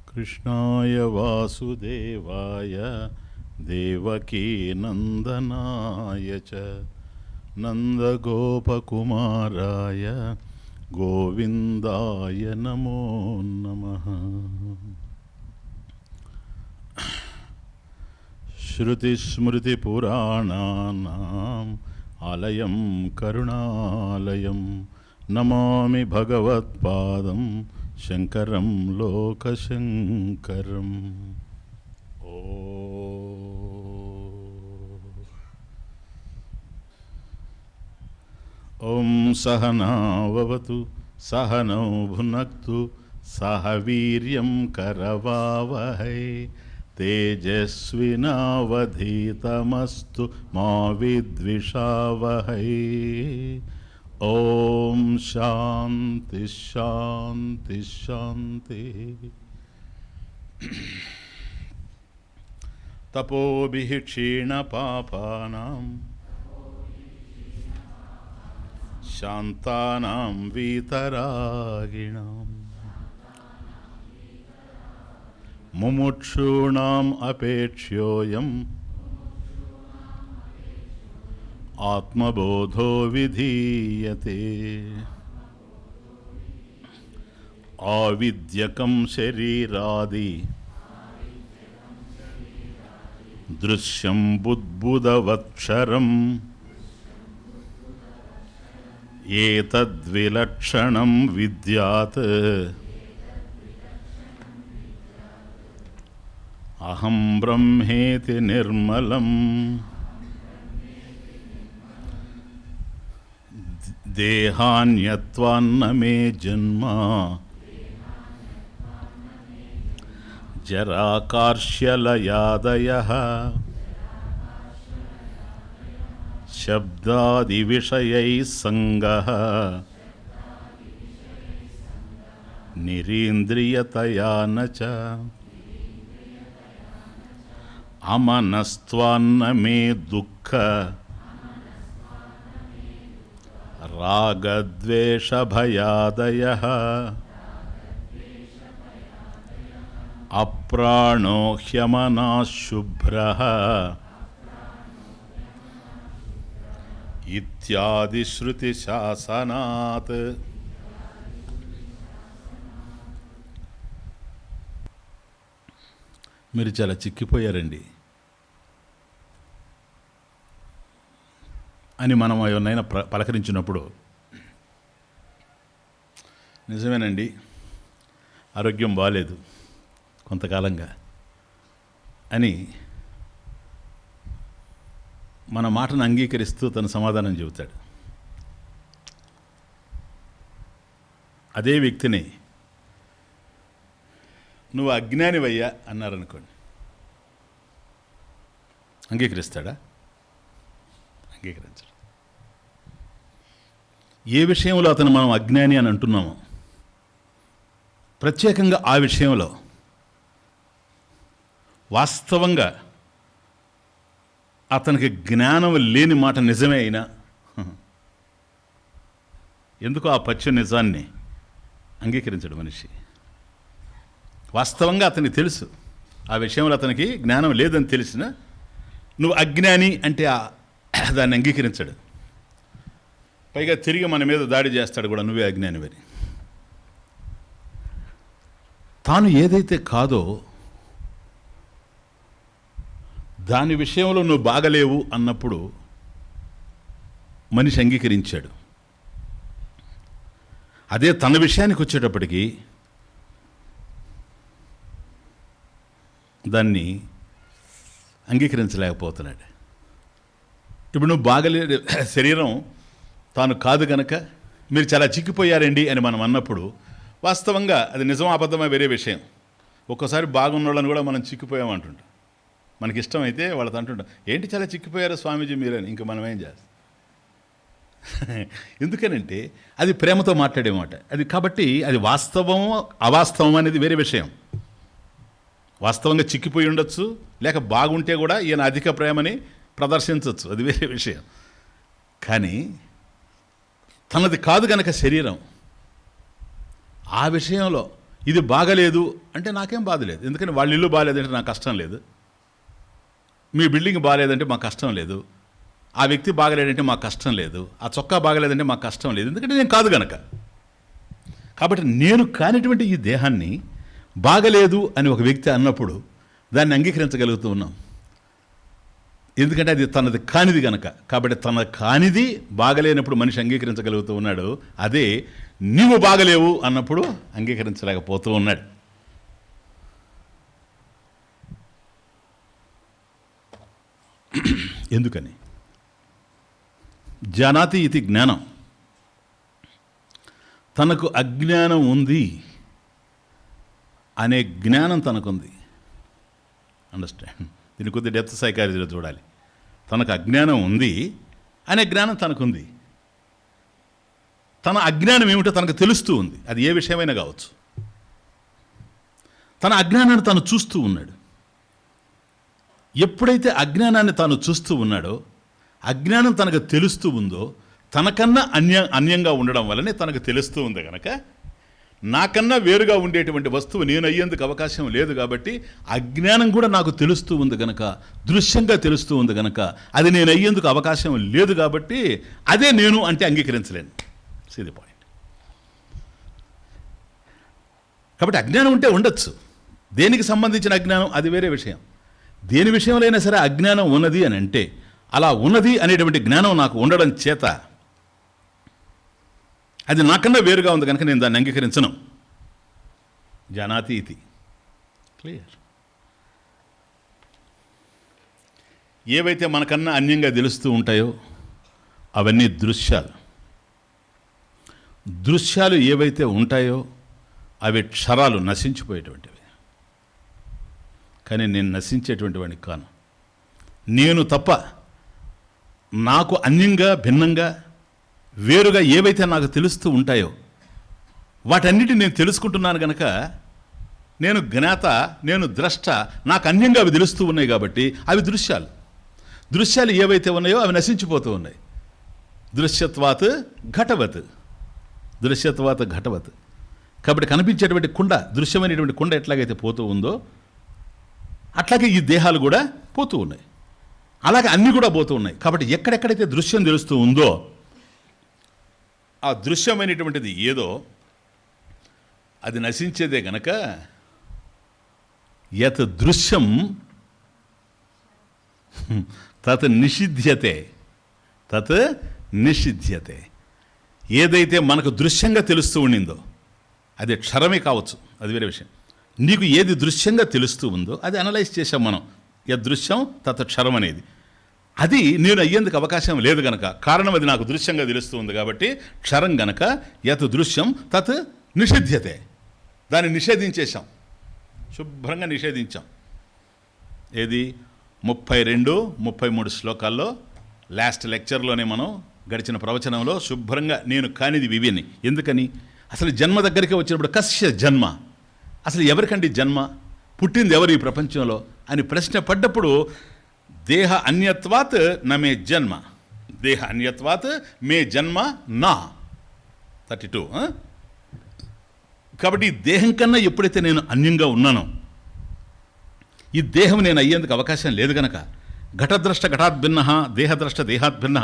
కృష్ణాయ వాసుదేవాయ దేవకీ నందనాయ చ నందగోపకుమారాయ గోవిందాయ నమో నమః. శృతిస్మృతిపురాణానాం ఆలయం కరుణాలయం నమామి భగవత్పాదం శంకరం లోకశంకరం. ఓం సహనావతు సహనౌ భునక్తు సహ వీర్యం కరవావహై తేజస్వినావధీతమస్తు మా విద్విషావహై. ఓం శాంతి శాంతి శాంతి. తపోభిః క్షీణపాపానాం శాంతానాం వీతరాగిణాం ముముక్షూణాం అపేక్ష్యోయం ఆత్మబోధో విధీయతే. ఆవిద్యకం శరీరాది దృశ్యం బుద్బుదవత్క్షరం ఏతద్విలక్షణం విద్యాత్ అహం బ్రహ్మేతి నిర్మలం. దేహాన్యత్వాన్న మే జన్మ జరాకార్ష్యలయాదయః శబ్దాదివిషయైః సంగః నిరీంద్రియతయా న చ అమనస్త్వాన్న మే దుఃఖ రాగద్వేషభయాదయః అప్రాణో హ్యమనాశుభ్రః ఇత్యాది శృతి శాసనాత్. మీరు చాలా చిక్కిపోయారండి అని మనం ఎవరినైనా పలకరించినప్పుడు, నిజమేనండి ఆరోగ్యం బాగాలేదు కొంతకాలంగా అని మన మాటను అంగీకరిస్తూ తన సమాధానం చెబుతాడు. అదే వ్యక్తిని నువ్వు అజ్ఞానివయ్యా అన్నారనుకోండి, అంగీకరిస్తాడా? అంగీకరించడు. ఏ విషయంలో అతను మనం అజ్ఞాని అని అంటున్నామో, ప్రత్యేకంగా ఆ విషయంలో వాస్తవంగా అతనికి జ్ఞానం లేని మాట నిజమే అయినా ఎందుకు ఆ పచ్చ నిజాన్ని అంగీకరించడు మనిషి? వాస్తవంగా అతనికి తెలుసు ఆ విషయంలో అతనికి జ్ఞానం లేదని తెలిసిన నువ్వు అజ్ఞాని అంటే దాన్ని అంగీకరించడు. పైగా తిరిగి మన మీద దాడి చేస్తాడు కూడా, నువ్వే అజ్ఞానివని. తాను ఏదైతే కాదో దాని విషయంలో నువ్వు బాగలేవు అన్నప్పుడు మనిషి అంగీకరించాడు. అదే తన విషయానికి వచ్చేటప్పటికి దాన్ని అంగీకరించలేకపోతున్నాడు. ఇప్పుడు నువ్వు బాగలేదు, శరీరం తాను కాదు గనక మీరు చాలా చిక్కిపోయారండి అని మనం అన్నప్పుడు వాస్తవంగా అది నిజం అబద్ధమే వేరే విషయం. ఒక్కోసారి బాగున్న వాళ్ళని కూడా మనం చిక్కిపోయామంటుంటాం. మనకి ఇష్టమైతే వాళ్ళతో అంటుంటాం, ఏంటి చాలా చిక్కిపోయారు స్వామీజీ మీరని. ఇంక మనం ఏం చేస్తాం? ఎందుకనంటే అది ప్రేమతో మాట్లాడే మాట అది. కాబట్టి అది వాస్తవం అవాస్తవం అనేది వేరే విషయం. వాస్తవంగా చిక్కిపోయి ఉండొచ్చు, లేక బాగుంటే కూడా ఈయన అధిక ప్రేమని ప్రదర్శించవచ్చు, అది వేరే విషయం. కానీ తనది కాదు గనక శరీరం, ఆ విషయంలో ఇది బాగలేదు అంటే నాకేం బాధ లేదు. ఎందుకని వాళ్ళ ఇల్లు బాగాలేదంటే నాకు కష్టం లేదు, మీ బిల్డింగ్ బాగాలేదంటే మాకు కష్టం లేదు, ఆ వ్యక్తి బాగలేదంటే మాకు కష్టం లేదు, ఆ చొక్కా బాగలేదంటే మాకు కష్టం లేదు, ఎందుకంటే నేను కాదు గనక. కాబట్టి నేను కానిటువంటి ఈ దేహాన్ని బాగలేదు అని ఒక వ్యక్తి అన్నప్పుడు దాన్ని అంగీకరించగలుగుతూ ఉన్నాం, ఎందుకంటే అది తనది కానిది గనక. కాబట్టి తన కానిది బాగలేనప్పుడు మనిషి అంగీకరించగలుగుతూ ఉన్నాడు. అదే నీవు బాగలేవు అన్నప్పుడు అంగీకరించలేకపోతూ ఉన్నాడు. ఎందుకని? జానాతి ఇది జ్ఞానం. తనకు అజ్ఞానం ఉంది అనే జ్ఞానం తనకుంది. అండర్స్టాండ్? దీని కొద్ది డెప్త్ సైకాలజీలో చూడాలి. తనకు అజ్ఞానం ఉంది అనే జ్ఞానం తనకుంది. తన అజ్ఞానం ఏమిటో తనకు తెలుస్తూ ఉంది, అది ఏ విషయమైనా కావచ్చు. తన అజ్ఞానాన్ని తాను చూస్తూ ఉన్నాడు. ఎప్పుడైతే అజ్ఞానాన్ని తాను చూస్తూ ఉన్నాడో, అజ్ఞానం తనకు తెలుస్తూ ఉందో, తనకన్నా అన్యంగా ఉండడం వల్లనే తనకు తెలుస్తూ ఉంది కనుక, నాకన్నా వేరుగా ఉండేటువంటి వస్తువు నేను అయ్యేందుకు అవకాశం లేదు. కాబట్టి అజ్ఞానం కూడా నాకు తెలుస్తూ ఉంది కనుక, దృశ్యంగా తెలుస్తూ ఉంది కనుక, అది నేను అయ్యేందుకు అవకాశం లేదు. కాబట్టి అదే నేను అంటే అంగీకరించలేను. See the point. కాబట్టి అజ్ఞానం ఉంటే ఉండొచ్చు. దేనికి సంబంధించిన అజ్ఞానం అది వేరే విషయం. దేని విషయంలో అయినా సరే అజ్ఞానం ఉన్నది అని అంటే, అలా ఉన్నది అనేటువంటి జ్ఞానం నాకు ఉండడం చేత అది నాకన్నా వేరుగా ఉంది కనుక నేను దాన్ని అంగీకరించను. జానాతి ఇది క్లియర్. ఏవైతే మనకన్నా అన్యంగా తెలుస్తూ ఉంటాయో అవన్నీ దృశ్యాలు. దృశ్యాలు ఏవైతే ఉంటాయో అవి క్షరాలు, నశించిపోయేటువంటివి. కానీ నేను నశించేటువంటి వాడిని కాను. నేను తప్ప నాకు అన్యంగా, భిన్నంగా, వేరుగా ఏవైతే నాకు తెలుస్తూ ఉంటాయో వాటన్నిటిని నేను తెలుసుకుంటున్నాను కనుక నేను జ్ఞాత, నేను ద్రష్ట. నాకు అన్యంగా అవి తెలుస్తూ ఉన్నాయి కాబట్టి అవి దృశ్యాలు. దృశ్యాలు ఏవైతే ఉన్నాయో అవి నశించిపోతూ ఉన్నాయి. దృశ్యత్వాత్ ఘటవత్, దృశ్యత్వాత్ ఘటవత్. కాబట్టి కనిపించేటువంటి కుండ, దృశ్యమైనటువంటి కుండ ఎట్లాగైతే పోతూ ఉందో అట్లాగే ఈ దేహాలు కూడా పోతూ ఉన్నాయి. అలాగే అన్నీ కూడా పోతూ ఉన్నాయి. కాబట్టి ఎక్కడెక్కడైతే దృశ్యం తెలుస్తూ ఉందో ఆ దృశ్యమైనటువంటిది ఏదో అది నశించేదే గనక యత్ దృశ్యం తత్ నిషిధ్యతే, తత్ నిషిధ్యతే. ఏదైతే మనకు దృశ్యంగా తెలుస్తూ ఉండిందో అది క్షరమే కావచ్చు, అది వేరే విషయం. నీకు ఏది దృశ్యంగా తెలుస్తూ ఉందో అది అనలైజ్ చేసాం మనం. యదృశ్యం తత్ క్షరం అనేది అది నేను అయ్యేందుకు అవకాశం లేదు గనక, కారణం అది నాకు దృశ్యంగా తెలుస్తూ ఉంది కాబట్టి క్షరం గనక యత్ దృశ్యం తత్ నిషిధ్యతే. దాన్ని నిషేధించేశాం, శుభ్రంగా నిషేధించాం. ఏది 32, 33 శ్లోకాల్లో లాస్ట్ లెక్చర్లోనే మనం గడిచిన ప్రవచనంలో శుభ్రంగా నేను కానిది వివిని. ఎందుకని? అసలు జన్మ దగ్గరికి వచ్చినప్పుడు కస్య జన్మ, అసలు ఎవరికండి జన్మ, పుట్టింది ఎవరు ఈ ప్రపంచంలో అని ప్రశ్న పడ్డప్పుడు దేహ అన్యత్వాత్ నమే జన్మ, దేహ అన్యత్వాత్ మే జన్మ నా 32. కాబట్టి ఈ దేహం కన్నా ఎప్పుడైతే నేను అన్యంగా ఉన్నానో, ఈ దేహం నేను అయ్యేందుకు అవకాశం లేదు గనక, ఘటద్రష్ట ఘటాత్ భిన్న, దేహద్రష్ట దేహాత్ భిన్న.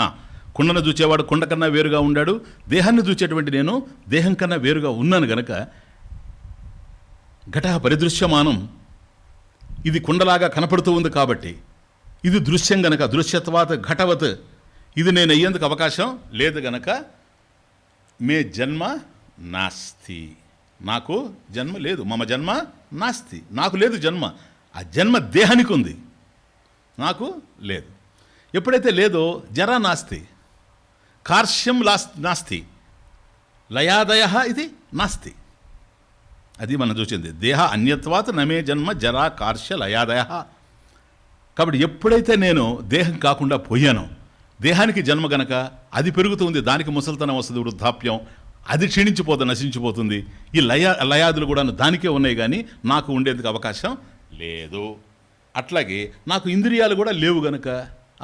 కుండను చూచేవాడు కుండ కన్నా వేరుగా ఉన్నాడు, దేహాన్ని చూచేటువంటి నేను దేహం కన్నా వేరుగా ఉన్నాను గనక ఘట పరిదృశ్యమానం, ఇది కుండలాగా కనపడుతూ ఉంది కాబట్టి ఇది దృశ్యం గనక దృశ్యత్వాత్ ఘటవత్, ఇది నేను అయ్యేందుకు అవకాశం లేదు గనక మే జన్మ నాస్తి, నాకు జన్మ లేదు. మమ జన్మ నాస్తి, నాకు లేదు జన్మ. ఆ జన్మ దేహానికి ఉంది, నాకు లేదు. ఎప్పుడైతే లేదో జరా నాస్తి, కార్ష్యం నాస్తి, లయాదయ ఇది నాస్తి. అది మనం చూసింది. దేహ అన్యత్వాత్ నమే జన్మ జరా కార్ష్య లయాదయ. కాబట్టి ఎప్పుడైతే నేను దేహం కాకుండా పోయానో, దేహానికి జన్మ గనక అది పెరుగుతుంది, దానికి ముసలితనం వస్తుంది, వృద్ధాప్యం, అది క్షీణించిపోతుంది, నశించిపోతుంది. ఈ లయాదులు కూడా దానికే ఉన్నాయి, కానీ నాకు ఉండేందుకు అవకాశం లేదు. అట్లాగే నాకు ఇంద్రియాలు కూడా లేవు గనక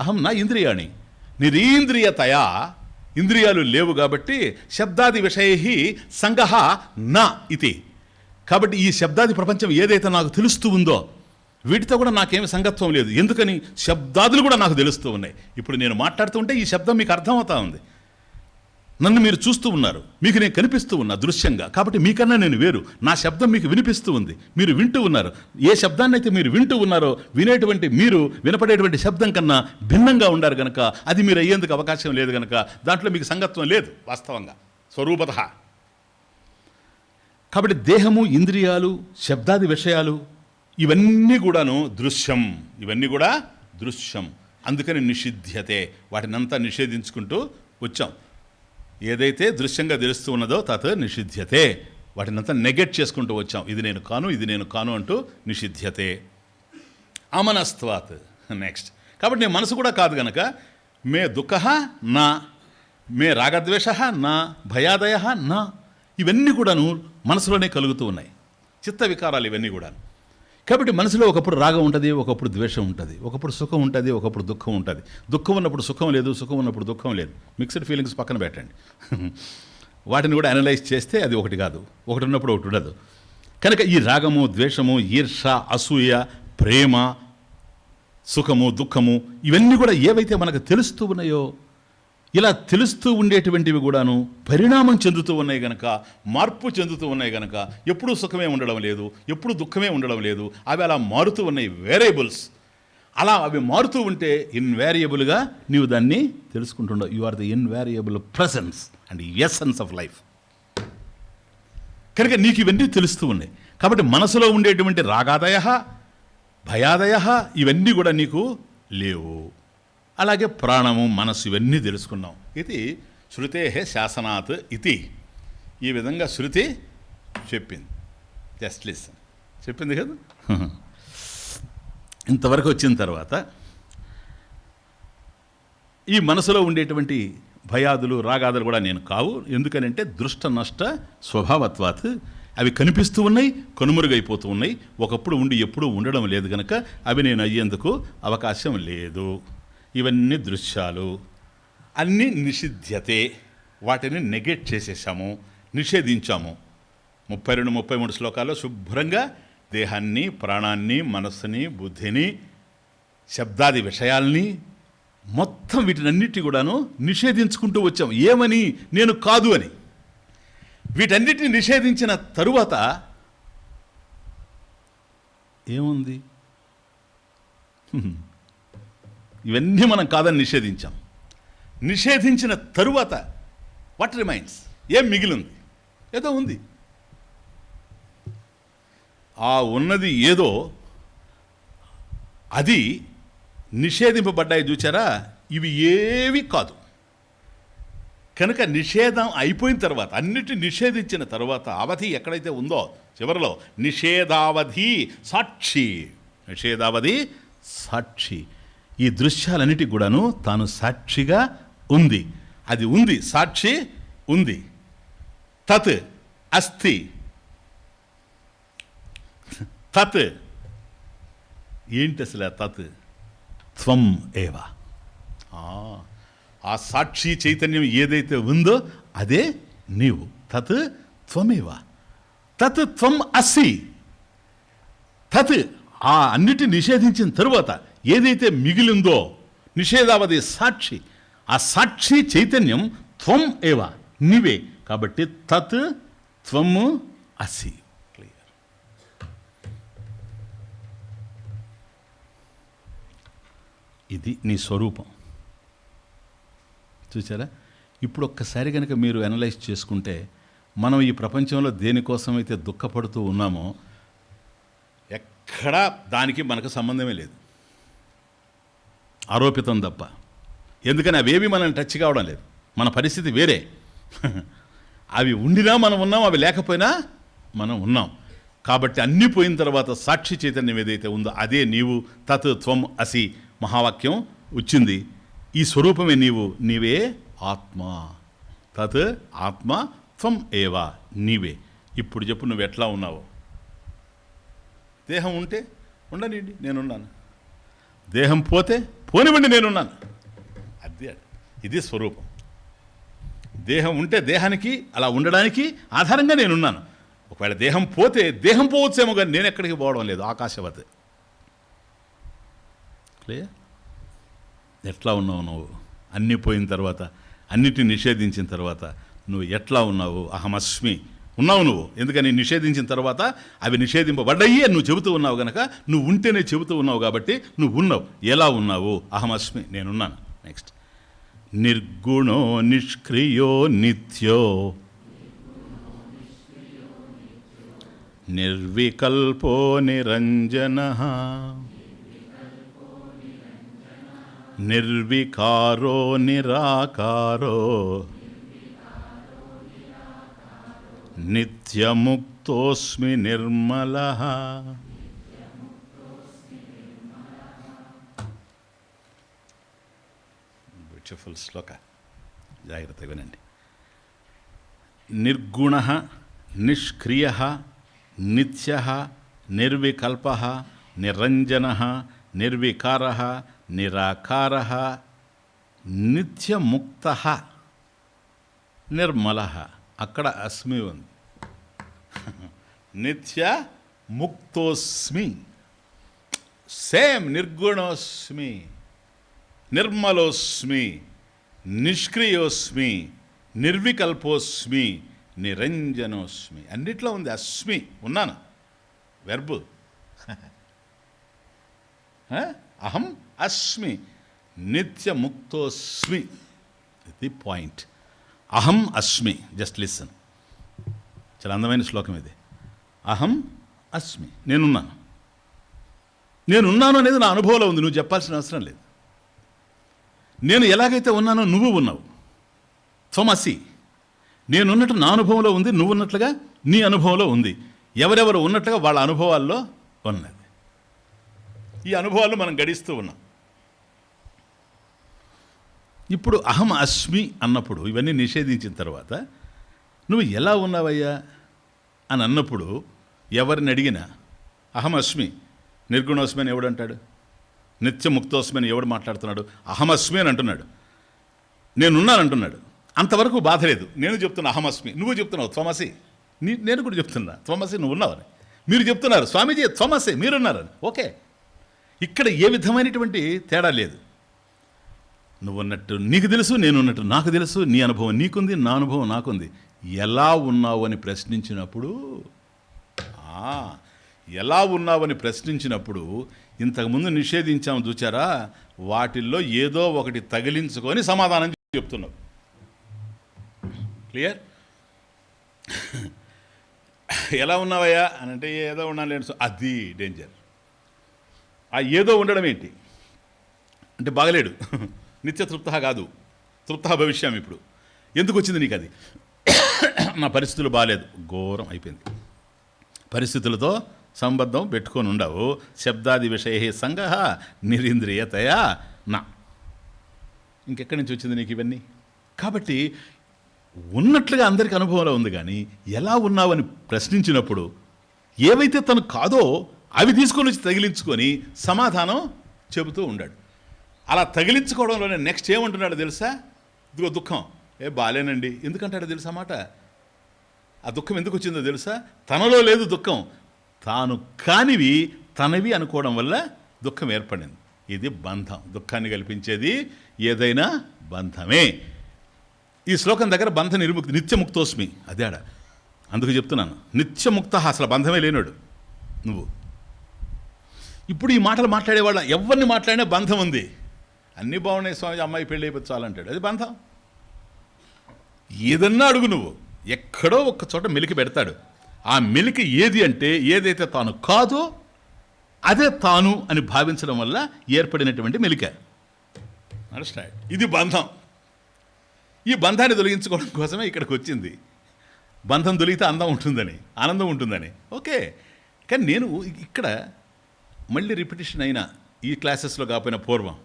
అహం నా ఇంద్రియాణి నిరీంద్రియతయా, ఇంద్రియాలు లేవు కాబట్టి శబ్దాది విషయై సంగః నా ఇతి. కాబట్టి ఈ శబ్దాది ప్రపంచం ఏదైతే నాకు తెలుస్తూ ఉందో వీటితో కూడా నాకేమి సంగత్వం లేదు. ఎందుకని? శబ్దాదులు కూడా నాకు తెలుస్తూ ఉన్నాయి. ఇప్పుడు నేను మాట్లాడుతూ ఉంటే ఈ శబ్దం మీకు అర్థమవుతా ఉంది, నన్ను మీరు చూస్తూ ఉన్నారు, మీకు నేను కనిపిస్తూ ఉన్నా దృశ్యంగా. కాబట్టి మీకన్నా నేను వేరు, నా శబ్దం మీకు వినిపిస్తూ ఉంది, మీరు వింటూ ఉన్నారు. ఏ శబ్దాన్ని అయితే మీరు వింటూ ఉన్నారో వినేటువంటి మీరు వినపడేటువంటి శబ్దం కన్నా భిన్నంగా ఉండారు కనుక అది మీరు అయ్యేందుకు అవకాశం లేదు కనుక దాంట్లో మీకు సంగత్వం లేదు వాస్తవంగా స్వరూపతః. కాబట్టి దేహము, ఇంద్రియాలు, శబ్దాది విషయాలు ఇవన్నీ కూడాను దృశ్యం, ఇవన్నీ కూడా దృశ్యం. అందుకని నిషిధ్యతే, వాటినంతా నిషేధించుకుంటూ వచ్చాం. ఏదైతే దృశ్యంగా తెలుస్తూ ఉన్నదో తత్ నిషిధ్యతే, వాటినంతా నెగెట్ చేసుకుంటూ వచ్చాం. ఇది నేను కాను, ఇది నేను కాను అంటూ నిషిధ్యతే. అమనస్త్వాత్ నెక్స్ట్. కాబట్టి నేను మనసు కూడా కాదు గనక మే దుఃఖ నా, మే రాగద్వేష నా, భయాదయ నా, ఇవన్నీ కూడాను మనసులోనే కలుగుతూ ఉన్నాయి, చిత్త వికారాలు ఇవన్నీ కూడా. కాబట్టి మనసులో ఒకప్పుడు రాగం ఉంటుంది, ఒకప్పుడు ద్వేషం ఉంటుంది, ఒకప్పుడు సుఖం ఉంటుంది, ఒకప్పుడు దుఃఖం ఉంటుంది. దుఃఖం ఉన్నప్పుడు సుఖం లేదు, సుఖం ఉన్నప్పుడు దుఃఖం లేదు. మిక్స్డ్ ఫీలింగ్స్ పక్కన పెట్టండి. వాటిని కూడా అనలైజ్ చేస్తే అది ఒకటి కాదు, ఒకటి ఉన్నప్పుడు ఒకటి ఉండదు. కనుక ఈ రాగము, ద్వేషము, ఈర్ష, అసూయ, ప్రేమ, సుఖము, దుఃఖము ఇవన్నీ కూడా ఏవైతే మనకు తెలుస్తూ ఉన్నాయో, ఇలా తెలుస్తూ ఉండేటువంటివి కూడాను పరిణామం చెందుతూ ఉన్నాయి గనక, మార్పు చెందుతూ ఉన్నాయి గనక ఎప్పుడూ సుఖమే ఉండడం లేదు, ఎప్పుడు దుఃఖమే ఉండడం లేదు. అవి అలా మారుతూ ఉన్నాయి, వేరియబుల్స్. అలా అవి మారుతూ ఉంటే ఇన్వేరియబుల్గా నీవు దాన్ని తెలుసుకుంటుండవు. You are the invariable presence and essence of life. కనుక నీకు ఇవన్నీ తెలుస్తూ ఉన్నాయి. కాబట్టి మనసులో ఉండేటువంటి రాగాదయ, భయాదయ ఇవన్నీ కూడా నీకు లేవు. అలాగే ప్రాణము, మనస్సు ఇవన్నీ తెలుసుకున్నాం. ఇది శృతే శాసనాత్ ఇది. ఈ విధంగా శృతి చెప్పింది. జస్ట్ లిసన్ చెప్పింది కదా. ఇంతవరకు వచ్చిన తర్వాత ఈ మనసులో ఉండేటువంటి భయాదులు, రాగాదులు కూడా నేను కావు. ఎందుకనంటే దృష్ట నష్ట స్వభావత్వాత్, అవి కనిపిస్తూ ఉన్నాయి, కనుమరుగైపోతూ ఉన్నాయి. ఒకప్పుడు ఉండి ఎప్పుడూ ఉండడం లేదు కనుక అవి నేను అయ్యేందుకు అవకాశం లేదు. ఇవన్నీ దృశ్యాలు, అన్నీ నిషిధ్యతే, వాటిని నెగెట్ చేసేసాము, నిషేధించాము. 32, 33 శ్లోకాల్లో శుభ్రంగా దేహాన్ని, ప్రాణాన్ని, మనస్సుని, బుద్ధిని, శబ్దాది విషయాల్ని మొత్తం వీటినన్నిటి కూడాను నిషేధించుకుంటూ వచ్చాం. ఏమని? నేను కాదు అని. వీటన్నిటిని నిషేధించిన తరువాత ఏముంది? ఇవన్నీ మనం కాదని నిషేధించాం. నిషేధించిన తరువాత వాట్ రిమైన్స్? ఏం మిగిలింది? ఏదో ఉంది. ఆ ఉన్నది ఏదో, అది నిషేధింపబడ్డాయి చూచారా, ఇవి ఏవి కాదు. కనుక నిషేధం అయిపోయిన తర్వాత, అన్నిటిని నిషేధించిన తర్వాత అవధి ఎక్కడైతే ఉందో చివరిలో నిషేధావధి సాక్షి, నిషేధావధి సాక్షి. ఈ దృశ్యాలన్నిటికి కూడాను తాను సాక్షిగా ఉంది. అది ఉంది, సాక్షి ఉంది. తత్ అస్థి, తత్ ఏంటి అసలు? తత్ త్వం ఏవ. ఆ సాక్షి చైతన్యం ఏదైతే ఉందో అదే నీవు. తత్ త్వమేవ, తత్ త్వం అసి. తత్ ఆ అన్నిటి నిషేధించిన తరువాత ఏదైతే మిగిలిందో నిషేధావధి సాక్షి, ఆ సాక్షి చైతన్యం త్వం ఏవ, నీవే. కాబట్టి తత్ త్వము అసి. క్లియర్. ఇది నీ స్వరూపం. చూసారా? ఇప్పుడు ఒక్కసారి కనుక మీరు అనలైజ్ చేసుకుంటే, మనం ఈ ప్రపంచంలో దేనికోసమైతే దుఃఖపడుతూ ఉన్నామో ఎక్కడా దానికి మనకు సంబంధమే లేదు, ఆరోపితం తప్ప. ఎందుకని అవేవి మనం టచ్ కావడం లేదు. మన పరిస్థితి వేరే. అవి ఉండినా మనం ఉన్నాం, అవి లేకపోయినా మనం ఉన్నాం. కాబట్టి అన్నీ పోయిన తర్వాత సాక్షి చైతన్యం ఏదైతే ఉందో అదే నీవు. తత్ త్వం అసి మహావాక్యం వచ్చింది. ఈ స్వరూపమే నీవే ఆత్మ. తత్ ఆత్మ త్వం ఏవా, నీవే. ఇప్పుడు చెప్పు, నువ్వు ఎట్లా ఉన్నావు? దేహం ఉంటే ఉండనివ్వండి, నేనున్నాను. దేహం పోతే పోనివ్వండి, నేనున్నాను. అదే, ఇది స్వరూపం. దేహం ఉంటే దేహానికి అలా ఉండడానికి ఆధారంగా నేనున్నాను. ఒకవేళ దేహం పోతే దేహం పోవచ్చేమో, కానీ నేను ఎక్కడికి పోవడం లేదు. ఆకాశవత్. క్లియర్? ఎట్లా ఉన్నావు నువ్వు? అన్నీ పోయిన తర్వాత, అన్నిటిని నిషేధించిన తర్వాత నువ్వు ఎట్లా ఉన్నావు? అహమస్మి ఉన్నావు నువ్వు. ఎందుకని? నిషేధించిన తర్వాత అవి నిషేధింపబడ్డాయి అని నువ్వు చెబుతూ ఉన్నావు గనక, నువ్వు ఉంటేనే చెబుతూ ఉన్నావు కాబట్టి నువ్వు ఉన్నావు. ఎలా ఉన్నావు? అహమస్మి, నేనున్నాను. నెక్స్ట్, నిర్గుణో నిష్క్రియో నిత్యో నిర్వికల్పో నిరంజనః నిర్వికారో నిరాకారో నిత్యముక్తోస్మి నిర్మలః. బ్యూటిఫుల్ శ్లోక, జాగ్రత్తగా వినండి. నిర్గుణః నిష్క్రియః నిత్యః నిర్వికల్పః నిరంజనః నిర్వికారః నిరాకారః నిత్యముక్తః నిర్మలః. అక్కడ అస్మి ఉంది. నిత్య ముక్తోస్మి, సేమ్. నిర్గుణోస్మి, నిర్మలోస్మి, నిష్క్రియోస్మి, నిర్వికల్పోస్మి, నిరంజనోస్మి. అన్నిట్లో ఉంది అస్మి. ఉన్నాను, వెర్బు. అహం అస్మి నిత్యముక్తోస్మి. ఇది పాయింట్. అహం అస్మి. Just listen. చాలా అందమైన శ్లోకం ఇది. అహం అస్మి, నేనున్నాను. నేనున్నాను అనేది నా అనుభవంలో ఉంది, నువ్వు చెప్పాల్సిన అవసరం లేదు. నేను ఎలాగైతే ఉన్నానో నువ్వు ఉన్నావు. త్వమసి, నేనున్నట్టు నా అనుభవంలో ఉంది, నువ్వు ఉన్నట్లుగా నీ అనుభవంలో ఉంది. ఎవరెవరు ఉన్నట్లుగా వాళ్ళ అనుభవాల్లో ఉన్నది. ఈ అనుభవాలు మనం గడిస్తూ ఉన్నాం. ఇప్పుడు అహం అస్మి అన్నప్పుడు, ఇవన్నీ నిషేధించిన తర్వాత నువ్వు ఎలా ఉన్నావయ్యా అని అన్నప్పుడు ఎవరిని అడిగినా అహం అస్మి నిర్గుణోస్మి అని ఎవడు అంటాడు? నిత్యముక్తోస్మి అని ఎవడు మాట్లాడుతున్నాడు? అహమస్మి అని అంటున్నాడు. నేనున్నానంటున్నాడు. అంతవరకు బాధ లేదు. నేను చెప్తున్నా అహమస్మి, నువ్వు చెప్తున్నావు త్వమసి. నేను కూడా చెప్తున్నా త్వమసి, నువ్వు ఉన్నావని. మీరు చెప్తున్నారు స్వామీజీ త్వమసి, మీరున్నారని. ఓకే, ఇక్కడ ఏ విధమైనటువంటి తేడా లేదు. నువ్వున్నట్టు నీకు తెలుసు, నేనున్నట్టు నాకు తెలుసు. నీ అనుభవం నీకుంది, నా అనుభవం నాకుంది. ఎలా ఉన్నావు అని ప్రశ్నించినప్పుడు, ఎలా ఉన్నావని ప్రశ్నించినప్పుడు ఇంతకుముందు నిషేధించాము చూచారా, వాటిల్లో ఏదో ఒకటి తగిలించుకొని సమాధానం చెప్తున్నావు. క్లియర్? ఎలా ఉన్నావయ్యా అని అంటే ఏదో ఉన్నాను. అది డేంజర్. ఆ ఏదో ఉండడం ఏంటి అంటే బాగలేడు, నిత్య తృప్త కాదు, తృప్త భవిష్యం. ఇప్పుడు ఎందుకు వచ్చింది నీకు అది? నా పరిస్థితులు బాగాలేదు. ఘోరం అయిపోయింది. పరిస్థితులతో సంబద్ధం పెట్టుకొని ఉండవు. శబ్దాది విషయ సంగ నిరింద్రియతయా నా. ఇంకెక్కడి నుంచి వచ్చింది నీకు ఇవన్నీ? కాబట్టి ఉన్నట్లుగా అందరికీ అనుభవంలో ఉంది, కానీ ఎలా ఉన్నావని ప్రశ్నించినప్పుడు ఏవైతే తను కాదో అవి తీసుకొని వచ్చి తగిలించుకొని సమాధానం చెబుతూ ఉండాడు. అలా తగిలించుకోవడంలోనే నెక్స్ట్ ఏమంటున్నాడు తెలుసా? ఇదిగో దుఃఖం, బాలేనండి ఎందుకంటాడు తెలుసా మాట? ఆ దుఃఖం ఎందుకు వచ్చిందో తెలుసా? తనలో లేదు దుఃఖం, తాను కానివి తనవి అనుకోవడం వల్ల దుఃఖం ఏర్పడింది. ఇది బంధం. దుఃఖాన్ని కల్పించేది ఏదైనా బంధమే. ఈ శ్లోకం దగ్గర బంధ నిర్ముక్తి, నిత్యముక్తోస్మి అదేడ. అందుకు చెప్తున్నాను, నిత్యముక్త, అసలు బంధమే లేనాడు నువ్వు. ఇప్పుడు ఈ మాటలు మాట్లాడేవాళ్ళ ఎవరిని మాట్లాడినా బంధం ఉంది. అన్నీ బాగున్నాయి స్వామి, అమ్మాయి పెళ్ళి అయిపోతే చాలంటాడు, అది బంధం. ఏదన్నా అడుగు నువ్వు, ఎక్కడో ఒక్క చోట మెలికి పెడతాడు. ఆ మెలికి ఏది అంటే ఏదైతే తాను కాదో అదే తాను అని భావించడం వల్ల ఏర్పడినటువంటి మెలిక. అండర్స్టాండ్? ఇది బంధం. ఈ బంధాన్ని తొలగించుకోవడం కోసమే ఇక్కడికి వచ్చింది. బంధం తొలిగితే అందం ఉంటుందని, ఆనందం ఉంటుందని. ఓకే, కానీ నేను ఇక్కడ మళ్ళీ రిపిటేషన్ అయినా ఈ క్లాసెస్లో కాకపోయినా పూర్వం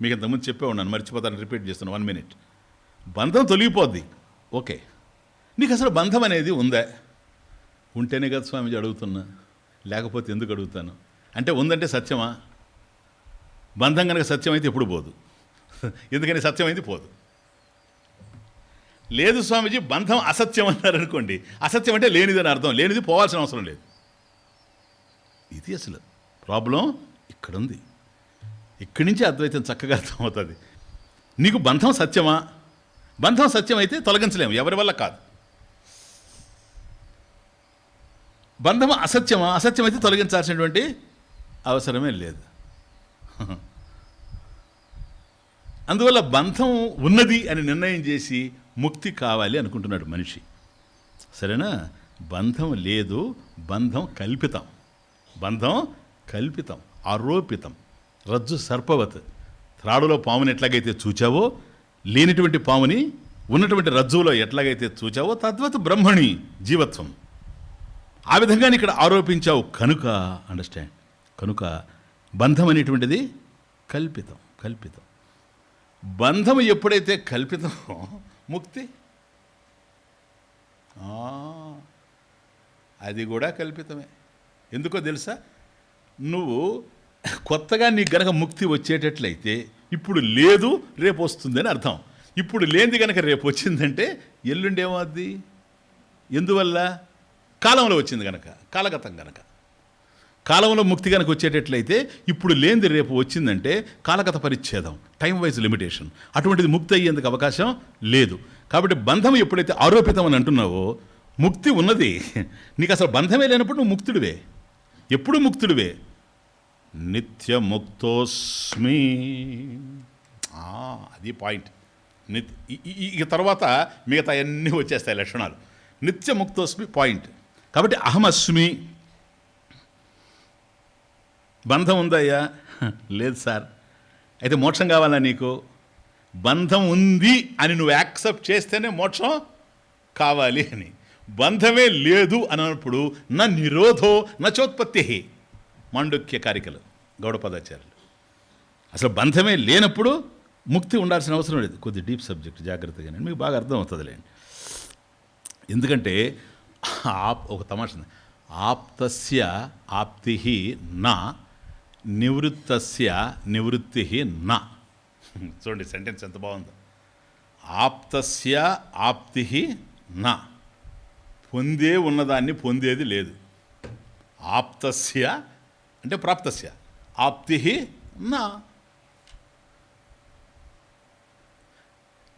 మీకు ఇంతకుముందు చెప్పే ఉన్నాను, మర్చిపోతాను, రిపీట్ చేస్తున్నాను 1 minute. బంధం తొలగిపోద్ది, ఓకే. నీకు అసలు బంధం అనేది ఉందా? ఉంటేనే కదా స్వామీజీ అడుగుతున్నా, లేకపోతే ఎందుకు అడుగుతాను అంటే ఉందంటే సత్యమా? బంధం కనుక సత్యం అయితే ఎప్పుడు పోదు, ఎందుకని సత్యం అయితే పోదు. లేదు స్వామీజీ బంధం అసత్యం అన్నారు అనుకోండి, అసత్యం అంటే లేనిదని అర్థం, లేనిది పోవాల్సిన అవసరం లేదు. ఇది అసలు ప్రాబ్లం ఇక్కడుంది. ఇక్కడి నుంచి అద్వైతం చక్కగా అర్థమవుతుంది. నీకు బంధం సత్యమా? బంధం సత్యం అయితే తొలగించలేము, ఎవరి వల్ల కాదు. బంధం అసత్యమా? అసత్యం అయితే తొలగించాల్సినటువంటి అవసరమే లేదు. అందువల్ల బంధం ఉన్నది అని నిర్ణయం చేసి ముక్తి కావాలి అనుకుంటున్నాడు మనిషి, సరేనా? బంధం లేదు, బంధం కల్పితం. బంధం కల్పితం, ఆరోపితం. రజ్జు సర్పవత్. త్రాడులో పాముని ఎట్లాగైతే చూచావో, లేనిటువంటి పాముని ఉన్నటువంటి రజ్జువులో ఎట్లాగైతే చూచావో, తద్వత్ బ్రహ్మణి జీవత్వం. ఆ విధంగానే ఇక్కడ ఆరోపించావు కనుక, అండర్స్టాండ్, కనుక బంధం అనేటువంటిది కల్పితం. కల్పితం. బంధం ఎప్పుడైతే కల్పితమో ముక్తి అది కూడా కల్పితమే. ఎందుకో తెలుసా? నువ్వు కొత్తగా నీకు గనక ముక్తి వచ్చేటట్లయితే ఇప్పుడు లేదు రేపు వస్తుందని అర్థం. ఇప్పుడు లేనిది కనుక రేపు వచ్చిందంటే ఎల్లుండేమవుద్ది? ఎందువల్ల? కాలంలో వచ్చింది కనుక, కాలగతం కనుక. కాలంలో ముక్తి కనుక వచ్చేటట్లయితే ఇప్పుడు లేనిది రేపు వచ్చిందంటే కాలగత పరిచ్ఛేదం, టైం వైజ్ లిమిటేషన్. అటువంటిది ముక్తి అయ్యేందుకు అవకాశం లేదు. కాబట్టి బంధం ఎప్పుడైతే ఆరోపితం అని అంటున్నావో, ముక్తి ఉన్నది. నీకు అసలు బంధమే లేనప్పుడు నువ్వు ముక్తుడివే, ఎప్పుడు ముక్తుడివే. నిత్యముక్తోస్మి, అది పాయింట్. ఇక తర్వాత మిగతా అన్నీ వచ్చేస్తాయి లక్షణాలు. నిత్యముక్తోస్మి పాయింట్. కాబట్టి అహమస్మి. బంధం ఉందయ్యా? లేదు సార్. అయితే మోక్షం కావాలా నీకు? బంధం ఉంది అని నువ్వు యాక్సెప్ట్ చేస్తేనే మోక్షం కావాలి అని. బంధమే లేదు అన్నప్పుడు నా నిరోధో నచోత్పత్తి. మాండుక్య కారికలు గౌడపదాచార్యులు. అసలు బంధమే లేనప్పుడు ముక్తి ఉండాల్సిన అవసరం లేదు. కొద్ది డీప్ సబ్జెక్ట్, జాగ్రత్తగా మీకు బాగా అర్థం అవుతుందిలేండి. ఎందుకంటే ఒక తమాష, ఆప్తస్య ఆప్తి నా, నివృత్తస్య నివృత్తి నా. చూడండి సెంటెన్స్ ఎంత బాగుందో. ఆప్తస్య ఆప్తి నా, పొందే ఉన్నదాన్ని పొందేది లేదు. ఆప్తస్య అంటే ప్రాప్తస్య, ఆప్తి నా.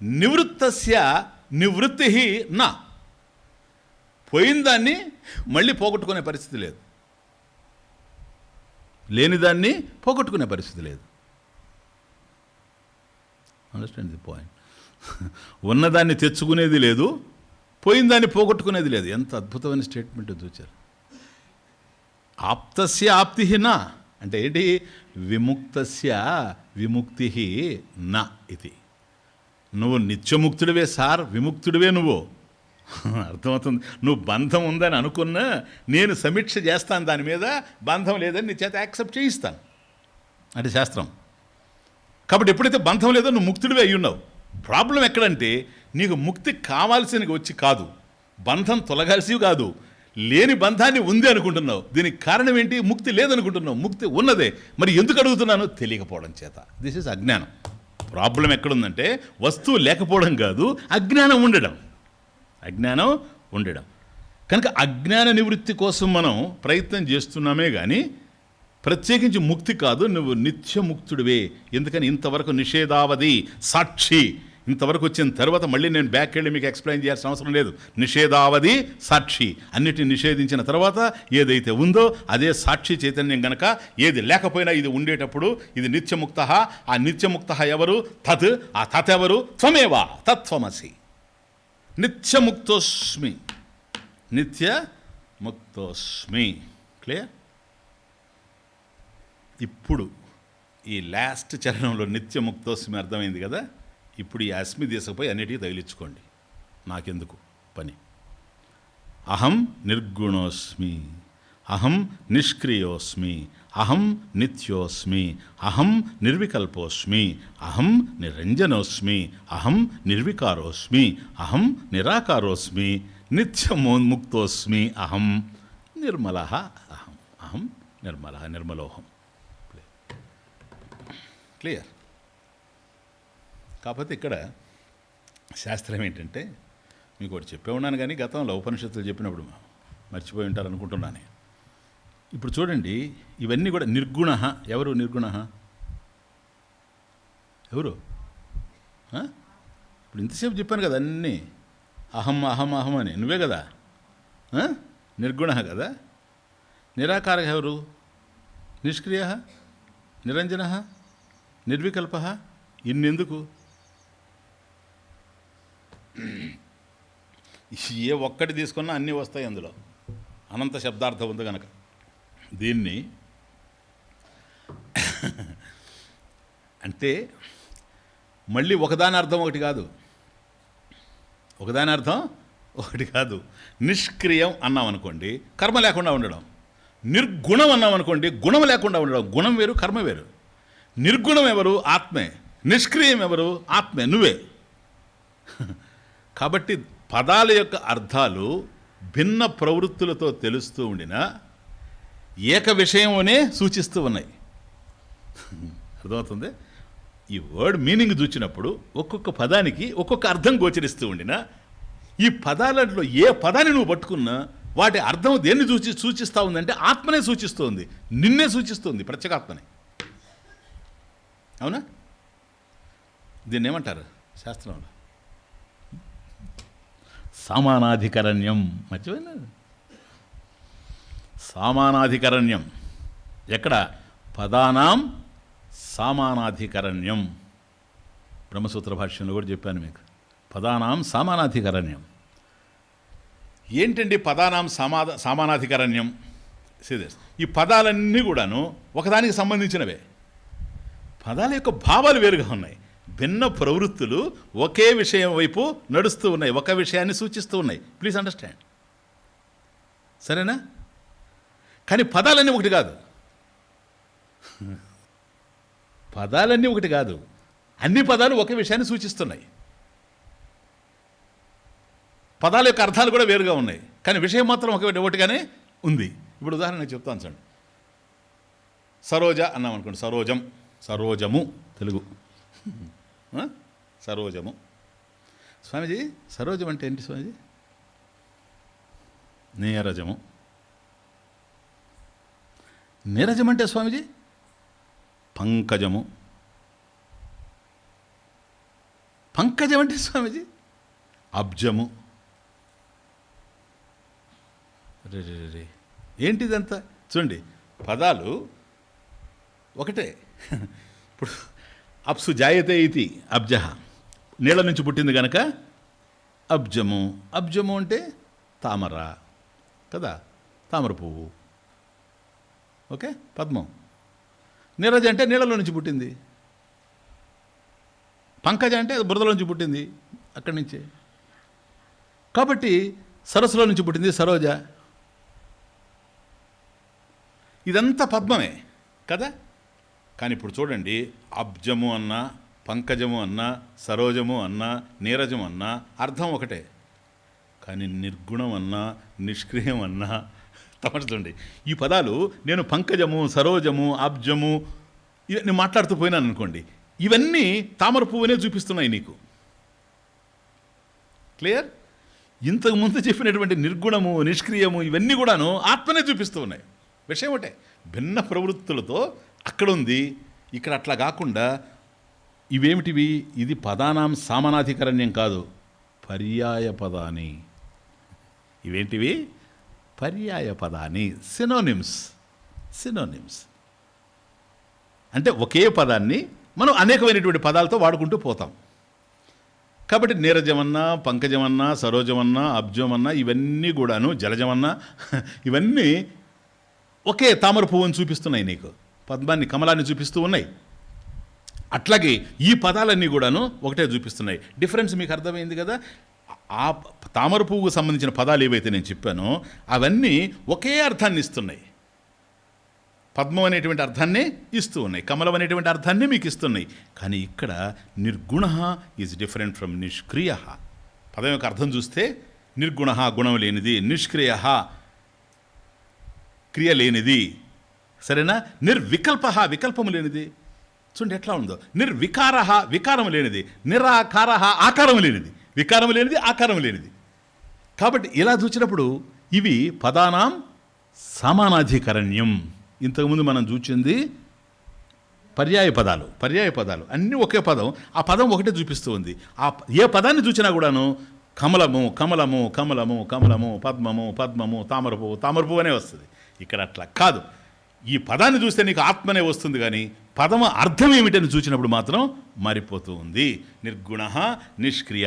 నివృత్తస్య నివృత్తి నా, పోయిందాన్ని మళ్ళీ పోగొట్టుకునే పరిస్థితి లేదు, లేనిదాన్ని పోగొట్టుకునే పరిస్థితి లేదు. Understand the point. ఉన్నదాన్ని తెచ్చుకునేది లేదు, పోయిందాన్ని పోగొట్టుకునేది లేదు. ఎంత అద్భుతమైన స్టేట్మెంట్ చూచారు. ఆప్తస్య ఆప్తి నా అంటే ఏంటి? విముక్తస్య విముక్తి నా ఇది. నువ్వు నిత్యముక్తుడివే సార్, విముక్తుడివే నువ్వు. అర్థమవుతుంది. నువ్వు బంధం ఉందని అనుకున్నా నేను సమీక్ష చేస్తాను దాని మీద, బంధం లేదని నీ చేత యాక్సెప్ట్ చేయిస్తాను అంటే శాస్త్రం. కాబట్టి ఎప్పుడైతే బంధం లేదో నువ్వు ముక్తుడివే అయ్యి ఉన్నావు. ప్రాబ్లం ఎక్కడంటే నీకు ముక్తి కావాల్సినవి వచ్చి కాదు, బంధం తొలగాల్సివి కాదు, లేని బంధాన్ని ఉంది అనుకుంటున్నావు. దీనికి కారణం ఏంటి? ముక్తి లేదనుకుంటున్నావు. ముక్తి ఉన్నదే. మరి ఎందుకు అడుగుతున్నాను? తెలియకపోవడం చేత. దిస్ ఈజ్ అజ్ఞానం. ప్రాబ్లం ఎక్కడుందంటే వస్తువు లేకపోవడం కాదు, అజ్ఞానం ఉండడం. అజ్ఞానం ఉండడం. కనుక అజ్ఞాన నివృత్తి కోసం మనం ప్రయత్నం చేస్తున్నామే కానీ ప్రత్యేకించి ముక్తి కాదు. నువ్వు నిత్యముక్తుడివే. ఎందుకని? ఇంతవరకు నిషేధావధి సాక్షి. ఇంతవరకు వచ్చిన తర్వాత మళ్ళీ నేను బ్యాక్ వెళ్ళి మీకు ఎక్స్ప్లెయిన్ చేయాల్సిన అవసరం లేదు. నిషేధావధి సాక్షి. అన్నిటిని నిషేధించిన తర్వాత ఏదైతే ఉందో అదే సాక్షి చైతన్యం గనక ఏది లేకపోయినా ఇది ఉండేటప్పుడు ఇది నిత్యముక్త. ఆ నిత్యముక్త ఎవరు? తత్. ఆ తత్ ఎవరు? త్వమేవా తత్వమసి. నిత్యముక్తోస్మి, నిత్యముక్తోస్మి. క్లియర్? ఇప్పుడు ఈ లాస్ట్ చరణంలో నిత్యముక్తోస్మి అర్థమైంది కదా. ఇప్పుడు ఈ అస్మి తీసుకుపోయి అన్నిటికీ తగిలించుకోండి. నాకెందుకు పని. అహం నిర్గుణోస్మి. అహం నిష్క్రియోస్మి, అహం నిత్యోస్మి, అహం నిర్వికల్పోస్మి, అహం నిరంజనోస్మి, అహం నిర్వికారోస్మి, అహం నిరాకారోస్మి, నిత్యముక్తోస్మి, అహం నిర్మల, అహం అహం నిర్మల నిర్మలోహం. క్లియర్? కాకపోతే ఇక్కడ శాస్త్రం ఏంటంటే, మీకు ఒకటి చెప్పే ఉన్నాను కానీ గతంలో ఉపనిషత్తులు చెప్పినప్పుడు మర్చిపోయి ఉంటారు అనుకుంటున్నాను. ఇప్పుడు చూడండి, ఇవన్నీ కూడా నిర్గుణ. ఎవరు నిర్గుణ? ఎవరు? ఇప్పుడు ఇంతసేపు చెప్పాను కదా అన్నీ, అహం అహం అహం అని, నువ్వే కదా నిర్గుణ కదా. నిరాకార ఎవరు? నిష్క్రియ, నిరంజన, నిర్వికల్ప. ఇన్నెందుకు? ఏ ఒక్కటి తీసుకున్నా అన్నీ వస్తాయి అందులో, అనంత శబ్దార్థం ఉంది కనుక. దీన్ని అంటే మళ్ళీ ఒకదాని అర్థం ఒకటి కాదు, ఒకదాని అర్థం ఒకటి కాదు. నిష్క్రియం అన్నాం అనుకోండి, కర్మ లేకుండా ఉండడం. నిర్గుణం అన్నాం అనుకోండి, గుణం లేకుండా ఉండడం. గుణం వేరు, కర్మ వేరు. నిర్గుణం ఎవరు? ఆత్మే. నిష్క్రియం ఎవరు? ఆత్మే, నువ్వే. కాబట్టి పదాల యొక్క అర్థాలు భిన్న ప్రవృత్తులతో తెలుస్తూ ఉండినా ఏక విషయమనే సూచిస్తూ ఉన్నాయి. అర్థమవుతుంది? ఈ వర్డ్ మీనింగ్ చూచినప్పుడు ఒక్కొక్క పదానికి ఒక్కొక్క అర్థం గోచరిస్తూ ఉండినా, ఈ పదాలలో ఏ పదాన్ని నువ్వు పట్టుకున్నా వాటి అర్థం దేన్ని సూచిస్తూ ఉందంటే ఆత్మనే సూచిస్తుంది, నిన్నే సూచిస్తుంది, ప్రత్యేకాత్మనే. అవునా? దీన్ని ఏమంటారు శాస్త్రంలో? సామానాధికరణ్యం. మర్చిపోయినా? సామానాధికరణ్యం ఎక్కడ? పదానాం సామానాధికరణ్యం. బ్రహ్మసూత్ర భాష్యంలో కూడా చెప్పాను మీకు. పదానాం సామానాధికరణ్యం. ఏంటండి పదానాం సామానాధికరణ్యం? ఈ పదాలన్నీ కూడాను ఒకదానికి సంబంధించినవే. పదాల యొక్క భావాలు వేరుగా ఉన్నాయి. భిన్న ప్రవృత్తులు ఒకే విషయం వైపు నడుస్తూ ఉన్నాయి, ఒక విషయాన్ని సూచిస్తూ ఉన్నాయి. Please understand. సరేనా? కానీ పదాలన్నీ ఒకటి కాదు. పదాలన్నీ ఒకటి కాదు, అన్ని పదాలు ఒకే విషయాన్ని సూచిస్తున్నాయి. పదాల యొక్క అర్థాలు కూడా వేరుగా ఉన్నాయి, కానీ విషయం మాత్రం ఒకటిగానే ఉంది. ఇప్పుడు ఉదాహరణ చెప్తాను చూడండి. సరోజ అన్నాం అనుకోండి, సరోజం, సరోజము తెలుగు, సరోజము. స్వామీజీ సరోజం అంటే ఏంటి స్వామీజీ? నీరజము. నీరజం అంటే స్వామీజీ పంకజము. పంకజం అంటే స్వామీజీ అబ్జము. రే ఏంటిదంతా చూడండి, పదాలు ఒకటే. ఇప్పుడు అప్సు జాయతే ఇది అబ్జ, నీళ్ళ నుంచి పుట్టింది కనుక అబ్జము. అబ్జము అంటే తామర కదా, తామర పువ్వు. ఓకే, పద్మం. నీరజ అంటే నీళ్ళలో నుంచి పుట్టింది. పంకజ అంటే బురదలో నుంచి పుట్టింది, అక్కడి నుంచే. కాబట్టి సరస్సులో నుంచి పుట్టింది సరోజ. ఇదంతా పద్మమే కదా. కానీ ఇప్పుడు చూడండి, అబ్జము అన్నా, పంకజము అన్నా, సరోజము అన్నా, నీరజము అన్నా అర్థం ఒకటే. కానీ నిర్గుణం అన్నా, నిష్క్రియం అన్నా తమచుండి. ఈ పదాలు నేను పంకజము, సరోజము, అబ్జము ఇవన్నీ మాట్లాడుతూ పోయినాను అనుకోండి, ఇవన్నీ తామర పువ్వునే చూపిస్తున్నాయి నీకు. క్లియర్? ఇంతకుముందు చెప్పినటువంటి నిర్గుణము, నిష్క్రియము ఇవన్నీ కూడాను ఆత్మనే చూపిస్తూ ఉన్నాయి. విషయం ఒకటే, భిన్న ప్రవృత్తులతో అక్కడ ఉంది, ఇక్కడ అట్లా కాకుండా ఇవేమిటివి? ఇది పదానాం సామానాధికరణ్యం కాదు, పర్యాయ పదాని. ఇవేంటివి? పర్యాయ పదాని, సినోనిమ్స్. సినోనిమ్స్ అంటే ఒకే పదాన్ని మనం అనేకమైనటువంటి పదాలతో వాడుకుంటూ పోతాం. కాబట్టి నీరజమన్నా, పంకజమన్నా, సరోజమన్నా, అబ్జమన్నా ఇవన్నీ కూడాను, జలజమన్నా ఇవన్నీ ఒకే తామర పువ్వుని చూపిస్తున్నాయి నీకు, పద్మాన్ని, కమలాన్ని చూపిస్తూ ఉన్నాయి. అట్లాగే ఈ పదాలన్నీ కూడాను ఒకటే చూపిస్తున్నాయి. డిఫరెన్స్ మీకు అర్థమైంది కదా. ఆ తామర పువ్వుకు సంబంధించిన పదాలు ఏవైతే నేను చెప్పానో అవన్నీ ఒకే అర్థాన్ని ఇస్తున్నాయి. పద్మం అనేటువంటి అర్థాన్ని ఇస్తూ ఉన్నాయి, కమలం అనేటువంటి అర్థాన్ని మీకు ఇస్తున్నాయి. కానీ ఇక్కడ నిర్గుణ ఈజ్ డిఫరెంట్ ఫ్రమ్ నిష్క్రియ. పదం యొక్క అర్థం చూస్తే నిర్గుణ గుణం లేనిది, నిష్క్రియ క్రియ లేనిది, సరేనా? నిర్వికల్ప వికల్పము లేనిది. చూడండి ఎట్లా ఉందో. నిర్వికార వికారం లేనిది, నిరాకార ఆకారం లేనిది, వికారం లేనిది ఆకారం లేనిది. కాబట్టి ఇలా చూసినప్పుడు ఇవి పదానాం సమానాధికరణ్యం. ఇంతకుముందు మనం చూచింది పర్యాయ పదాలు అన్నీ ఒకే పదం, ఆ పదం ఒకటే చూపిస్తూ ఉంది. ఏ పదాన్ని చూసినా కూడాను కమలము కమలము కమలము కమలము, పద్మము పద్మము, తామరపు అనే వస్తుంది. ఇక్కడ అట్లా కాదు. ఈ పదాన్ని చూస్తే నీకు ఆత్మనే వస్తుంది, కానీ పదము అర్థం ఏమిటని చూసినప్పుడు మాత్రం మారిపోతూ ఉంది. నిర్గుణ, నిష్క్రియ,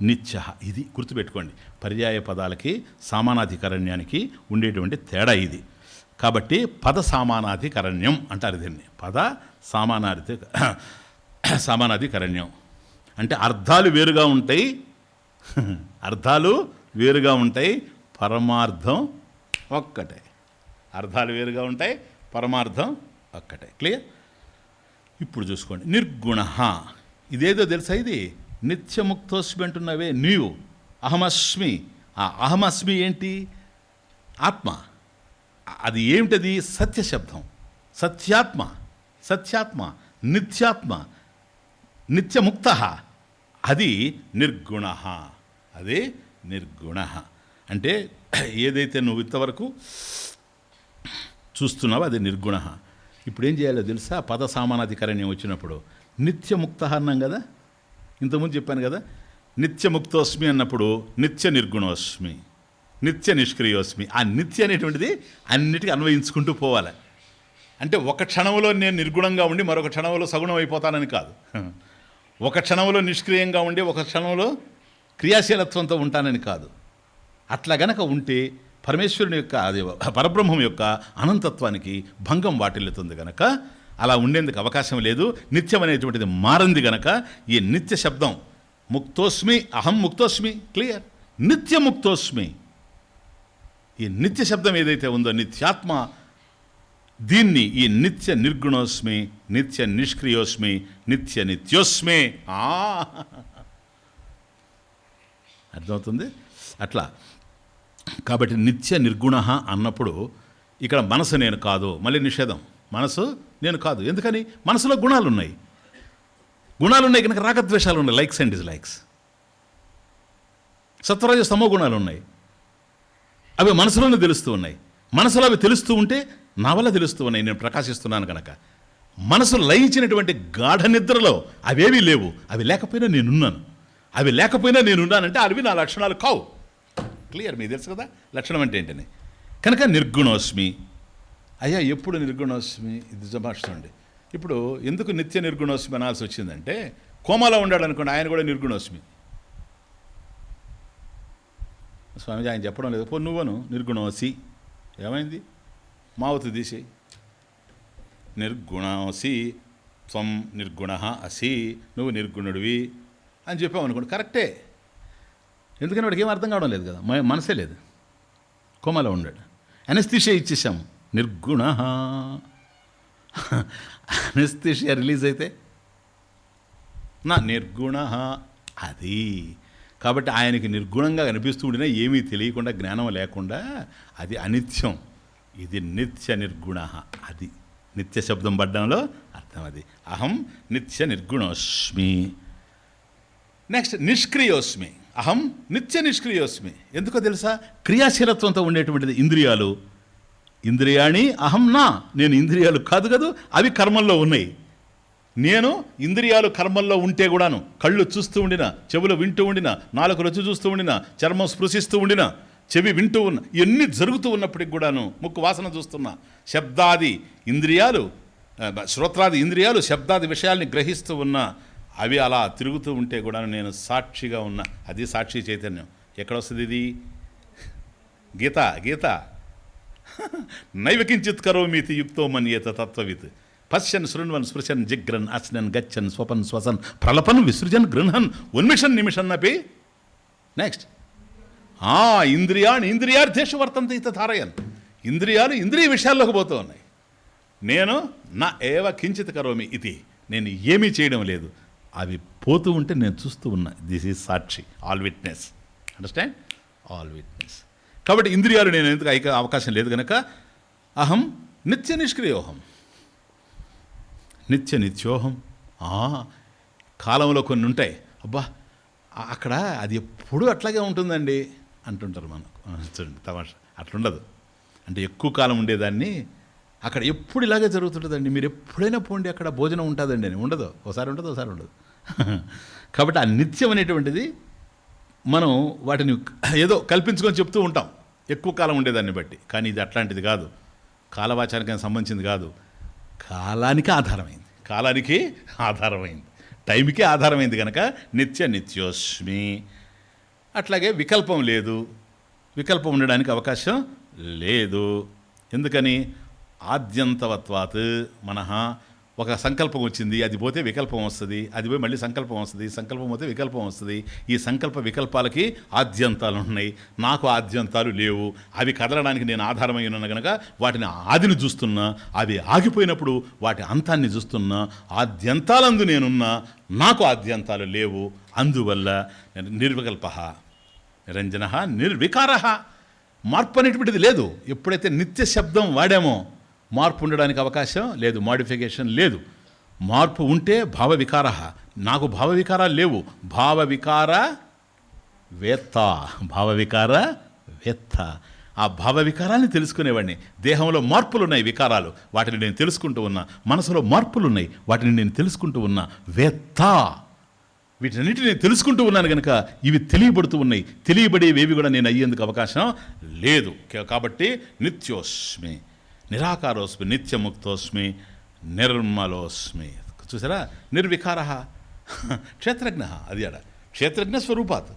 నిత్య. ఇది గుర్తుపెట్టుకోండి. పర్యాయ పదాలకి సామానాధికరణ్యానికి ఉండేటువంటి తేడా ఇది. కాబట్టి పద సామానాధికరణ్యం అంటారు దీన్ని. పద సామానాధికరణ్యం అంటే అర్థాలు వేరుగా ఉంటాయి, పరమార్థం ఒక్కటే. అర్థాలు వేరుగా ఉంటాయి, పరమార్థం ఒక్కటే. క్లియర్? ఇప్పుడు చూసుకోండి. నిర్గుణ ఇదేదో తెలుసా? ఇది నిత్యముక్తోస్మి అంటున్నావే నీవు, అహమస్మి. ఆ అహమస్మి ఏంటి? ఆత్మ. అది ఏమిటది? సత్యశబ్దం. సత్యాత్మ, నిత్యాత్మ, నిత్యముక్త. అది నిర్గుణ. అదే నిర్గుణ అంటే ఏదైతే నువ్వు ఇంతవరకు చూస్తున్నావో అది నిర్గుణ. ఇప్పుడు ఏం చేయాలో తెలుసా? పద సామానాధికరణ్యం వచ్చినప్పుడు నిత్యముక్త అన్నాం కదా, ఇంతకుముందు చెప్పాను కదా. నిత్యముక్తోస్మి అన్నప్పుడు నిత్య నిర్గుణోస్మి, నిత్య నిష్క్రియోస్మి. ఆ నిత్య అనేటువంటిది అన్నిటికీ అన్వయించుకుంటూ పోవాలి. అంటే ఒక క్షణంలో నేను నిర్గుణంగా ఉండి మరొక క్షణంలో సగుణం అయిపోతానని కాదు. ఒక క్షణంలో నిష్క్రియంగా ఉండి ఒక క్షణంలో క్రియాశీలత్వంతో ఉంటానని కాదు. అట్లా గనక ఉంటే పరమేశ్వరుని యొక్క, అది పరబ్రహ్మం యొక్క అనంతత్వానికి భంగం వాటిల్లుతుంది గనక అలా ఉండేందుకు అవకాశం లేదు. నిత్యం అనేటువంటిది మారింది గనక ఈ నిత్య శబ్దం ముక్తోస్మి, అహం ముక్తోస్మి. క్లియర్? నిత్యముక్తోస్మి. ఈ నిత్య శబ్దం ఏదైతే ఉందో నిత్యాత్మ, దీన్ని ఈ నిత్య నిర్గుణోస్మి, నిత్య నిష్క్రియోస్మి, నిత్య నిత్యోస్మి. అర్థమవుతుంది? అట్లా కాబట్టి నిత్య నిర్గుణ అన్నప్పుడు ఇక్కడ మనసు నేను కాదు, మళ్ళీ నిషేధం. మనసు నేను కాదు. ఎందుకని? మనసులో గుణాలు ఉన్నాయి కనుక రాగద్వేషాలు ఉన్నాయి, లైక్స్ అండ్ డిస్లైక్స్. సత్వరజ సమో గుణాలు ఉన్నాయి, అవి మనసులోనే తెలుస్తూ ఉన్నాయి. మనసులో అవి తెలుస్తూ ఉంటే నా వల్ల తెలుస్తూ ఉన్నాయి, నేను ప్రకాశిస్తున్నాను కనుక. మనసు లయించినటువంటి గాఢ నిద్రలో అవేవీ లేవు. అవి లేకపోయినా నేనున్నానంటే అవి నా లక్షణాలు కావు. క్లియర్? మీకు తెలుసు కదా లక్షణం అంటే ఏంటని. కనుక నిర్గుణోస్మి. అయ్యా ఎప్పుడు నిర్గుణోస్మి? ఇది జమాషండి. ఇప్పుడు ఎందుకు నిత్య నిర్గుణోస్మి అనాల్సి వచ్చిందంటే, కోమాలో ఉండాడు అనుకోండి, ఆయన కూడా నిర్గుణోస్మి. స్వామిజీ ఆయన చెప్పడం లేదు. పో నువ్వను నిర్గుణోసి. ఏమైంది? మావతు తీసి నిర్గుణోసి త్వం నిర్గుణ అసి, నువ్వు నిర్గుణుడివి అని చెప్పావు అనుకోండి, కరెక్టే. ఎందుకని వాడికి ఏం అర్థం కావడం లేదు కదా, మనసే లేదు, కోమాలో ఉన్నాడు. అనస్థీషియా ఇచ్చేసాము, నిర్గుణ. అనస్థీషియా రిలీజ్ అయితే నా నిర్గుణ అది. కాబట్టి ఆయనకి నిర్గుణంగా కనిపిస్తూ ఉండినా ఏమీ తెలియకుండా, జ్ఞానం లేకుండా, అది అనిత్యం. ఇది నిత్య నిర్గుణ. అది నిత్య శబ్దం పడ్డంలో అర్థం అది. అహం నిత్య నిర్గుణోస్మి. నెక్స్ట్ నిష్క్రియోస్మి. అహం నిత్య నిష్క్రియోస్మి. ఎందుకో తెలుసా? క్రియాశీలత్వంతో ఉండేటువంటిది ఇంద్రియాలు. ఇంద్రియాణి అహం నా, నేను ఇంద్రియాలు కాదు కదా, అవి కర్మల్లో ఉన్నాయి. నేను ఇంద్రియాలు కర్మల్లో ఉంటే కూడాను, కళ్ళు చూస్తూ ఉండినా, చెవులు వింటూ ఉండినా, నాలుగు రుచి చూస్తూ ఉండినా, చర్మం స్పృశిస్తూ ఉండినా, చెవి వింటూ ఉన్న, ఇవన్నీ జరుగుతూ ఉన్నప్పటికి కూడాను, ముక్కు వాసన చూస్తున్నా, శబ్దాది ఇంద్రియాలు, శ్రోత్రాది ఇంద్రియాలు శబ్దాది విషయాల్ని గ్రహిస్తూ ఉన్నా, అవి అలా తిరుగుతూ ఉంటే కూడా నేను సాక్షిగా ఉన్నా. అది సాక్షి చైతన్యం. ఎక్కడొస్తుంది ఇది? గీత నైవకించిత్ కరోమీతి యుక్తో మన్యేత తత్వవిత్ పశ్యన్ శృణ్వన్ స్పృశన్ జిగ్రన్ అస్నన్ గచ్చన్ స్వపన్ శ్వసన్ ప్రలపన్ విసృజన్ గృహన్ ఉన్మిషన్ నిమిషన్నపి నెక్స్ట్ ఇంద్రియాణి ఇంద్రియార్థేషు వర్తంతే ఇత ధారయన్. ఇంద్రియాలు ఇంద్రియ విషయాల్లోకి పోతూ ఉన్నాయి. నేను నా ఏవ కించిత్ కరోమి ఇది, నేను ఏమీ చేయడం లేదు, అవి పోతూ ఉంటే నేను చూస్తూ ఉన్నా. This is Sakshi, all witness. Understand? All witness. కాబట్టి ఇంద్రియాలు నేను ఎందుకు అవకాశం లేదు కనుక అహం నిత్య నిష్క్రియోహం, నిత్య నిత్యోహం. కాలంలో కొన్ని ఉంటాయి, అబ్బా అక్కడ అది ఎప్పుడూ అట్లాగే ఉంటుందండి అంటుంటారు. చూడండి తమాషా, అట్లుండదు. అంటే ఎక్కువ కాలం ఉండేదాన్ని అక్కడ ఎప్పుడు ఇలాగే జరుగుతుంటుందండి. మీరు ఎప్పుడైనా పోండి, అక్కడ భోజనం ఉంటుందండి అని. ఉండదు, ఒకసారి ఉంటుంది, ఒకసారి ఉండదు. కాబట్టి ఆ నిత్యం అనేటువంటిది మనం వాటిని ఏదో కల్పించుకొని చెప్తూ ఉంటాం ఎక్కువ కాలం ఉండేదాన్ని బట్టి. కానీ ఇది అట్లాంటిది కాదు, కాలవాచానికి సంబంధించింది కాదు. కాలానికి ఆధారమైంది, కాలానికి ఆధారమైంది, టైంకి ఆధారమైంది కనుక నిత్య నిత్యోస్మి. అట్లాగే వికల్పం లేదు, వికల్పం ఉండడానికి అవకాశం లేదు. ఎందుకని? ఆద్యంతవత్వాత్ మనః. ఒక సంకల్పం వచ్చింది, అది పోతే వికల్పం వస్తుంది, అది పోయి మళ్ళీ సంకల్పం వస్తుంది, సంకల్పం పోతే వికల్పం వస్తుంది. ఈ సంకల్ప వికల్పాలకి ఆద్యంతాలు ఉన్నాయి, నాకు ఆద్యంతాలు లేవు. అవి కదలడానికి నేను ఆధారమై ఉన్నాను కనుక వాటిని ఆదిని చూస్తున్నా, అవి ఆగిపోయినప్పుడు వాటి అంతాన్ని చూస్తున్నా. ఆద్యంతాలందు నేనున్నా, నాకు ఆద్యంతాలు లేవు. అందువల్ల నిర్వికల్ప నిరంజన నిర్వికార. మార్పు అనేటువంటిది లేదు. ఎప్పుడైతే నిత్య శబ్దం వాడామో మార్పు ఉండడానికి అవకాశం లేదు, మోడిఫికేషన్ లేదు. మార్పు ఉంటే భావ వికార. నాకు భావ వికారాలు లేవు. భావ వికార వేత్త, భావ వికార వేత్త. ఆ భావ వికారాన్ని తెలుసుకునేవాడిని. దేహంలో మార్పులు ఉన్నాయి, వికారాలు, వాటిని నేను తెలుసుకుంటూ ఉన్నా. మనసులో మార్పులు ఉన్నాయి, వాటిని నేను తెలుసుకుంటూ ఉన్నా. వేత్త, వీటన్నిటిని నేను తెలుసుకుంటూ ఉన్నాను కనుక ఇవి తెలియబడుతూ ఉన్నాయి. తెలియబడేవేవి కూడా నేను అయ్యేందుకు అవకాశం లేదు. కాబట్టి నిత్యోస్మి, నిరాకారోస్మి, నిత్యముక్తోస్మి, నిర్మలోస్మి. చూసారా? నిర్వికార క్షేత్రజ్ఞ. అది ఆడ క్షేత్రజ్ఞ స్వరూపాత్.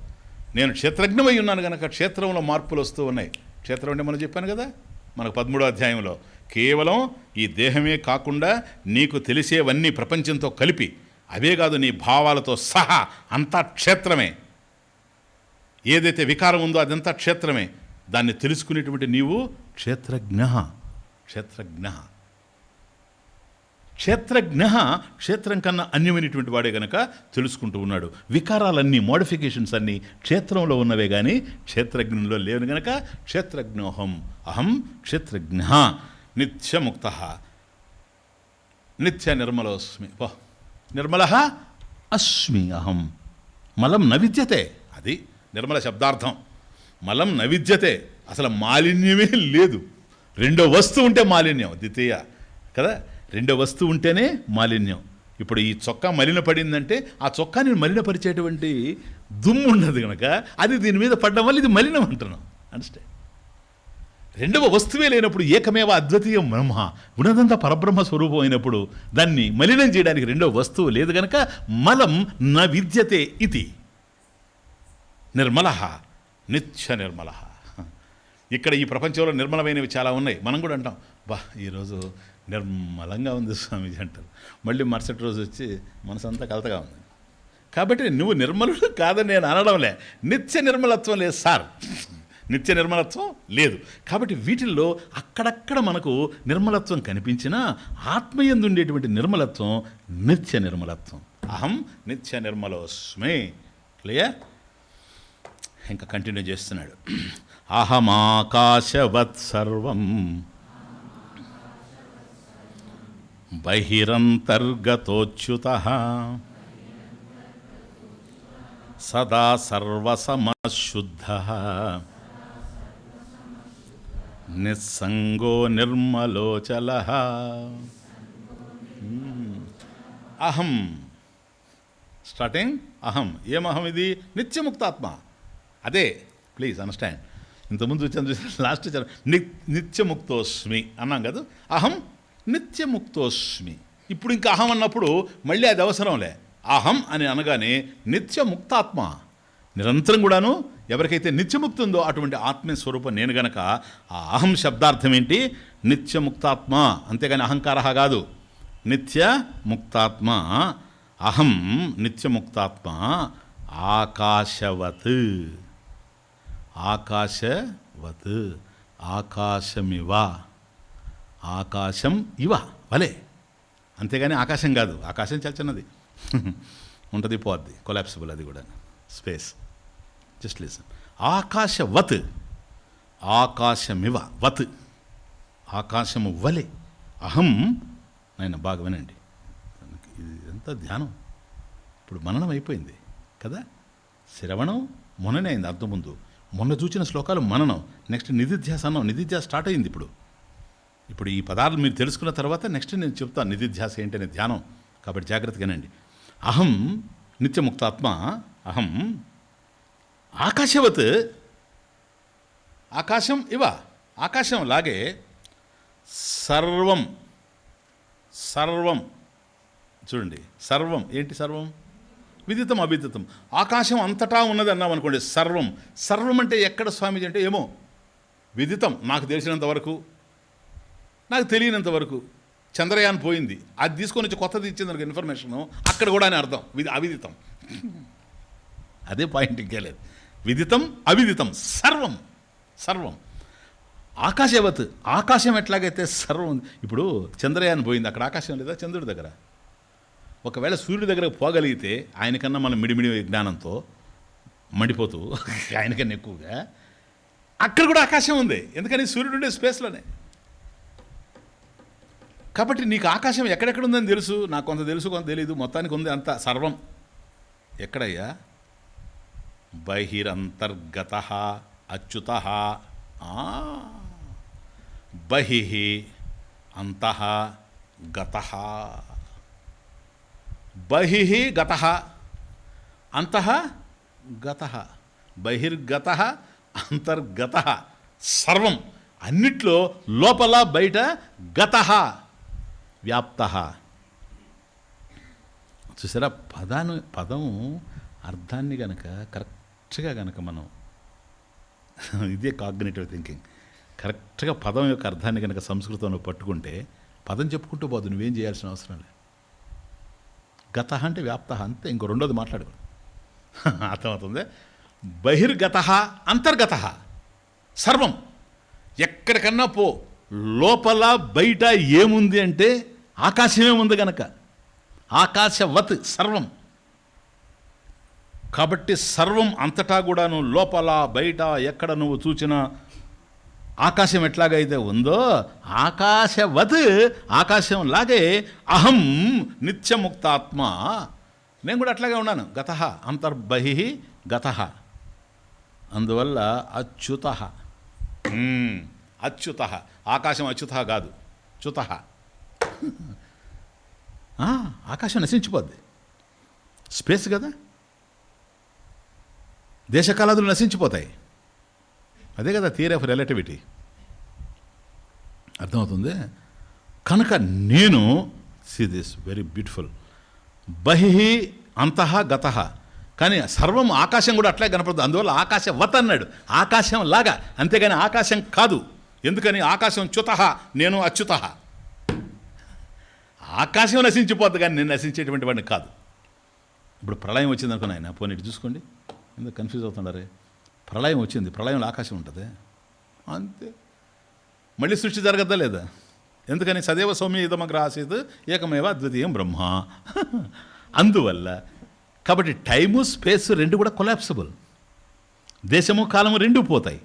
నేను క్షేత్రజ్ఞమై ఉన్నాను కనుక క్షేత్రంలో మార్పులు వస్తూ ఉన్నాయి. క్షేత్రం అంటే మనం చెప్పాను కదా మనకు 13వ అధ్యాయంలో, కేవలం ఈ దేహమే కాకుండా నీకు తెలిసేవన్నీ ప్రపంచంతో కలిపి, అవే కాదు నీ భావాలతో సహా అంతా క్షేత్రమే. ఏదైతే వికారం ఉందో అదంతా క్షేత్రమే. దాన్ని తెలుసుకునేటువంటి నీవు క్షేత్రజ్ఞ. క్షేత్రజ్ఞ, క్షేత్రజ్ఞ క్షేత్రం కన్నా అన్యమైనటువంటి వాడే గనక తెలుసుకుంటూ ఉన్నాడు. వికారాలన్నీ, మోడిఫికేషన్స్ అన్నీ క్షేత్రంలో ఉన్నవే కానీ క్షేత్రజ్ఞంలో లేవు గనక క్షేత్రజ్ఞోహం అహం క్షేత్రజ్ఞ నిత్యముక్త నిత్య నిర్మలోస్మి. నిర్మల అస్మి అహం. మలం న విద్యతే. అది నిర్మల శబ్దార్థం. మలం న విద్యతే, అసలు మాలిన్యమే లేదు. రెండో వస్తువు ఉంటే మాలిన్యం, ద్వితీయ కదా. రెండో వస్తువు ఉంటేనే మాలిన్యం. ఇప్పుడు ఈ చొక్కా మలిన పడిందంటే ఆ చొక్కాని మలినపరిచేటువంటి దుమ్ము ఉండదు కనుక అది దీని మీద పడడం వల్ల ఇది మలినం అంటున్నాం. అండర్స్టాండ్? రెండవ వస్తువే లేనప్పుడు ఏకమేవ అద్వితీయం బ్రహ్మ, ఉన్నదంతా పరబ్రహ్మ స్వరూపం అయినప్పుడు దాన్ని మలినం చేయడానికి రెండవ వస్తువు లేదు కనుక మలం న విద్యతే ఇది. నిర్మల నిత్య నిర్మల. ఇక్కడ ఈ ప్రపంచంలో నిర్మలమైనవి చాలా ఉన్నాయి. మనం కూడా అంటాం, బా ఈరోజు నిర్మలంగా ఉంది స్వామీజీ అంటారు. మళ్ళీ మరుసటి రోజు వచ్చి మనసంతా కలతగా ఉంది. కాబట్టి నువ్వు నిర్మలుడు కాదని నేను అనడంలే. నిత్య నిర్మలత్వం లేదు సార్, నిత్య నిర్మలత్వం లేదు. కాబట్టి వీటిల్లో అక్కడక్కడ మనకు నిర్మలత్వం కనిపించినా ఆత్మయందు ఉండేటువంటి నిర్మలత్వం నిత్య నిర్మలత్వం. అహం నిత్య నిర్మలోస్మి. క్లియర్? ఇంకా కంటిన్యూ చేస్తున్నాడు. అహమాకాశవత్ సర్వం బహిరంతర్గతోచ్యుతః సదా సర్వసమశుద్ధః నిస్సంగో నిర్మలోచలః. అహం స్టార్టింగ్ అహం. ఏం అహం? ఇది నిత్యముక్తాత్మ. అదే, ప్లీజ్ అండర్స్టాండ్. ఇంతకుముందు వచ్చాను లాస్ట్ నిత్యముక్తోస్మి అన్నాం కదా. అహం నిత్యముక్తోస్మి. ఇప్పుడు ఇంకా అహం అన్నప్పుడు మళ్ళీ అది అవసరంలే. అహం అని అనగానే నిత్యముక్తాత్మ, నిరంతరం కూడాను ఎవరికైతే నిత్యముక్తి ఉందో అటువంటి ఆత్మస్వరూపం నేను గనక ఆ అహం శబ్దార్థం ఏంటి? నిత్యముక్తాత్మ. అంతేగాని అహంకార కాదు. నిత్యముక్తాత్మ. అహం నిత్యముక్తాత్మ ఆకాశవత్. ఆకాశవత్, ఆకాశమివ, ఆకాశం ఇవ వలే. అంతేగాని ఆకాశం కాదు, ఆకాశం చాలా చిన్నది ఉంటుంది, పోద్ది, కొలాప్సిబుల్, అది కూడా స్పేస్. Just listen. ఆకాశవత్, ఆకాశమివ, వత్, ఆకాశము వలె, అహం. నాయన బాగా వినండి, ఇది ఎంత ధ్యానం. ఇప్పుడు మననం అయిపోయింది కదా, శ్రవణం మొన్ననే అయింది, అర్థం ముందు. మొన్న చూచిన శ్లోకాలు మననం, నెక్స్ట్ నిధిధ్యాస అన్నాం, నిధిధ్యాస స్టార్ట్ అయింది. ఇప్పుడు ఈ పదాలు మీరు తెలుసుకున్న తర్వాత నెక్స్ట్ నేను చెప్తాను నిధిధ్యాస ఏంటనే ధ్యానం. కాబట్టి జాగ్రత్తగానండి. అహం నిత్యముక్తాత్మ, అహం ఆకాశవత్, ఆకాశం ఇవ, ఆకాశం లాగే, సర్వం, సర్వం చూడండి, సర్వం ఏంటి? సర్వం విదితం అవిదితం. ఆకాశం అంతటా ఉన్నది అన్నాం అనుకోండి, సర్వం. సర్వం అంటే ఎక్కడ స్వామీజీ అంటే, ఏమో విదితం, నాకు తెలిసినంత వరకు, నాకు తెలియనంత వరకు. చంద్రయాన్ పోయింది, అది తీసుకొని వచ్చి కొత్తది ఇచ్చింది నాకు ఇన్ఫర్మేషను, అక్కడ కూడా అని అర్థం, అవిదితం. అదే పాయింట్, ఇంకే లేదు. విదితం అవిదితం, సర్వం, సర్వం. ఆకాశవత్, ఆకాశం ఎట్లాగైతే సర్వం. ఇప్పుడు చంద్రయాన్ పోయింది, అక్కడ ఆకాశం లేదా? చంద్రుడి దగ్గర. ఒకవేళ సూర్యుడి దగ్గరకు పోగలిగితే ఆయనకన్నా మనం మిడిమిడి జ్ఞానంతో మండిపోతూ ఆయనకన్నా ఎక్కువగా అక్కడ కూడా ఆకాశం ఉంది. ఎందుకని? సూర్యుడు ఉండే స్పేస్లోనే. కాబట్టి నీకు ఆకాశం ఎక్కడెక్కడ ఉందని తెలుసు, నాకు కొంత తెలుసు, కొంత తెలీదు, మొత్తానికి ఉంది అంత సర్వం. ఎక్కడయ్యా? బహిరంతర్గత అచ్యుత, బహిః అంతః గతః, బహిః గతః అంతః గతః, బహిర్గతః అంతర్గతః, సర్వం. అన్నిట్లో లోపల బయట, గతః వ్యాప్తః. చూసారా, పదం అర్థాన్ని గనక కరెక్ట్గా గనక మనం ఇదే కాగ్నిటివ్ థింకింగ్, కరెక్ట్గా పదం యొక్క అర్థాన్ని కనుక సంస్కృతంలో పట్టుకుంటే పదం చెప్పుకుంటూ పోదు, నువ్వేం చేయాల్సిన అవసరం లేదు. గత అంటే వ్యాప్త, అంతే, ఇంకో రెండోది మాట్లాడుకో. అర్థమవుతుంది. బహిర్గత అంతర్గత, సర్వం. ఎక్కడికన్నా పో, లోపల బయట ఏముంది అంటే ఆకాశమే ఉంది గనక, ఆకాశవత్ సర్వం. కాబట్టి సర్వం అంతటా కూడాను, లోపల బయట ఎక్కడ నువ్వు చూచిన ఆకాశం ఎట్లాగైతే ఉందో, ఆకాశవత్, ఆకాశం లాగే, అహం నిత్యముక్తాత్మ, నేను కూడా అట్లాగే ఉన్నాను. గతః అంతర్బహిః గతః, అందువల్ల అచ్యుతః. అచ్యుతః, ఆకాశం అచ్యుతః కాదు, చ్యుతః. ఆకాశం నశించిపోద్ది, స్పేస్ కదా, దేశకాలాదులు నశించిపోతాయి. అదే కదా థియరీ ఆఫ్ రిలేటివిటీ. అర్థమవుతుంది. కనుక నేను, సీ దిస్ వెరీ బ్యూటిఫుల్, బహిః అంతః గతః. కానీ సర్వం, ఆకాశం కూడా అట్లే కనపడుతుంది. అందువల్ల ఆకాశవత్ అన్నాడు, ఆకాశం లాగా, అంతేగాని ఆకాశం కాదు. ఎందుకని? ఆకాశం చ్యుతః, నేను అచ్యుతః. ఆకాశం నశించిపోద్ది కానీ నేను నశించేటువంటి వాడిని కాదు. ఇప్పుడు ప్రళయం వచ్చింది అనుకుని ఆయన, పోనీ ఇటు చూసుకోండి, ఎందుకు కన్ఫ్యూజ్ అవుతున్నారే? ప్రళయం వచ్చింది, ప్రళయంలో ఆకాశం ఉంటుంది అంతే. మళ్ళీ సృష్టి జరగద్దా లేదా? ఎందుకని? సదేవ సౌమ్య ఇదమగ్ర ఆసీత్ ఏకమేవ అద్వితీయం బ్రహ్మ. అందువల్ల కాబట్టి టైము స్పేస్ రెండు కూడా కొలాప్సిబుల్, దేశము కాలము రెండు పోతాయి.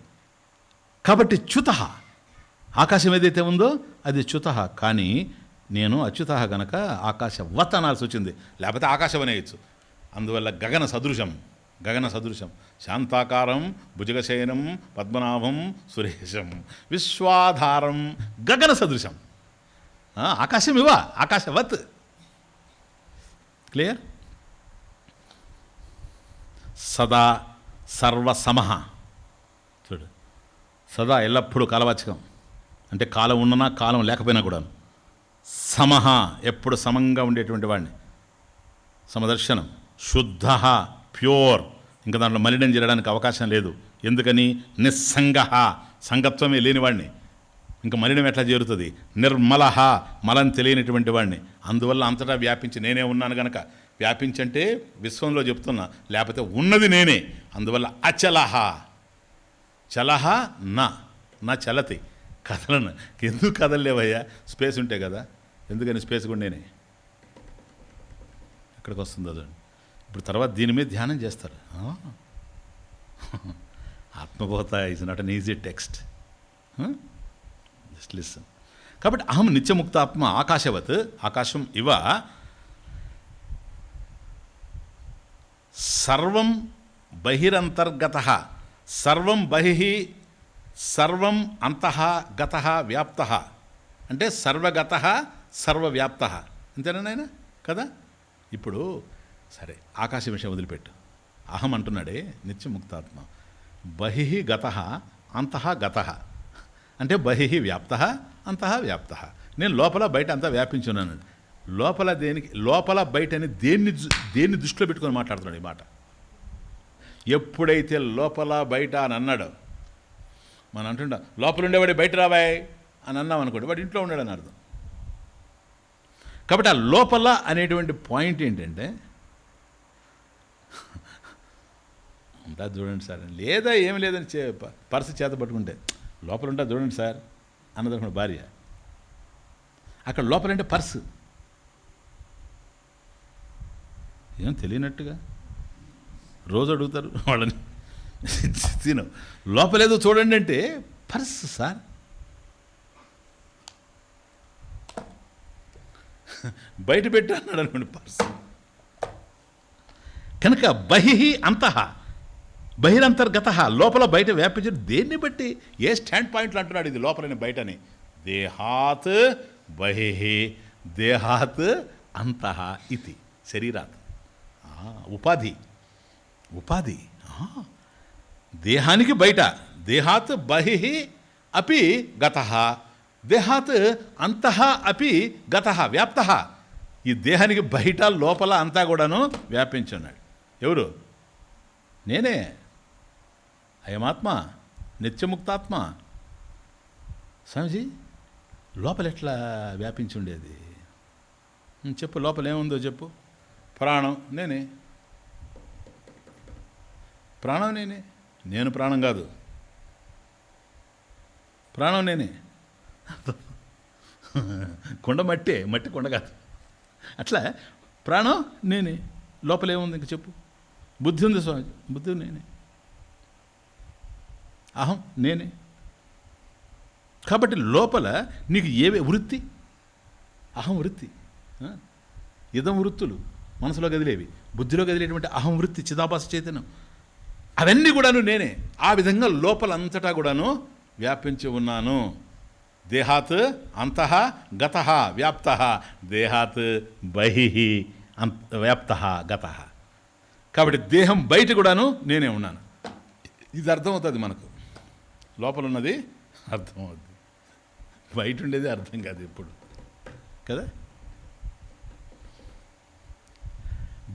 కాబట్టి చ్యుతః, ఆకాశం ఏదైతే ఉందో అది చ్యుతః. కానీ నేను అచ్యుతః గనక ఆకాశవత్ అనాల్సి వచ్చింది, లేకపోతే ఆకాశం అనేయచ్చు. అందువల్ల గగన సదృశం, గగన సదృశం, శాంతాకారం భుజగశయనం పద్మనాభం సురేశం విశ్వాధారం, గగన సదృశం. ఆకాశం ఇవ, ఆకాశవత్. క్లియర్? సదా సర్వసమః. చూడు, సదా ఎల్లప్పుడూ కాలవాచకం, అంటే కాలం ఉన్ననా కాలం లేకపోయినా కూడా. సమః, ఎప్పుడు సమంగా ఉండేటువంటి వాడిని. సమదర్శనం, శుద్ధ, ప్యూర్, ఇంకా దాంట్లో మలినం చేయడానికి అవకాశం లేదు. ఎందుకని? నిస్సంగ, సంగత్వమే లేనివాడిని, ఇంకా మలినం ఎట్లా చేరుతుంది? నిర్మల, మలం తెలియనటువంటి వాడిని. అందువల్ల అంతటా వ్యాపించి నేనే ఉన్నాను గనక, వ్యాపించంటే విశ్వంలో చెప్తున్నా, లేకపోతే ఉన్నది నేనే. అందువల్ల అచలహ, చలహ నా చలతి, కదలను. ఎందుకు కదలలేవయ్యా? స్పేస్ ఉంటే కదా. ఎందుకని స్పేస్ కూడా నేనే. ఎక్కడికి వస్తుందో అదండి. ఇప్పుడు తర్వాత దీని మీద ధ్యానం చేస్తారు. Atmabodha is not an easy text. Just listen. కాబట్టి అహం నిత్యముక్తాత్మ ఆకాశవత్, ఆకాశం ఇవ సర్వం బహిరంతర్గత, సర్వం బహిః సర్వం అంతః గతః వ్యాప్తః. అంటే సర్వగతః సర్వవ్యాప్తః. అంతేనా నాయన కదా? ఇప్పుడు సరే, ఆకాశ విషయం వదిలిపెట్టు. అహం అంటున్నాడే నిత్యముక్తాత్మ. బహిః గతః అంతః గతః, అంటే బహిః వ్యాప్తః అంతః వ్యాప్తః. నేను లోపల బయట అంతా వ్యాపించున్నాను. లోపల దేనికి, లోపల బయట అని దేన్ని దృష్టిలో పెట్టుకొని మాట్లాడుతున్నాడు ఈ మాట. ఎప్పుడైతే లోపల బయట అని అన్నాడో, మనం అంటుంటాం లోపల ఉండేవాడి బయట రావాయి అని అన్నాం అనుకోండి, వాడు ఇంట్లో ఉన్నాడని అర్థం. కాబట్టి ఆ లోపల అనేటువంటి పాయింట్ ఏంటంటే, ఉంటా చూడండి సార్, లేదా ఏమి లేదని పర్సు చేత పట్టుకుంటే లోపల ఉంటా చూడండి సార్ అన్నదనుకున్న భార్య, అక్కడ లోపలంటే పర్సు ఏం తెలియనట్టుగా రోజు అడుగుతారు వాళ్ళని, తిను లోపలేదో చూడండి అంటే పర్సు సార్. బయట పెట్టు అన్నాడు అనుకోండి పర్సు. కనుక బహిః అంతః బహిరంతర్గత, లోపల బయట వ్యాపించడం దేన్ని బట్టి, ఏ స్టాండ్ పాయింట్లు అంటున్నాడు ఇది లోపలని బయటని. దేహాత్ బహిః దేహాత్ అంతః ఇది శరీరాత్. ఉపాధి ఉపాధి దేహానికి బయట, దేహాత్ బహిః అపి గతః దేహాత్ అంతః అపి గతః వ్యాప్తః. ఈ దేహానికి బయట లోపల అంతా కూడాను వ్యాపించున్నాడు. ఎవరు? నేనే. అయమాత్మ నిత్యముక్తాత్మ. స్వామిజీ లోపల ఎట్లా వ్యాపించి ఉండేది చెప్పు, లోపల ఏముందో చెప్పు. ప్రాణం నేనే, ప్రాణం నేనే. నేను ప్రాణం కాదు, ప్రాణం నేనే. కొండ మట్టే, మట్టి కొండ కాదు. అట్లా ప్రాణం నేనే. లోపల ఏముంది ఇంక చెప్పు. బుద్ధి ఉంది స్వామి, బుద్ధి నేనే. అహం నేనే. కాబట్టి లోపల నీకు ఏవే వృత్తి, అహం వృత్తి, ఇదం వృత్తులు మనసులో కదిలేవి, బుద్ధిలో కదిలేటువంటి అహం వృత్తి చిదాభాస చైతన్యం, అవన్నీ కూడాను నేనే. ఆ విధంగా లోపల అంతటా కూడాను వ్యాపించి ఉన్నాను. దేహాత్ అంతః గతః వ్యాప్తః దేహాత్ బహిః వ్యాప్తః గతః. కాబట్టి దేహం బయట కూడాను నేనే ఉన్నాను. ఇది అర్థమవుతుంది మనకు. లోపల ఉన్నది అర్థమవుతుంది, బయట ఉండేది అర్థం కాదు ఎప్పుడు కదా.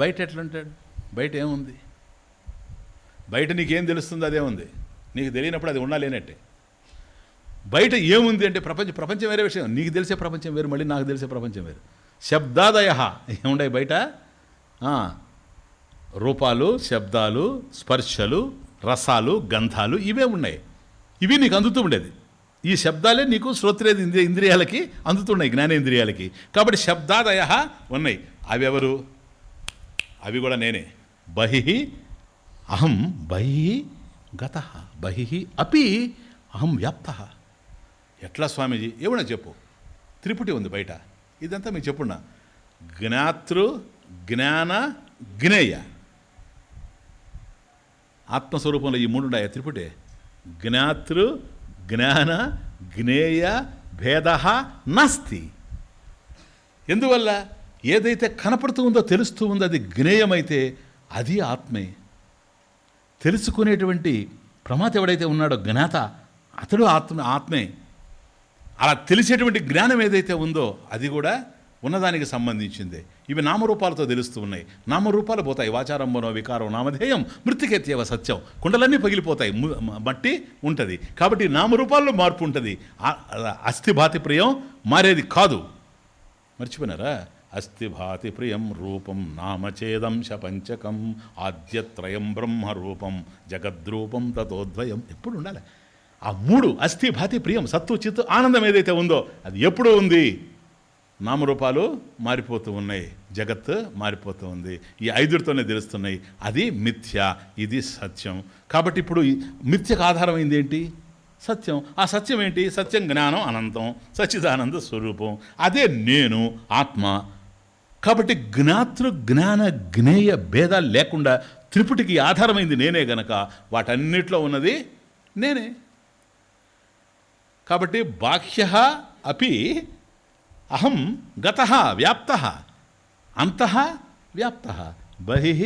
బయట ఎట్లుంటాడు? బయట ఏముంది? బయట నీకేం తెలుస్తుంది? అదే ఉంది. నీకు తెలియనప్పుడు అది ఉండాలేనట్టే. బయట ఏముంది అంటే ప్రపంచం వేరే విషయం. నీకు తెలిసే ప్రపంచం వేరు, మళ్ళీ నాకు తెలిసే ప్రపంచం వేరు. శబ్దాదయ ఏముంటాయి బయట? రూపాలు, శబ్దాలు, స్పర్శలు, రసాలు, గంధాలు, ఇవే ఉన్నాయి. ఇవి నీకు అందుతూ ఉండేది. ఈ శబ్దాలే నీకు శ్రోత్రేంద్రియ ఇంద్రియాలకి అందుతున్నాయి, జ్ఞానేంద్రియాలకి. కాబట్టి శబ్దాదయ ఉన్నాయి. అవి ఎవరు? అవి కూడా నేనే. బహిః అహం బహిః గతః బహిః అపి అహం వ్యాప్తః. ఎట్లా స్వామీజీ? ఏమన్నా చెప్పు. త్రిపుటి ఉంది బయట, ఇదంతా మీకు చెప్పున్నా. జ్ఞాతృ జ్ఞాన జ్ఞేయ ఆత్మస్వరూపంలో ఈ మూడు ఉన్నాయి. త్రిపుటే జ్ఞాతృ జ్ఞాన జ్ఞేయ భేద నాస్తి. ఎందువల్ల? ఏదైతే కనపడుతూ ఉందో, తెలుస్తూ ఉందో అది జ్ఞేయమైతే అది ఆత్మే. తెలుసుకునేటువంటి ప్రమాత ఎవడైతే ఉన్నాడో జ్ఞాత, అతడు ఆత్మే. అలా తెలిసేటువంటి జ్ఞానం ఏదైతే ఉందో అది కూడా ఉన్నదానికి సంబంధించిందే. ఇవి నామరూపాలతో తెలుస్తూ ఉన్నాయి. నామరూపాలు పోతాయి. వాచారంభనో వికారం నామధేయం మృతికేత్యవ సత్యం. కుండలన్నీ పగిలిపోతాయి, మట్టి ఉంటుంది. కాబట్టి నామరూపాల్లో మార్పు ఉంటుంది. అస్థి భాతి ప్రియం మారేది కాదు. మర్చిపోయినారా? అస్థి భాతి ప్రియం రూపం నామచేదంశ పంచకం ఆద్యత్రయం బ్రహ్మరూపం జగద్రూపం తతోద్వయం. ఎప్పుడు ఉండాలి ఆ మూడు. అస్థి భాతి ప్రియం, సత్తు చిత్తు ఆనందం ఏదైతే ఉందో అది ఎప్పుడూ ఉంది. నామరూపాలు మారిపోతూ ఉన్నాయి, జగత్ మారిపోతూ ఉంది, ఈ ఐదుతోనే తెలుస్తున్నాయి. అది మిథ్య, ఇది సత్యం. కాబట్టి ఇప్పుడు మిథ్యకు ఆధారమైంది ఏంటి? సత్యం. ఆ సత్యం ఏంటి? సత్యం జ్ఞానం అనంతం, సచ్చిదానంద స్వరూపం, అదే నేను ఆత్మ. కాబట్టి జ్ఞాతృ జ్ఞాన జ్ఞేయ భేదాలు లేకుండా త్రిపుటికి ఆధారమైంది నేనే గనక వాటన్నిటిలో ఉన్నది నేనే. కాబట్టి బాహ్య అపి అహం గతః వ్యాప్తః, అంతః వ్యాప్తః, బహిః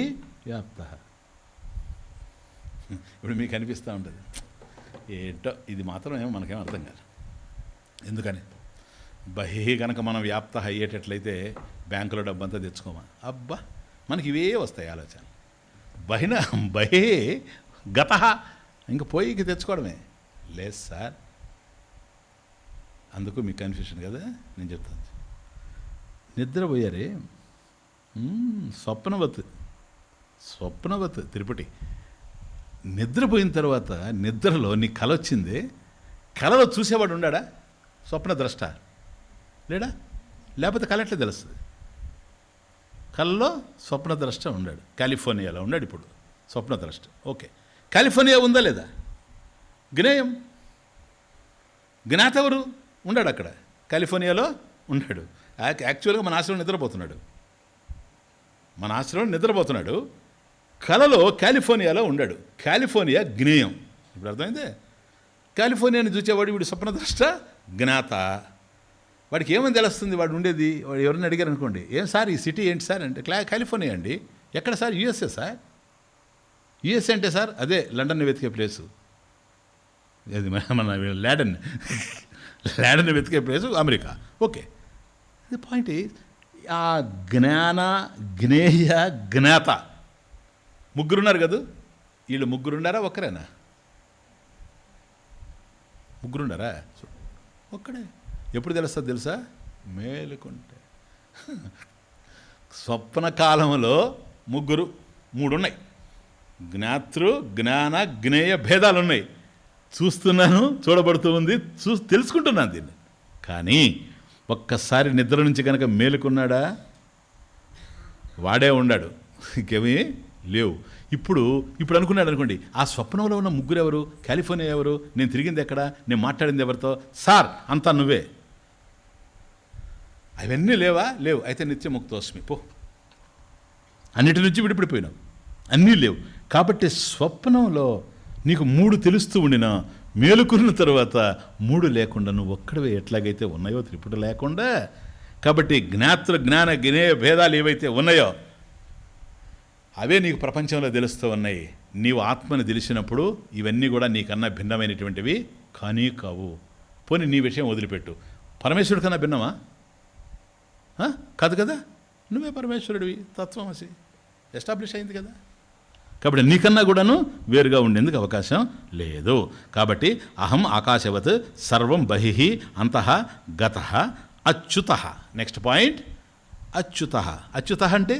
వ్యాప్తః. ఇప్పుడు మీకు అనిపిస్తూ ఉంటుంది ఏంటో ఇది మాత్రం ఏమో మనకేం అర్థం కాదు. ఎందుకని బహిః కనుక మనం వ్యాప్తః అయ్యేటట్లయితే బ్యాంకులో డబ్బంతా తెచ్చుకోమా, అబ్బా మనకి ఇవే వస్తాయి ఆలోచన. బహిః గతః, ఇంక పోయికి తెచ్చుకోవడమే. లేదు సార్, అందుకు మీకు కన్ఫ్యూషన్ కదా. నేను చెప్తాను, నిద్రపోయారే స్వప్నవత్ తిరుపతి. నిద్రపోయిన తర్వాత నిద్రలో నీ కల వచ్చింది, కలలో చూసేవాడు ఉన్నాడా? స్వప్న ద్రష్ట లేడా? లేకపోతే కల ఎట్లా తెలుస్తుంది? కలలో స్వప్న ద్రష్ట ఉన్నాడు. కాలిఫోర్నియాలో ఉన్నాడు ఇప్పుడు స్వప్న ద్రష్ట. ఓకే, కాలిఫోర్నియా ఉందా లేదా? జ్ఞేయం, జ్ఞాత ఎవరు? ఉన్నాడు అక్కడ కాలిఫోర్నియాలో ఉన్నాడు. యాక్చువల్గా మన ఆశ్రమం నిద్రపోతున్నాడు, కలలో కాలిఫోర్నియాలో ఉన్నాడు. కాలిఫోర్నియా జ్ఞేయం. ఇప్పుడు అర్థమైందే. కాలిఫోర్నియాని చూసేవాడు వీడు స్వప్నద్రష్ట జ్ఞాత. వాడికి ఏమని తెలుస్తుంది వాడు ఉండేది? వాడు ఎవరిని అడిగారు అనుకోండి, ఏం సార్ ఈ సిటీ ఏంటి సార్ అంటే, కాలిఫోర్నియా అండి. ఎక్కడ సార్? USA sir. యూఎస్ఏ అంటే సార్ అదే లండన్ని వెతికే ప్లేసు, అది మన ల్యాడన్ని వెతికే place America. Okay, the point is ఆ జ్ఞాన జ్ఞేయ జ్ఞాత ముగ్గురున్నారు కదా. వీళ్ళు ముగ్గురున్నారా ఒక్కరేనా? ముగ్గురున్నారా? ఒక్కడే. ఎప్పుడు తెలుస్తుంది తెలుసా? మేలుకుంటే. స్వప్న కాలంలో మూడున్నాయి. జ్ఞాతృ జ్ఞాన జ్ఞేయ భేదాలు ఉన్నాయి. చూస్తున్నాను, చూడబడుతూ ఉంది, తెలుసుకుంటున్నాను దీన్ని. కానీ ఒక్కసారి నిద్ర నుంచి కనుక మేలుకున్నాడా వాడే ఉన్నాడు, ఇంకేమీ లేవు. ఇప్పుడు అనుకున్నాడు అనుకోండి, ఆ స్వప్నంలో ఉన్న ముగ్గురు ఎవరు? కాలిఫోర్నియా ఎవరు? నేను తిరిగింది ఎక్కడ? నేను మాట్లాడింది ఎవరితో? సార్ అంతా నువ్వే. అవన్నీ లేవా? లేవు. అయితే నిత్యముక్తోస్మి పో, అన్నిటి నుంచి విడిపడిపోయినావు, అన్నీ లేవు. కాబట్టి స్వప్నంలో నీకు మూడు తెలుస్తూ ఉండినా మేలుకున్న తర్వాత మూడు లేకుండా నువ్వు ఒక్కడవే ఎట్లాగైతే ఉన్నాయో త్రిపుట లేకుండా. కాబట్టి జ్ఞాతృ జ్ఞాన జ్ఞేయ భేదాలు ఏవైతే ఉన్నాయో అవే నీకు ప్రపంచంలో తెలుస్తూ ఉన్నాయి. నీవు ఆత్మని తెలిసినప్పుడు ఇవన్నీ కూడా నీకన్నా భిన్నమైనటువంటివి కానీ కావు. పోనీ నీ విషయం వదిలిపెట్టు, పరమేశ్వరుడి కన్నా భిన్నమా? కాదు కదా, నువ్వే పరమేశ్వరుడివి, తత్వమసి ఎస్టాబ్లిష్ అయింది కదా. కాబట్టి నీకన్నా కూడాను వేరుగా ఉండేందుకు అవకాశం లేదు. కాబట్టి అహం ఆకాశవత్ సర్వం బహిః అంతః గతః అచ్యుతః. Next point, అచ్యుతః. అచ్యుతః అంటే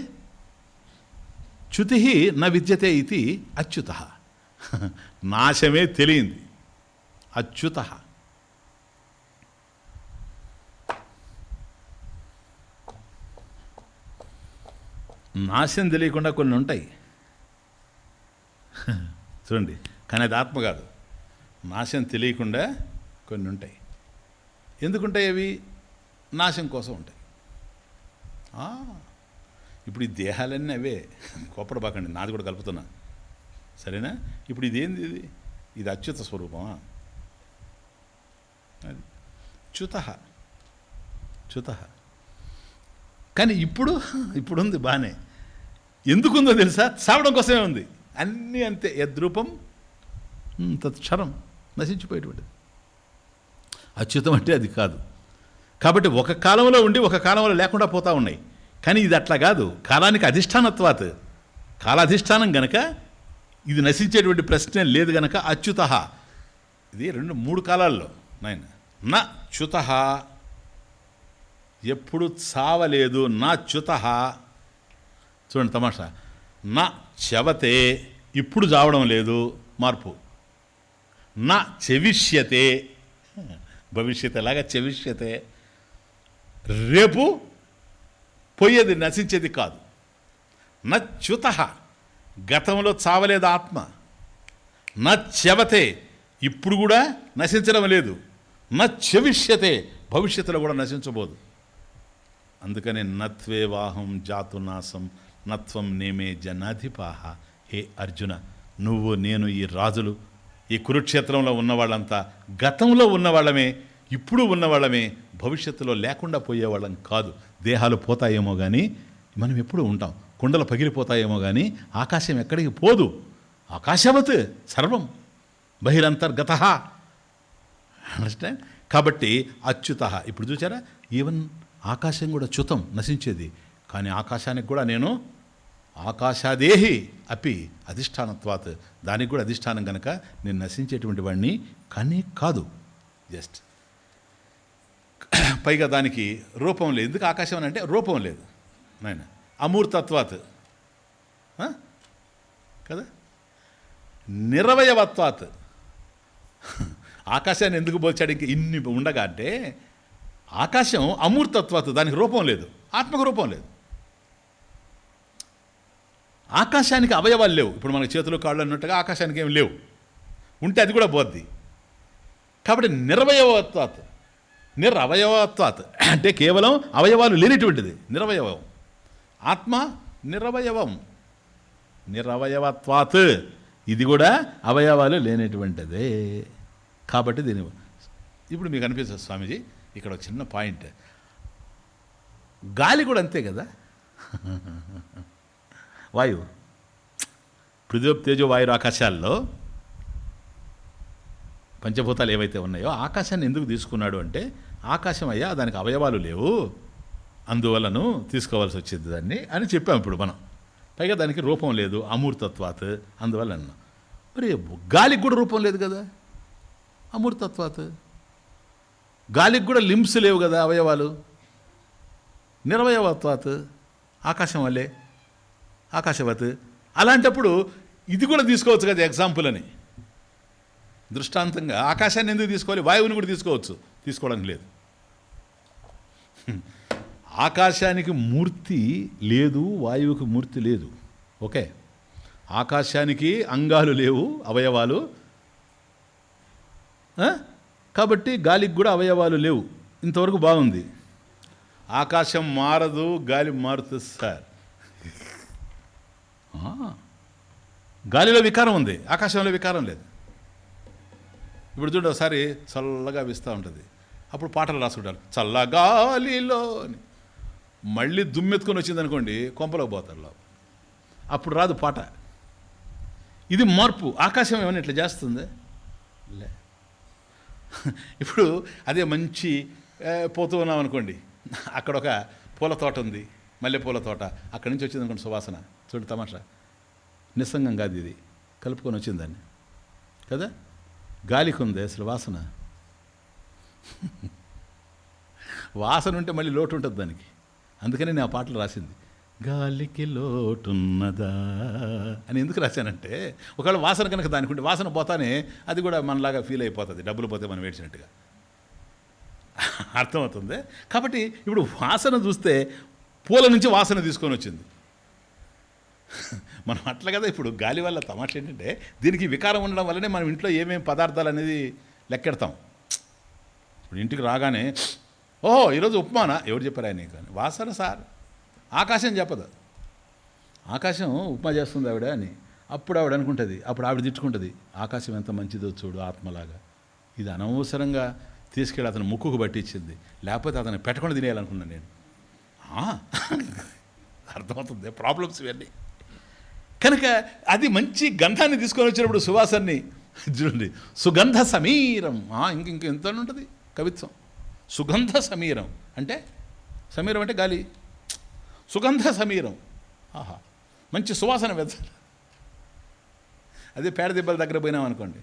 చ్యుతిః న విద్యతే ఇది అచ్యుతః. నాశమే తెలియంది అచ్యుతః. నాశం తెలియకుండా కొన్ని ఉంటాయి చూడండి, కానీ అది ఆత్మ కాదు. నాశం తెలియకుండా కొన్ని ఉంటాయి. ఎందుకుంటాయి అవి? నాశం కోసం ఉంటాయి. ఇప్పుడు ఈ దేహాలన్నీ అవే, కోపడబాకండి, నాది కూడా కలుపుతున్నా, సరేనా? ఇప్పుడు ఇదేంది? ఇది అచ్యుత స్వరూపమా? అది చ్యుతః. కానీ ఇప్పుడు ఉంది బాగానే. ఎందుకుందో తెలుసా? చావడం కోసమే ఉంది. అన్నీ అంతే. యద్రూపం తత్క్షరం, నశించిపోయేటువంటిది. అచ్యుతం అంటే అది కాదు. కాబట్టి ఒక కాలంలో ఉండి ఒక కాలంలో లేకుండా పోతూ ఉన్నాయి. కానీ ఇది అట్లా కాదు. కాలానికి అధిష్టానత్వాత్, కాలాధిష్టానం గనక ఇది నశించేటువంటి ప్రశ్నే లేదు గనక అచ్యుతః. ఇది 2-3 కాలాల్లో నాయన. నా చ్యుతః ఎప్పుడు చావలేదు. నా చ్యుతః, చూడండి తమాషా, నా చవతే, ఇప్పుడు చావడం లేదు, మార్పు. నా చెవిష్యతే, భవిష్యత్ ఎలాగా చెవిష్యతే, రేపు పోయేది, నశించేది కాదు. నచ్యుతః, గతంలో చావలేదు ఆత్మ. నచ్యవతే, ఇప్పుడు కూడా నశించడం లేదు. నచ్చవిష్యతే, భవిష్యత్తులో కూడా నశించబోదు. అందుకనే నత్వేవాహం జాతునాశం నత్వం నేమే జనాధిపాహ. హే అర్జున, నువ్వు నేను ఈ రాజులు, ఈ కురుక్షేత్రంలో ఉన్నవాళ్ళంతా గతంలో ఉన్నవాళ్ళమే, ఇప్పుడు ఉన్నవాళ్ళమే, భవిష్యత్తులో లేకుండా పోయేవాళ్ళం కాదు. దేహాలు పోతాయేమో కానీ మనం ఎప్పుడు ఉంటాం. కుండలు పగిలిపోతాయేమో కానీ ఆకాశం ఎక్కడికి పోదు. ఆకాశవత్ సర్వం బహిరంతర్గత. అండర్స్టాండ్? కాబట్టి అచ్యుత. ఇప్పుడు చూసారా, ఈవెన్ ఆకాశం కూడా చ్యుతం, నశించేది. కానీ ఆకాశానికి కూడా నేను ఆకాశాదేహి అపి అధిష్టానత్వాత్, దానికి కూడా అధిష్టానం కనుక నేను నశించేటువంటి వాడిని కానీ కాదు. జస్ట్ పైగా దానికి రూపం లేదు. ఎందుకు ఆకాశం అని అంటే రూపం లేదు నాయన. అమూర్తత్వాత్ కదా, నిరవయవత్వాత్. ఆకాశాన్ని ఎందుకు పోల్చాడు ఇంక ఇన్ని ఉండగా అంటే, ఆకాశం అమూర్తత్వాత్, దానికి రూపం లేదు, ఆత్మకు రూపం లేదు. ఆకాశానికి అవయవాలు లేవు. ఇప్పుడు మన చేతులు కాళ్ళు అన్నట్టుగా ఆకాశానికి ఏమి లేవు. ఉంటే అది కూడా పోద్ది. కాబట్టి నిరవయవత్వాత్, నిరవయవత్వాత్ అంటే కేవలం అవయవాలు లేనిటువంటిది నిరవయవం. ఆత్మ నిరవయవం, నిరవయవత్వాత్, ఇది కూడా అవయవాలు లేనటువంటిదే. కాబట్టి దీని ఇప్పుడు మీకు అనిపిస్తుంది స్వామీజీ, ఇక్కడ ఒక చిన్న పాయింట్, గాలి కూడా అంతే కదా. వాయువు, పృథ్వీ తేజో వాయు ఆకాశాల్లో పంచభూతాలు ఏవైతే ఉన్నాయో ఆకాశాన్ని ఎందుకు తీసుకున్నాడు అంటే, ఆకాశం అయ్యా దానికి అవయవాలు లేవు, అందువలను తీసుకోవాల్సి వచ్చింది దాన్ని అని చెప్పాం ఇప్పుడు మనం. పైగా దానికి రూపం లేదు, అమూర్తత్వాత్, అందువల్ల అన్నాం. మరి గాలికి కూడా రూపం లేదు కదా, అమూర్తత్వాత్. గాలికి కూడా లింబ్స్ లేవు కదా, అవయవాలు, నిరవయవత్వాత్, ఆకాశం వల్లే, ఆకాశవత్. అలాంటప్పుడు ఇది కూడా తీసుకోవచ్చు కదా ఎగ్జాంపుల్ అని. దృష్టాంతంగా ఆకాశాన్ని ఎందుకు తీసుకోవాలి, వాయువుని కూడా తీసుకోవచ్చు, తీసుకోవడానికి లేదు. ఆకాశానికి మూర్తి లేదు, వాయువుకి మూర్తి లేదు. ఓకే, ఆకాశానికి అంగాలు లేవు, అవయవాలు, కాబట్టి గాలికి కూడా అవయవాలు లేవు. ఇంతవరకు బాగుంది. ఆకాశం మారదు, గాలి మారుతుంది సార్. గాలిలో వికారం ఉంది, ఆకాశంలో వికారం లేదు. ఇప్పుడు చూడండి, ఒకసారి చల్లగా వీస్తూ ఉంటుంది, అప్పుడు పాటలు రాసుకుంటారు చల్లగాలిలో అని. మళ్ళీ దుమ్మెత్తుకొని వచ్చింది అనుకోండి, కొంపలో పోతారు, అప్పుడు రాదు పాట. ఇది మార్పు. ఆకాశం ఏమైనా ఇట్లా చేస్తుంది లే. ఇప్పుడు అదే మంచి పోతూ ఉన్నాం అనుకోండి, అక్కడ ఒక పూల తోట ఉంది, మల్లె పూల తోట, అక్కడి నుంచి వచ్చింది అనుకోండి సువాసన. చూడు తమాషా, నిస్సంగం కాదు ఇది, కలుపుకొని వచ్చిందని కదా. గాలికి ఉంది అసలు వాసన. వాసన ఉంటే మళ్ళీ లోటు ఉంటుంది దానికి. అందుకని నేను ఆ పాటలు రాసింది, గాలికి లోటున్నదా అని. ఎందుకు రాశానంటే, ఒకవేళ వాసన కనుక దానికి ఉంటే, వాసన పోతానే అది కూడా మనలాగా ఫీల్ అయిపోతుంది, డబ్బులు పోతే మనం ఏడ్చినట్టుగా. అర్థమవుతుంది. కాబట్టి ఇప్పుడు వాసన చూస్తే పూల నుంచి వాసన తీసుకొని వచ్చింది. మనం అట్లా కదా. ఇప్పుడు గాలి వల్ల తమాషా ఏంటంటే, దీనికి వికారం ఉండడం వల్లనే మనం ఇంట్లో ఏమేమి పదార్థాలు అనేది లెక్కెడతాం. ఇప్పుడు ఇంటికి రాగానే, ఓహో ఈరోజు ఉప్మానా, ఎవరు చెప్పారా నీకు అని. వాసన సార్, ఆకాశం చెప్పదు. ఆకాశం ఉప్మా చేస్తుంది ఆవిడ అని అప్పుడు ఆవిడ అనుకుంటుంది. అప్పుడు ఆవిడ తిట్టుకుంటుంది, ఆకాశం ఎంత మంచిదో చూడు ఆత్మలాగా. ఇది అనవసరంగా తీసుకెళ్ళి అతను ముక్కుకు పట్టించింది, లేకపోతే అతను పెట్టకుండా తినేయాలనుకున్నాను నేను. అర్థమవుతుంది ప్రాబ్లమ్స్ ఇవన్నీ. కనుక అది మంచి గంధాన్ని తీసుకొని వచ్చినప్పుడు సువాసన్ని చూడండి, సుగంధ సమీరం. ఇంక ఎంత ఉంటుంది కవిత్వం. సుగంధ సమీరం అంటే, సమీరం అంటే గాలి, సుగంధ సమీరం. ఆహా, మంచి సువాసన వెళ్తారు. అదే పేడ దెబ్బల దగ్గర పోయినామనుకోండి,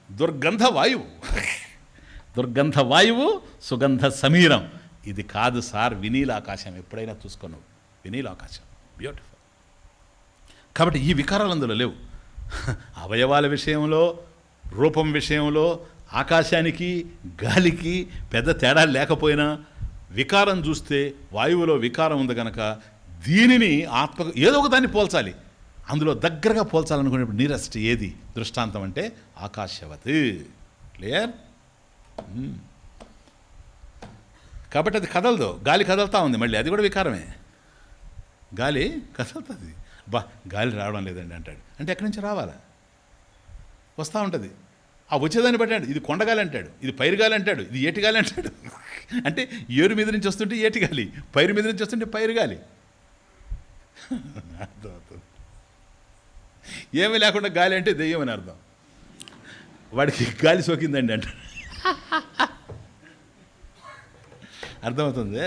దుర్గంధ వాయువు. దుర్గంధ వాయువు, సుగంధ సమీరం. ఇది కాదు సార్ వినీల ఆకాశం. ఎప్పుడైనా చూసుకున్నావు వినీల ఆకాశం, బ్యూటిఫుల్. కాబట్టి ఈ వికారాలు అందులో లేవు. అవయవాల విషయంలో, రూపం విషయంలో ఆకాశానికి గాలికి పెద్ద తేడా లేకపోయినా వికారం చూస్తే వాయువులో వికారం ఉంది కనుక దీనిని ఆత్మ ఏదో ఒక దాన్ని పోల్చాలి. అందులో దగ్గరగా పోల్చాలనుకునేప్పుడు నియరెస్ట్ ఏది దృష్టాంతం అంటే ఆకాశవత్. క్లియర్? కాబట్టి అది కదలదు. గాలి కదలుతూ ఉంది, మళ్ళీ అది కూడా వికారమే. గాలి కదులుతుంది. గాలి రావడం లేదండి అంటాడు, అంటే ఎక్కడి నుంచి రావాలా? వస్తూ ఉంటుంది. ఆ వచ్చేదాన్ని బట్టాడు. ఇది కొండగాలి అంటాడు, ఇది పైరుగాలి అంటాడు, ఇది ఏటిగాలి అంటాడు. అంటే ఏరు మీద నుంచి వస్తుంటే ఏటిగాలి, పైరు మీద నుంచి వస్తుంటే పైరుగాలి. అర్థమవుతుంది. ఏమీ లేకుండా గాలి అంటే దెయ్యం అని అర్థం. వాడికి గాలి సోకిందండి అంటాడు. అర్థమవుతుంది.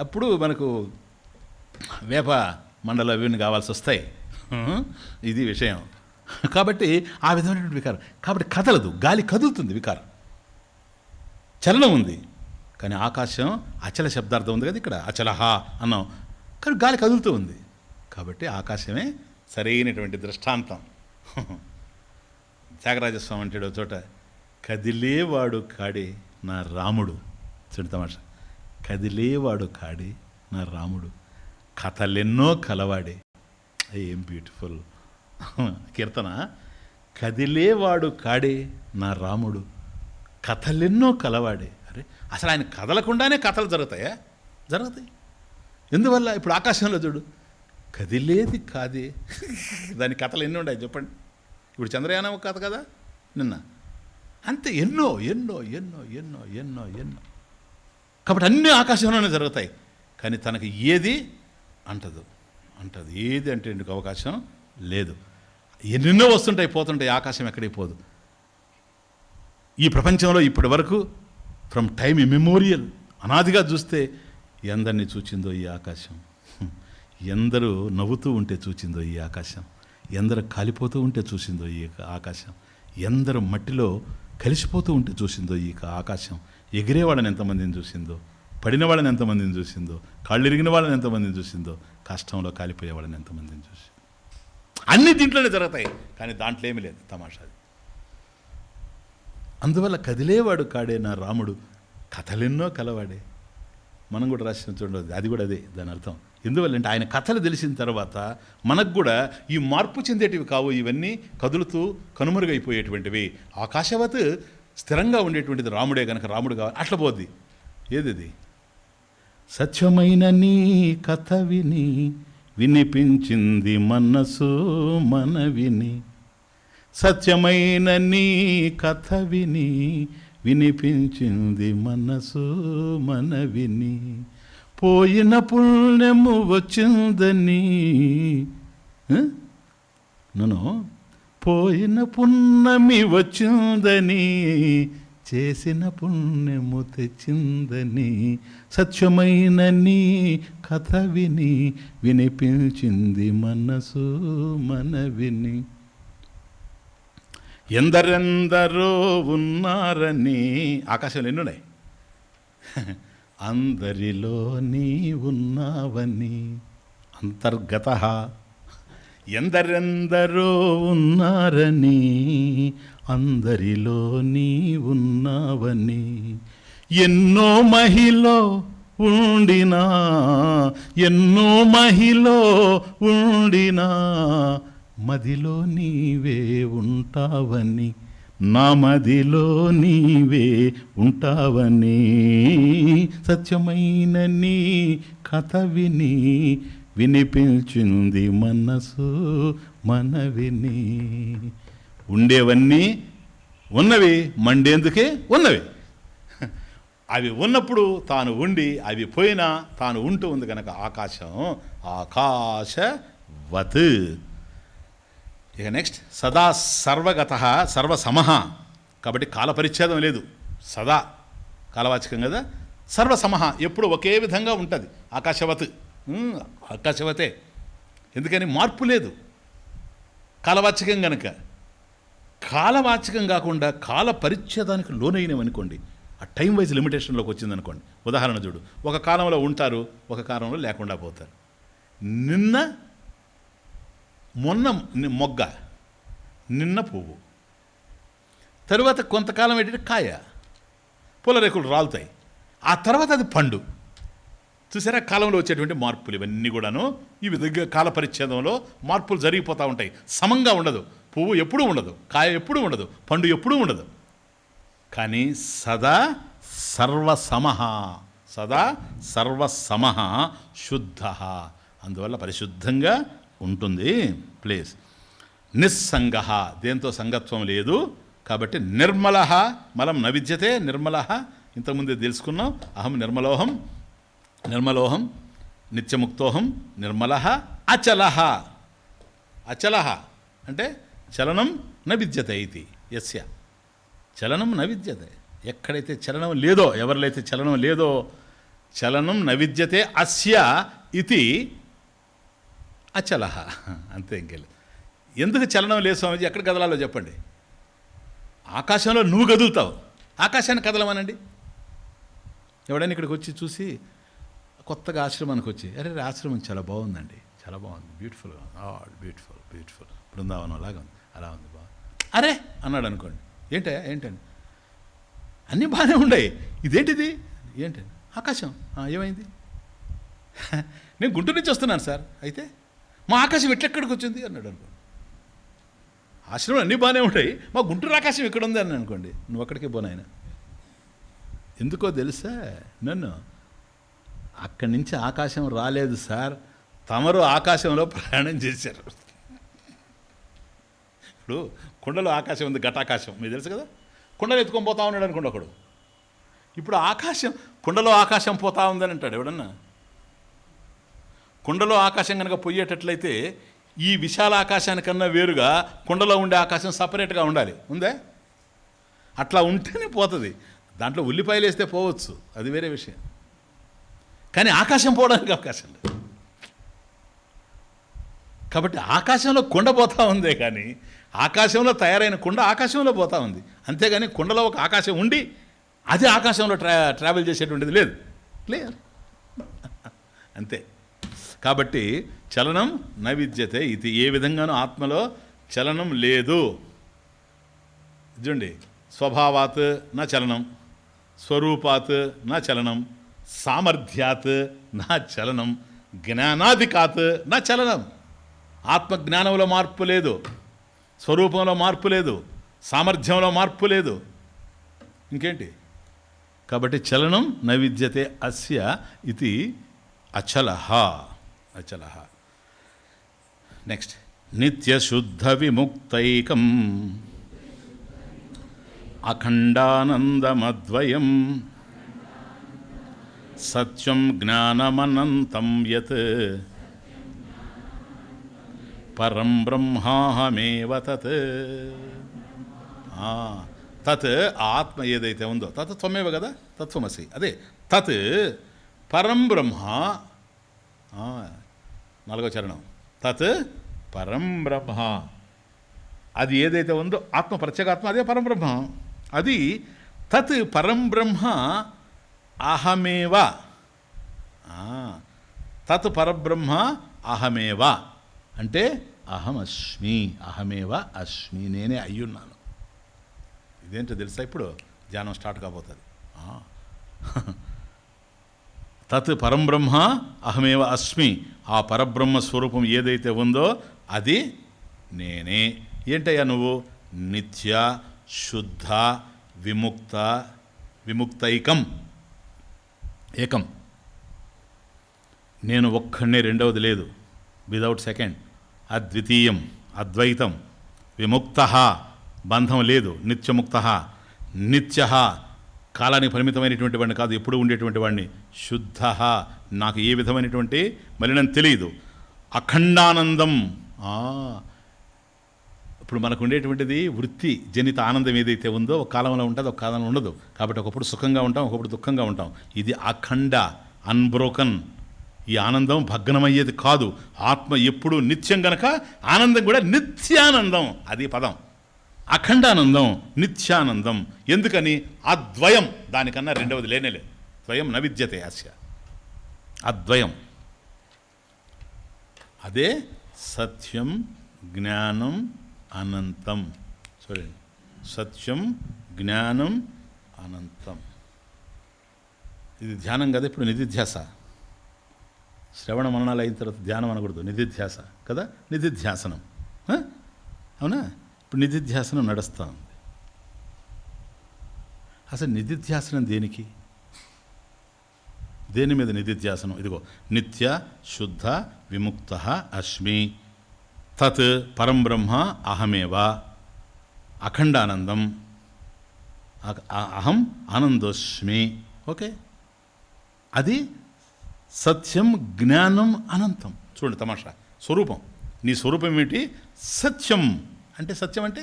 అప్పుడు మనకు వేప మండల అవిని కావాల్సి వస్తాయి. ఇది విషయం. కాబట్టి ఆ విధమైనటువంటి వికారం. కాబట్టి కదలదు, గాలి కదులుతుంది, వికారం చలనం ఉంది. కానీ ఆకాశం అచల శబ్దార్థం ఉంది కదా, ఇక్కడ అచలహ అన్నాం, కానీ గాలి కదులుతూ ఉంది. కాబట్టి ఆకాశమే సరైనటువంటి దృష్టాంతం. త్యాగరాజస్వామి అంటాడు చోట, కదిలేవాడు కాడే నా రాముడు. చూడు తమాషా, కదిలేవాడు కాడే నా రాముడు, కథలెన్నో కలవాడే. ఏం బ్యూటిఫుల్ కీర్తన. కదిలేవాడు కాడే నా రాముడు, కథలెన్నో కలవాడే. అరే అసలు ఆయన కదలకుండానే కథలు జరుగుతాయా? జరుగుతాయి. ఎందువల్ల? ఇప్పుడు ఆకాశంలో చూడు, కదిలేది కాదే, దాని కథలు ఎన్ని ఉన్నాయి చెప్పండి. ఇప్పుడు చంద్రయానం ఒక కథ కదా నిన్న, అంతే ఎన్నో ఎన్నో ఎన్నో ఎన్నో ఎన్నో ఎన్నో. కాబట్టి అన్నీ ఆకాశంలోనే జరుగుతాయి. కానీ తనకి ఏది అంటదు. ఏది అంటే ఎందుకు అవకాశం లేదు. ఎన్నెన్నో వస్తుంటాయి, పోతుంటాయి, ఆకాశం ఎక్కడికి పోదు. ఈ ప్రపంచంలో ఇప్పటి వరకు ఫ్రమ్ టైమ్ ఇమెమోరియల్ అనాదిగా చూస్తే ఎందరిని చూచిందో ఈ ఆకాశం, ఎందరూ నవ్వుతూ ఉంటే చూచిందో ఈ ఆకాశం, ఎందరు కాలిపోతూ ఉంటే చూసిందో ఈ ఆకాశం, ఎందరు మట్టిలో కలిసిపోతూ ఉంటే చూసిందో ఈ ఆకాశం, ఎగిరేవాళ్ళని ఎంతమందిని చూసిందో, పడిన వాళ్ళని ఎంతమందిని చూసిందో, కాళ్ళు ఇరిగిన వాళ్ళని ఎంతమందిని చూసిందో, కష్టంలో కాలిపోయే వాళ్ళని ఎంతమందిని చూసిందో. అన్ని దీంట్లోనే జరుగుతాయి, కానీ దాంట్లో ఏమీ లేదు. తమాషాది. అందువల్ల కదిలేవాడు కాడే నా రాముడు, కథలెన్నో కలవాడే. మనం కూడా రాసిన చూడండి, అది కూడా అదే దాని అర్థం. ఎందువల్లంటే ఆయన కథలు తెలిసిన తర్వాత మనకు కూడా ఈ మార్పు చెందేటివి కావు, ఇవన్నీ కదులుతూ కనుమరుగైపోయేటువంటివి. ఆకాశవత్ స్థిరంగా ఉండేటువంటిది రాముడే కనుక రాముడు కావాలి. అట్లా పోద్ది. ఏది? సత్యమైన నీ కథ విని వినిపించింది మనసు మనవిని, సత్యమైన నీ కథ విని వినిపించింది మనసు మనవిని, పోయిన పుణ్యము వచ్చిందని నన్ను పోయిన పుణ్యమి వచ్చిందని, చేసిన పుణ్యము తెచ్చిందని, సత్యమైన నీ కథ విని వినిపించింది మనసు మనవిని. ఎందరెందరో ఉన్నారని, ఆకాశంలో ఎన్నున్నాయి, అందరిలో నీ ఉన్నావని, అంతర్గత. ఎందరెందరో ఉన్నారని, అందరిలో నీ ఉన్నావని, ఎన్నో మహిలో ఉండినా, ఎన్నో మహిలో ఉండినా, మదిలో నీవే ఉంటావని, నా మదిలో నీవే ఉంటావని, సత్యమైన నీ కథ విని వినిపించింది మనసు మనవిని. ఉండేవన్నీ ఉన్నవి, మండేందుకే ఉన్నవి. అవి ఉన్నప్పుడు తాను ఉండి, అవి పోయినా తాను ఉంటూ ఉంది కనుక ఆకాశం ఆకాశవత్. ఇక నెక్స్ట్, సదా సర్వగత సర్వసమః. కాబట్టి కాలపరిచ్ఛేదం లేదు, సదా కాలవాచకం కదా. సర్వసమః ఎప్పుడు ఒకే విధంగా ఉంటుంది. ఆకాశవత్, ఆకాశవతే. ఎందుకని? మార్పు లేదు కాలవాచకం కనుక. కాలవాచకం కాకుండా కాల పరిచ్ఛేదానికి లోనైనవనుకోండి, ఆ టైం వైజ్ లిమిటేషన్లోకి వచ్చిందనుకోండి. ఉదాహరణ చూడు, ఒక కాలంలో ఉంటారు, ఒక కాలంలో లేకుండా పోతారు. నిన్న మొన్న మొగ్గ, నిన్న పువ్వు, తరువాత కొంతకాలం ఏంటంటే కాయ, పూల రేకులు రాలుతాయి, ఆ తర్వాత అది పండు. చూసారా కాలంలో వచ్చేటువంటి మార్పులు ఇవన్నీ కూడాను ఈ విధంగా కాల పరిచ్ఛేదంలో మార్పులు జరిగిపోతూ ఉంటాయి. సమంగా ఉండదు. పువ్వు ఎప్పుడూ ఉండదు, కాయ ఎప్పుడూ ఉండదు, పండు ఎప్పుడూ ఉండదు. కానీ సదా సర్వసమః, సదా సర్వసమః శుద్ధ, అందువల్ల పరిశుద్ధంగా ఉంటుంది ప్లేస్. నిస్సంగ, దేంతో సంగత్వం లేదు కాబట్టి నిర్మల, మలం న విద్యతే నిర్మల. ఇంతకుముందే తెలుసుకున్నాం. అహం నిర్మలోహం, నిర్మలోహం నిత్యముక్తోహం నిర్మల. అచల, అచల అంటే చలనం న విద్యతే ఇది యస్య, చలనం న విద్యతే. ఎక్కడైతే చలనం లేదో, ఎవరిలైతే చలనం లేదో, చలనం న విద్యతే అస్య ఇది అచల. అంతే, ఇంకెళ్ళి ఎందుకు చలనం లేదు స్వామిజీ, ఎక్కడ కదలాలో చెప్పండి. ఆకాశంలో నువ్వు కదులుతావు, ఆకాశాన్ని కదలమనండి. ఎవడైనా ఇక్కడికి వచ్చి చూసి కొత్తగా ఆశ్రమానికి వచ్చి, అరే ఆశ్రమం చాలా బాగుందండి, చాలా బాగుంది, బ్యూటిఫుల్, బ్యూటిఫుల్ బ్యూటిఫుల్, బృందావనం లాగా ఉంది, అలా ఉంది, బాగుంది అరే అన్నాడు అనుకోండి. ఏంటండి అన్నీ బాగానే ఉన్నాయి, ఇదేంటిది ఏంటండి? ఆకాశం. ఏమైంది? నేను గుంటూరు నుంచి వస్తున్నాను సార్, అయితే మా ఆకాశం ఎట్లెక్కడికి వచ్చింది అన్నాడు అనుకోండి. ఆశ్రమం అన్నీ బాగానే ఉంటాయి, మా గుంటూరు ఆకాశం ఇక్కడ ఉంది అని అనుకోండి. నువ్వు అక్కడికే పోనాయన. ఎందుకో తెలుసా, నన్ను అక్కడి నుంచి ఆకాశం రాలేదు సార్, తమరు ఆకాశంలో ప్రయాణం చేశారు. ఇప్పుడు కుండలో ఆకాశం ఉంది, ఘటాకాశం, మీకు తెలుసు కదా. కుండలు ఎత్తుకొని పోతా ఉన్నాడు అనుకోండి ఒకడు. ఇప్పుడు ఆకాశం, కుండలో ఆకాశం పోతా ఉందని అంటాడు ఎవడన్నా. కుండలో ఆకాశం కనుక పోయేటట్లయితే ఈ విశాల ఆకాశానికన్నా వేరుగా కుండలో ఉండే ఆకాశం సపరేట్గా ఉండాలి, ఉందే? అట్లా ఉంటేనే పోతుంది. దాంట్లో ఉల్లిపాయలు వేస్తే పోవచ్చు, అది వేరే విషయం. కానీ ఆకాశం పోవడానికి అవకాశం లేదు. కాబట్టి ఆకాశంలో కుండ పోతా ఉందే కానీ ఆకాశంలో తయారైన కుండ ఆకాశంలో పోతా ఉంది. అంతేగాని కుండలో ఒక ఆకాశం ఉండి అది ఆకాశంలో ట్రావెల్ చేసేటువంటిది లేదు. క్లియర్? అంతే. కాబట్టి చలనం న విద్యతే ఇది. ఏ విధంగానూ ఆత్మలో చలనం లేదు. చూడండి, స్వభావాత్ నా చలనం, స్వరూపాత్ నా చలనం, సామర్థ్యాత్ నా చలనం, జ్ఞానాధికాత్ నా చలనం. ఆత్మజ్ఞానంలో మార్పు లేదు, స్వరూపంలో మార్పు లేదు, సామర్థ్యంలో మార్పు లేదు, ఇంకేంటి? కాబట్టి చలనం న విద్యతే అస్య ఇది అచలః. అచలః. నెక్స్ట్, నిత్యశుద్ధ విముక్తైకం అఖండానందమద్వయం సత్యం జ్ఞానమనంతం యత్ పరం బ్రహ్మాహమేవ తత్. తత్ ఆత్మ ఏదైతే ఉందో, తత్ త్వమేవ కదా, తత్వమసి, అదే తత్ పరం బ్రహ్మ. 4వ చరణం, తత్ పరం బ్రహ్మ. అది ఏదైతే ఉందో ఆత్మ, ప్రత్యేగాత్మ, అదే పరంబ్రహ్మ. అది తత్ పరం బ్రహ్మ అహమేవ. తత్ పరబ్రహ్మ అహమేవ అంటే అహమస్మి, అహమేవ అస్మి, నేనే అయ్యున్నాను. ఇదేంటో తెలుసా? ఇప్పుడు ధ్యానం స్టార్ట్ కాబోతుంది. తత్ పరంబ్రహ్మ అహమేవ అస్మి, ఆ పరబ్రహ్మ స్వరూపం ఏదైతే ఉందో అది నేనే. ఏంటయ్యా నువ్వు? నిత్య శుద్ధ విముక్త, విముక్తైకం, ఏకం. నేను ఒక్కడే, రెండవది లేదు, విదౌట్ సెకండ్. అద్వితీయం, అద్వైతం. విముక్త, బంధం లేదు. నిత్యముక్త, నిత్య, కాలానికి పరిమితమైనటువంటి వాడిని కాదు, ఎప్పుడు ఉండేటువంటి వాడిని. శుద్ధ, నాకు ఏ విధమైనటువంటి మలినం తెలియదు. అఖండానందం. ఇప్పుడు మనకు ఉండేటువంటిది వృత్తి జనిత ఆనందం ఏదైతే ఉందో ఒక కాలంలో ఉంటుంది, ఒక కాలంలో ఉండదు. కాబట్టి ఒకప్పుడు సుఖంగా ఉంటాం, ఒకప్పుడు దుఃఖంగా ఉంటాం. ఇది అఖండ, అన్బ్రోకన్. ఈ ఆనందం భగ్నమయ్యేది కాదు. ఆత్మ ఎప్పుడూ నిత్యం గనక ఆనందం కూడా నిత్యానందం. అది పదం. అఖండానందం, నిత్యానందం. ఎందుకని? అద్వయం, దానికన్నా రెండవది లేనేలేదు. ద్వయం న విద్యతే అస్య, అద్వయం. అదే సత్యం, జ్ఞానం, అనంతం. చూడండి, సత్యం, జ్ఞానం, అనంతం. ఇది ధ్యానం కదా. ఇప్పుడు నిధిధ్యాస, శ్రవణ మననాలు అయిన తర్వాత ధ్యానం అనకూడదు, నిధిధ్యాస కదా, నిధిధ్యాసనం. అవునా? ఇప్పుడు నిధిధ్యాసనం నడుస్తూ ఉంది. అసలు నిధిధ్యాసనం దేనికి? దేని మీద నిధిధ్యాసనం? ఇదిగో, నిత్య శుద్ధ విముక్త అస్మి, తత్ పరం బ్రహ్మ అహమేవ, అఖండానందం, అహం ఆనందోస్మి. ఓకే, అది సత్యం, జ్ఞానం, అనంతం. చూడండి తమాషా, స్వరూపం. నీ స్వరూపం ఏమిటి? సత్యం. అంటే సత్యం అంటే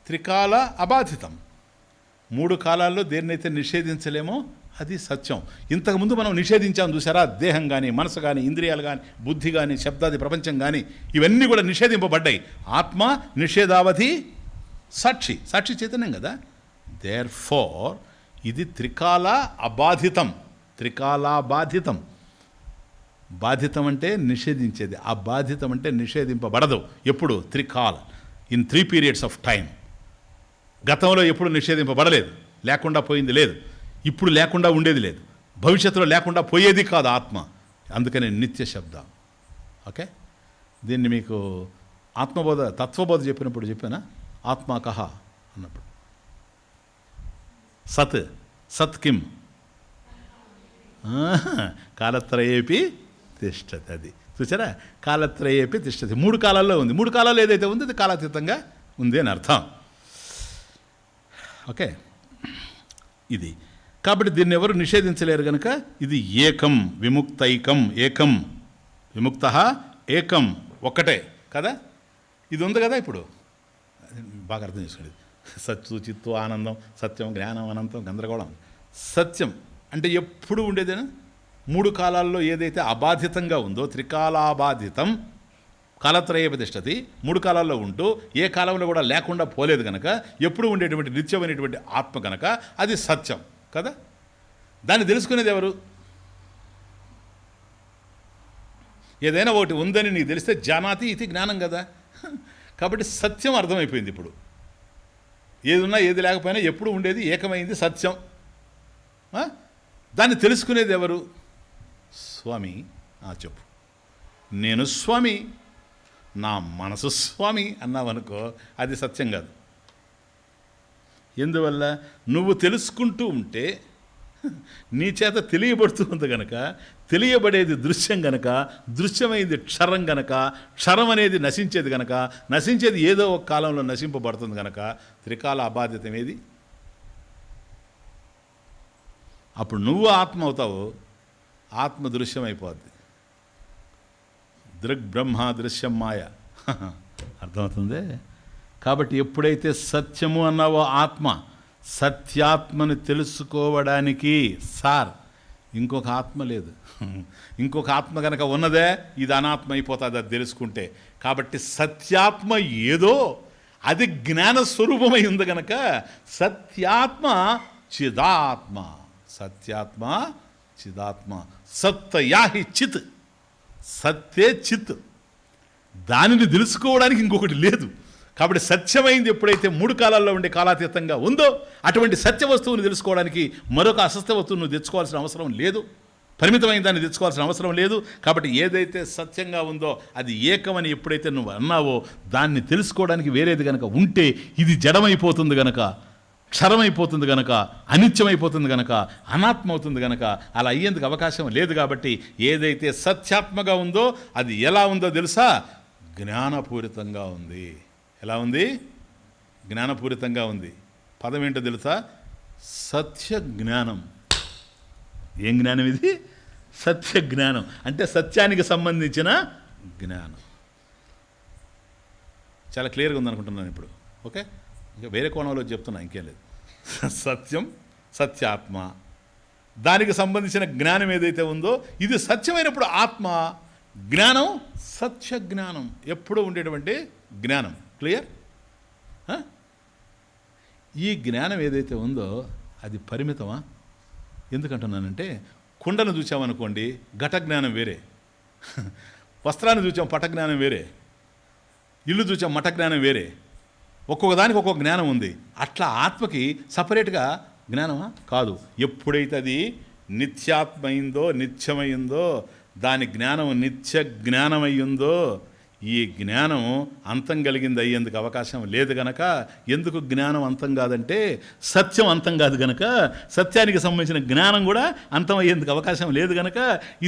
త్రికాల అబాధితం. 3 కాలాల్లో దేన్నైతే నిషేధించలేమో అది సత్యం. ఇంతకుముందు మనం నిషేధించాం చూసారా, దేహం కానీ, మనసు కానీ, ఇంద్రియాలు కానీ, బుద్ధి కానీ, శబ్దాది ప్రపంచం కానీ, ఇవన్నీ కూడా నిషేధింపబడ్డాయి. ఆత్మ నిషేధావధి సాక్షి, సాక్షి చైతన్యం కదా. దేర్ ఫోర్ ఇది త్రికాల అబాధితం, త్రికాలాబాధితం. బాధితం అంటే నిషేధించేది, అబాధితం అంటే నిషేధింపబడదు. ఎప్పుడు? త్రికాల, ఇన్ 3 periods ఆఫ్ టైం. గతంలో ఎప్పుడు నిషేధింపబడలేదు, లేకుండా పోయింది లేదు, ఇప్పుడు లేకుండా ఉండేది లేదు, భవిష్యత్తులో లేకుండా పోయేది కాదు ఆత్మ. అందుకని నిత్య శబ్దం. ఓకే, దీన్ని మీకు ఆత్మబోధ, తత్వబోధ చెప్పినప్పుడు చెప్పానా, ఆత్మ కహ అన్నప్పుడు. సత్, సత్ కిం? కాలత్రయేపి తిష్టతి. అది చూసారా, కాలత్రయేపి తిష్టతి. 3 కాలాల్లో ఉంది. 3 కాలాల్లో ఏదైతే ఉందో అది కాలాతీతంగా ఉంది అని అర్థం. ఓకే, ఇది కాబట్టి దీన్ని ఎవరు నిషేధించలేరు కనుక ఇది ఏకం, విముక్తైకం. ఏకం, విముక్త ఏకం, ఒక్కటే కదా. ఇది ఉంది కదా. ఇప్పుడు బాగా అర్థం చేసుకోండి. సత్తు, చిత్తు, ఆనందం, సత్యం, జ్ఞానం, అనంతం, గందరగోళం. సత్యం అంటే ఎప్పుడు ఉండేదేనా? 3 కాలాల్లో ఏదైతే అబాధితంగా ఉందో, త్రికాలాబాధితం, కాలత్రయేపతిష్టతి, 3 కాలాల్లో ఉంటూ ఏ కాలంలో కూడా లేకుండా పోలేదు కనుక, ఎప్పుడు ఉండేటువంటి నిత్యమైనటువంటి ఆత్మ కనుక అది సత్యం కదా. దాన్ని తెలుసుకునేది ఎవరు? ఏదైనా ఒకటి ఉందని నీకు తెలిస్తే జానాతి ఇది జ్ఞానం కదా. కాబట్టి సత్యం అర్థమైపోయింది. ఇప్పుడు ఏది ఉన్నా ఏది లేకపోయినా ఎప్పుడు ఉండేది ఏకమైంది సత్యం. దాన్ని తెలుసుకునేది ఎవరు? స్వామి. చెప్పు, నేను స్వామి, నా మనసు స్వామి అన్నావనుకో, అది సత్యం కాదు. ఎందువల్ల? నువ్వు తెలుసుకుంటూ ఉంటే నీ చేత తెలియబడుతూ ఉంది కనుక, తెలియబడేది దృశ్యం గనక, దృశ్యమైంది క్షరం గనక, క్షరం అనేది నశించేది గనక, నశించేది ఏదో ఒక కాలంలో నశింపబడుతుంది గనక త్రికాల అబాధ్యతం ఏది? అప్పుడు నువ్వు ఆత్మ అవుతావు, ఆత్మ దృశ్యం అయిపోద్ది. దృగ్బ్రహ్మ దృశ్యం మాయ. అర్థమవుతుంది. కాబట్టి ఎప్పుడైతే సత్యము అన్నావో ఆత్మ, సత్యాత్మను తెలుసుకోవడానికి ఇంకొక ఆత్మ లేదు. ఇంకొక ఆత్మ కనుక ఉన్నదే ఇది అనాత్మ అయిపోతుంది అది తెలుసుకుంటే. కాబట్టి సత్యాత్మ ఏదో అది జ్ఞానస్వరూపమై ఉంది కనుక సత్యాత్మ చిదాత్మ. సత్యాత్మ చిదాత్మ. సత్తయాహి చిత్, సత్తే చిత్. దానిని తెలుసుకోవడానికి ఇంకొకటి లేదు. కాబట్టి సత్యమైంది ఎప్పుడైతే 3 కాలాల్లో ఉండే కాలాతీతంగా ఉందో, అటువంటి సత్య వస్తువుని తెలుసుకోవడానికి మరొక అసత్య వస్తువును తెచ్చుకోవాల్సిన అవసరం లేదు, పరిమితమైన దాన్ని తెచ్చుకోవాల్సిన అవసరం లేదు. కాబట్టి ఏదైతే సత్యంగా ఉందో అది ఏకమని ఎప్పుడైతే నువ్వు అన్నావో, దాన్ని తెలుసుకోవడానికి వేరేది కనుక ఉంటే ఇది జడమైపోతుంది గనక, క్షరమైపోతుంది గనక, అనిత్యమైపోతుంది గనక, అనాత్మ అవుతుంది గనక అలా అయ్యేందుకు అవకాశం లేదు. కాబట్టి ఏదైతే సత్యాత్మగా ఉందో అది ఎలా ఉందో తెలుసా? జ్ఞానపూరితంగా ఉంది. ఎలా ఉంది? జ్ఞానపూరితంగా ఉంది. పదం ఏంటో తెలుసా? సత్య జ్ఞానం. ఏం జ్ఞానం ఇది? సత్య జ్ఞానం. అంటే సత్యానికి సంబంధించిన జ్ఞానం. చాలా క్లియర్గా ఉందనుకుంటున్నాను ఇప్పుడు. ఓకే, ఇంకా వేరే కోణంలో చెప్తున్నా, ఇంకేం లేదు. సత్యం, సత్యాత్మ, దానికి సంబంధించిన జ్ఞానం ఏదైతే ఉందో ఇది సత్యమైనప్పుడు ఆత్మ, జ్ఞానం సత్య జ్ఞానం, ఎప్పుడూ ఉండేటువంటి జ్ఞానం. క్లియర్? ఈ జ్ఞానం ఏదైతే ఉందో అది పరిమితమా? ఎందుకంటున్నానంటే, కుండను చూసామనుకోండి, ఘట జ్ఞానం వేరే, వస్త్రాన్ని చూసాం పట జ్ఞానం వేరే, ఇల్లు చూసాం మఠ జ్ఞానం వేరే, ఒక్కొక్క దానికి ఒక్కొక్క జ్ఞానం ఉంది. అట్లా ఆత్మకి సపరేట్గా జ్ఞానమా? కాదు. ఎప్పుడైతే అది నిత్యాత్మైందో, నిత్యమైందో, దాని జ్ఞానం నిత్య జ్ఞానమయ్యిందో, ఈ జ్ఞానం అంతం కలిగింది అయ్యేందుకు అవకాశం లేదు గనక. ఎందుకు జ్ఞానం అంతం కాదంటే, సత్యం అంతం కాదు గనక, సత్యానికి సంబంధించిన జ్ఞానం కూడా అంతం అయ్యేందుకు అవకాశం లేదు గనక,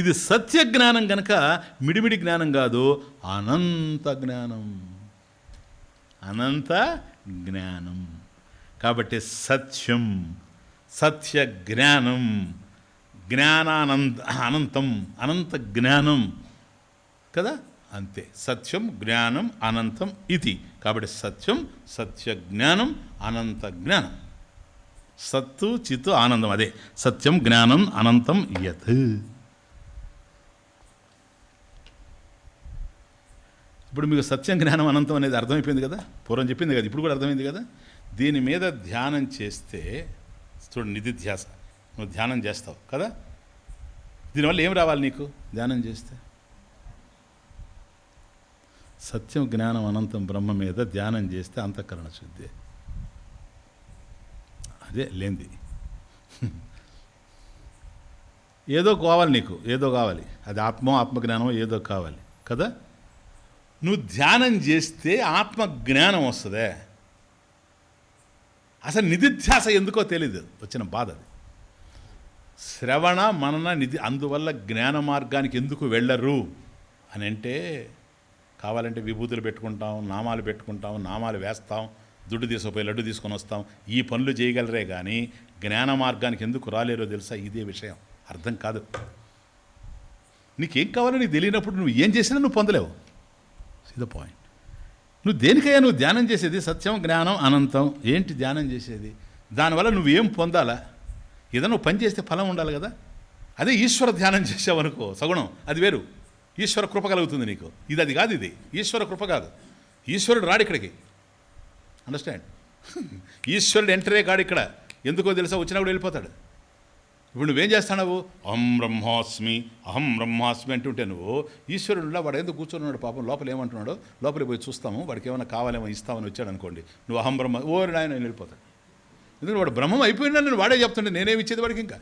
ఇది సత్య జ్ఞానం గనక మిడిమిడి జ్ఞానం కాదు, అనంత జ్ఞానం. అనంత జ్ఞానం. కాబట్టి సత్యం, సత్య జ్ఞానం, అనంతం, అనంత జ్ఞానం కదా, అంతే. సత్యం జ్ఞానం అనంతం ఇది. కాబట్టి సత్యం, సత్య జ్ఞానం, అనంత జ్ఞానం. సత్తు చిత్తు ఆనందం, అదే సత్యం జ్ఞానం అనంతం యత్. ఇప్పుడు మీకు సత్యం జ్ఞానం అనంతం అనేది అర్థమైపోయింది కదా, పూర్వం చెప్పింది కదా, ఇప్పుడు కూడా అర్థమైంది కదా. దీని మీద ధ్యానం చేస్తే చూడు, నిధిధ్యాస, నువ్వు ధ్యానం చేస్తావు కదా, దీనివల్ల ఏం రావాలి నీకు? ధ్యానం చేస్తే సత్యం జ్ఞానం అనంతం బ్రహ్మ మీద ధ్యానం చేస్తే అంతఃకరణ శుద్ధి. అదే లేంది. ఏదో కావాలి నీకు, ఏదో కావాలి, అది ఆత్మజ్ఞానమో ఏదో కావాలి కదా. నువ్వు ధ్యానం చేస్తే ఆత్మజ్ఞానం వస్తుందే. అసలు నిధిధ్యాస ఎందుకో తెలీదు, వచ్చిన బాధ అది. శ్రవణ మనన నిధి, అందువల్ల జ్ఞాన మార్గానికి ఎందుకు వెళ్ళరు అని అంటే, కావాలంటే విభూతులు పెట్టుకుంటాం, నామాలు పెట్టుకుంటాం, నామాలు వేస్తాం, దుడ్డు తీసుకుపోయి లడ్డు తీసుకొని వస్తాం, ఈ పనులు చేయగలరే కానీ జ్ఞాన మార్గానికి ఎందుకు రాలేరో తెలుసా? ఇదే విషయం అర్థం కాదు. నీకేం కావాలో నీకు తెలియనప్పుడు నువ్వు ఏం చేసినా నువ్వు పొందలేవు. ఇది పాయింట్. నువ్వు దేనికయ్యా నువ్వు ధ్యానం చేసేది? సత్యం జ్ఞానం అనంతం. ఏంటి ధ్యానం చేసేది? దానివల్ల నువ్వేం పొందాలా? ఏదైనా నువ్వు పని చేస్తే ఫలం ఉండాలి కదా. అదే ఈశ్వర ధ్యానం చేసావనుకో, సగుణం, అది వేరు. ఈశ్వర కృప కలుగుతుంది నీకు. ఇది అది కాదు, ఇది ఈశ్వర కృప కాదు. ఈశ్వరుడు రాడు ఇక్కడికి, అండర్స్టాండ్? ఈశ్వరుడు ఎంటరే కాడు ఇక్కడ. ఎందుకో తెలుసా? వచ్చినా కూడా వెళ్ళిపోతాడు. ఇప్పుడు నువ్వేం చేస్తున్నావు? అహం బ్రహ్మాస్మి, అహం బ్రహ్మాస్మి అంటుంటే నువ్వు ఈశ్వరుడులా వాడు ఎందుకు కూర్చొని పాపం లోపల ఏమంటున్నాడో లోపలికి పోయి చూస్తాము, వాడికి ఏమైనా కావాలేమో ఇస్తామని వచ్చాడు అనుకోండి, నువ్వు అహం బ్రహ్మ ఓరి ఆయన వెళ్ళిపోతాడు. ఎందుకంటే వాడు బ్రహ్మం అయిపోయినా నేను వాడే చెప్తుంటే నేనేమి ఇచ్చేది వాడికి? ఇంకా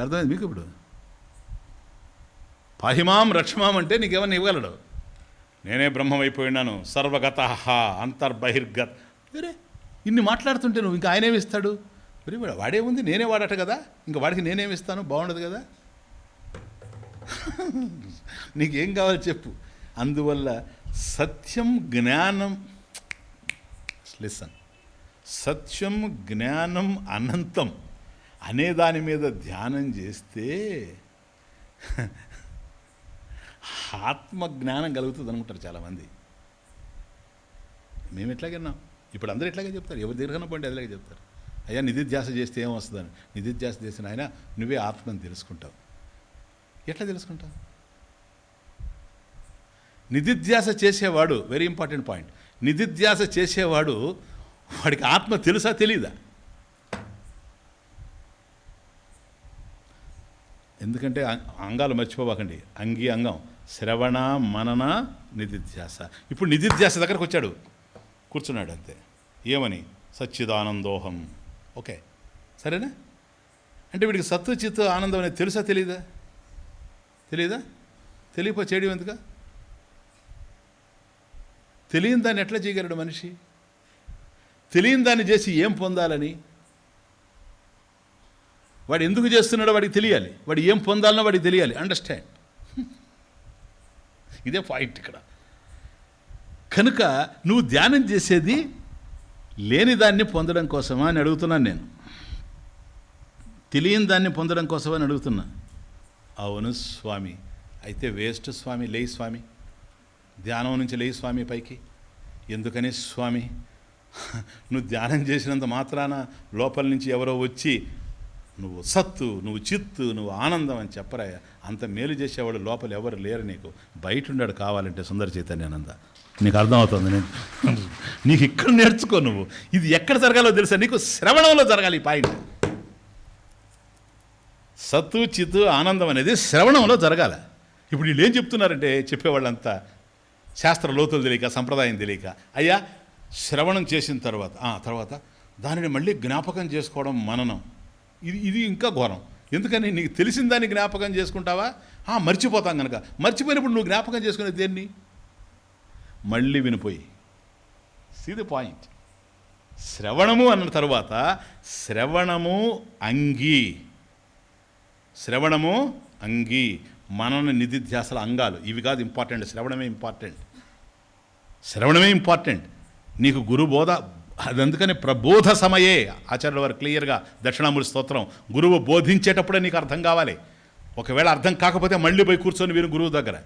అర్థమైంది మీకు? ఇప్పుడు పాహిమాం రక్షమాం అంటే నీకేమన్నా ఇవ్వగలడు? నేనే బ్రహ్మం అయిపోయినాను, సర్వగత అంతర్బహిర్గత్. వేరే ఇన్ని మాట్లాడుతుంటే నువ్వు ఇంకా ఆయనేమి ఇస్తాడు? మరి వాడే ఉంది, నేనే వాడట కదా, ఇంకా వాడికి నేనేమి ఇస్తాను? బాగుండదు కదా. నీకేం కావాలి చెప్పు. అందువల్ల సత్యం జ్ఞానం, లిసన్, సత్యం జ్ఞానం అనంతం అనే దాని మీద ధ్యానం చేస్తే ఆత్మజ్ఞానం కలుగుతుంది అనుకుంటారు చాలామంది. మేము ఎట్లాగే విన్నాం, ఇప్పుడు అందరూ ఎట్లాగే చెప్తారు, ఎవరి దగ్గర పోండి అదిలాగే చెప్తారు. అయ్యా నిధిధ్యాస చేస్తే ఏమొస్తుందని. నిధిధ్యాస చేసిన ఆయన నువ్వే ఆత్మని తెలుసుకుంటావు. ఎట్లా తెలుసుకుంటావు? నిధిధ్యాస చేసేవాడు, వెరీ ఇంపార్టెంట్ పాయింట్, నిధిధ్యాస చేసేవాడు వాడికి ఆత్మ తెలుసా తెలీదా? ఎందుకంటే అంగాలు మర్చిపోవాకండి. అంగి అంగం, శ్రవణ మనన నిధిధ్యాస. ఇప్పుడు నిధిధ్యాస దగ్గరకు వచ్చాడు, కూర్చున్నాడు అంతే. ఏమని? సచ్చిదానందోహం. ఓకే, సరేనా? అంటే వీడికి సత్తు చిత్తు ఆనందం అనేది తెలుసా తెలీదా? తెలీదా? తెలియపో చేయడం ఎందుక? తెలియని దాన్ని ఎట్లా చేయగలడు మనిషి? తెలియని దాన్ని చేసి ఏం పొందాలని? వాడు ఎందుకు చేస్తున్నాడో వాడికి తెలియాలి, వాడు ఏం పొందాలనో వాడికి తెలియాలి. అండర్స్టాండ్? ఇదే పాయింట్ ఇక్కడ. కనుక నువ్వు ధ్యానం చేసేది లేని దాన్ని పొందడం కోసమా అని అడుగుతున్నాను నేను. తెలియని దాన్ని పొందడం కోసమా అని అడుగుతున్నా. అవును స్వామి. అయితే వేస్ట్ స్వామి, లేయి స్వామి, ధ్యానం నుంచి లేయి స్వామి పైకి. ఎందుకని స్వామి? నువ్వు ధ్యానం చేసినంత మాత్రాన లోపల నుంచి ఎవరో వచ్చి నువ్వు సత్తు, నువ్వు చిత్తు, నువ్వు ఆనందం అని చెప్పరా? అంత మేలు చేసేవాడు లోపల ఎవరు లేరు నీకు. బయట ఉన్నాడు కావాలంటే సుందర చైతన్యానంద. నీకు అర్థమవుతుంది. నేను నీకు ఇక్కడ నేర్చుకో. నువ్వు ఇది ఎక్కడ జరగాలో తెలుసా? నీకు శ్రవణంలో జరగాలి ఈ పాయింట్. సత్తు చిత్తు ఆనందం అనేది శ్రవణంలో జరగాల. ఇప్పుడు వీళ్ళు ఏం చెప్తున్నారంటే చెప్పేవాళ్ళంతా శాస్త్ర లోతులు తెలియక, సంప్రదాయం తెలియక, అయ్యా శ్రవణం చేసిన తర్వాత దానిని మళ్ళీ జ్ఞాపకం చేసుకోవడం మననం. ఇది ఇంకా ఘోరం. ఎందుకని? నీకు తెలిసిన దాన్ని జ్ఞాపకం చేసుకుంటావా? మర్చిపోతాం కనుక. మర్చిపోయినప్పుడు నువ్వు జ్ఞాపకం చేసుకునే దేన్ని? మళ్ళీ వినిపోయి. See the point. శ్రవణము అన్న తర్వాత శ్రవణము అంగి మనన నిధిధ్యాసల అంగాలు ఇవి కాదు ఇంపార్టెంట్. శ్రవణమే ఇంపార్టెంట్. నీకు గురు బోధ, అది అందుకని ప్రబోధ సమయే ఆచార్యుల వారు క్లియర్గా దక్షిణామూర్తి స్తోత్రం, గురువు బోధించేటప్పుడే నీకు అర్థం కావాలి. ఒకవేళ అర్థం కాకపోతే మళ్ళీ పోయి కూర్చొని వీరు గురువు దగ్గర.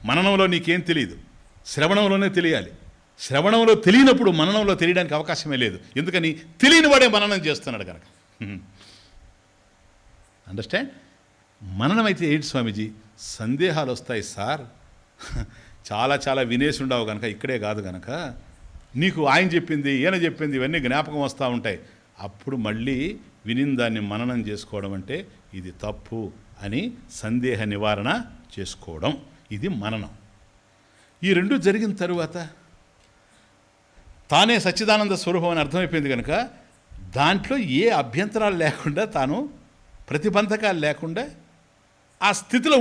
మననంలో నీకేం తెలియదు, శ్రవణంలోనే తెలియాలి. శ్రవణంలో తెలియనప్పుడు మననంలో తెలియడానికి అవకాశమే లేదు. ఎందుకని? తెలియని వాడే మననం చేస్తున్నాడు కనుక. అండర్స్టాండ్? మననం అయితే ఏంటి స్వామీజీ? సందేహాలు వస్తాయి సార్. చాలా వినేసి ఉండవు కనుక, ఇక్కడే కాదు కనుక నీకు ఆయన చెప్పింది, ఈయన చెప్పింది ఇవన్నీ జ్ఞాపకం వస్తూ ఉంటాయి. అప్పుడు మళ్ళీ వినిన దాన్ని మననం చేసుకోవడం అంటే ఇది తప్పు అని సందేహ నివారణ చేసుకోవడం, ఇది మననం. ఈ రెండు జరిగిన తరువాత తానే సచ్చిదానంద స్వరూపం అని అర్థమైపోయింది కనుక దాంట్లో ఏ అభ్యంతరాలు లేకుండా, తాను ప్రతిబంధకాలు లేకుండా ఆ స్థితిలో